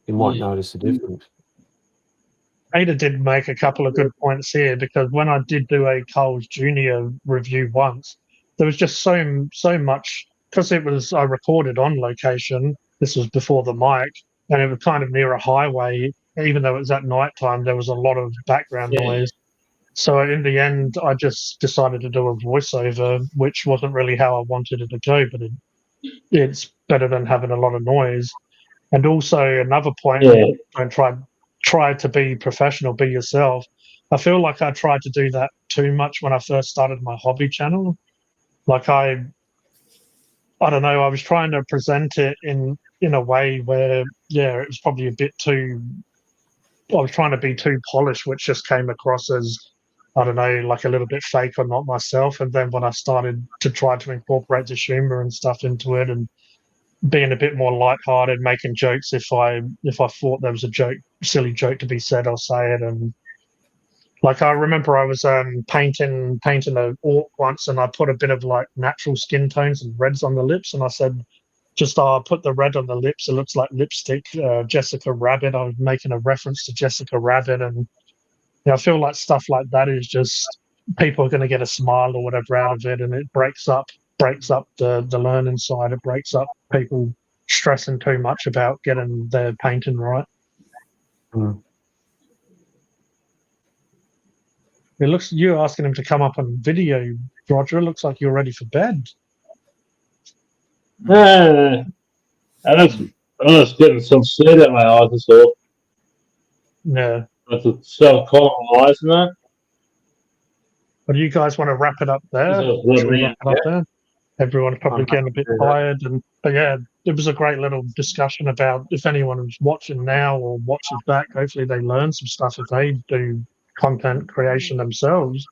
You might notice a difference. Ada did make a couple of good points here, because when I did do a Coles Junior review once, there was just so much, because I recorded on location. This was before the mic, and it was kind of near a highway. Even though it was at night time, there was a lot of background noise. So in the end, I just decided to do a voiceover, which wasn't really how I wanted it to go, but it's better than having a lot of noise. And also another point, don't try to be professional, be yourself. I feel like I tried to do that too much when I first started my hobby channel. Like I don't know, I was trying to present it in a way where it was probably a bit too, I was trying to be too polished, which just came across as, I don't know, like a little bit fake or not myself. And then when I started to try to incorporate the humor and stuff into it, and being a bit more light-hearted, making jokes if I thought there was a silly joke to be said, I'll say it. And like I remember I was painting an orc once, and I put a bit of like natural skin tones and reds on the lips, and I said, just put the red on the lips, it looks like lipstick. Jessica Rabbit, I was making a reference to Jessica Rabbit. And I feel like stuff like that is just, people are going to get a smile or whatever out of it, and it breaks up the learning side. It breaks up people stressing too much about getting their painting right. It looks, you're asking him to come up on video, Roger. It looks like you're ready for bed. I'm just getting some sleep at my eyes and stuff. Yeah. But to start calling my eyes and that. But do you guys want to wrap it up there? Should we wrap it up there? Everyone's probably getting a bit tired, but it was a great little discussion about, if anyone is watching now or watches back, hopefully they learn some stuff if they do content creation themselves,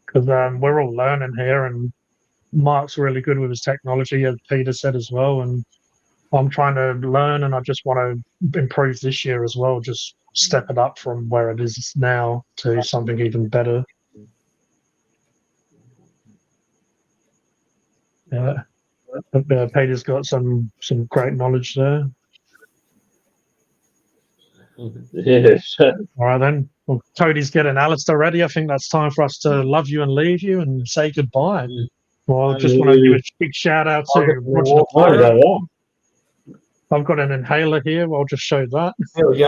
because we're all learning here, and Mark's really good with his technology, as Peter said as well, and I'm trying to learn, and I just want to improve this year as well, just step it up from where it is now to something even better. Yeah, Peter's got some great knowledge there. Yeah. All right then. Well, Kodie's getting Alistair ready. I think that's time for us to love you and leave you and say goodbye. Well, I just want to give a big shout out to Roger the Pirate. I've got an inhaler here. I'll just show that. There we go.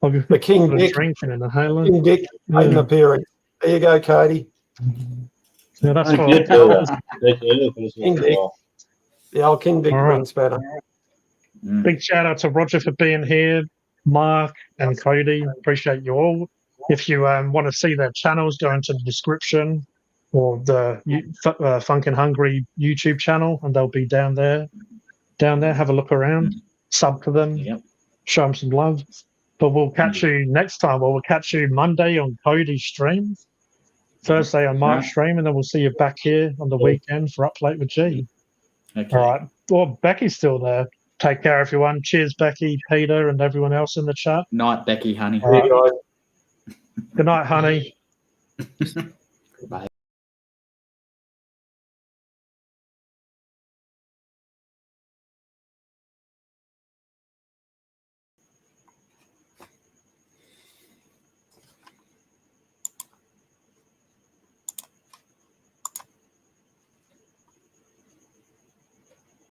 I'll give The King a Dick. drink and an inhaler. King Dick made an appearance. There you go, Kodie. Yeah, that's Thank for you, Thank you for King listening. Dick. The old King Dick All right. rings better. Big shout out to Roger for being here, Mark and Kodie. Appreciate you all. If you want to see their channels, go into the description or the Phunken Hungry YouTube channel, and they'll be down there. Have a look around, sub to them, show them some love. But we'll catch you next time. Well, we'll catch you Monday on Kodie's stream, Thursday on Mark's stream, and then we'll see you back here on the weekend for Up Late with G. Okay. All right. Well, Becky's still there. Take care, everyone. Cheers, Becky, Peter, and everyone else in the chat. Night, Becky, honey. All right. Good night, honey. Bye.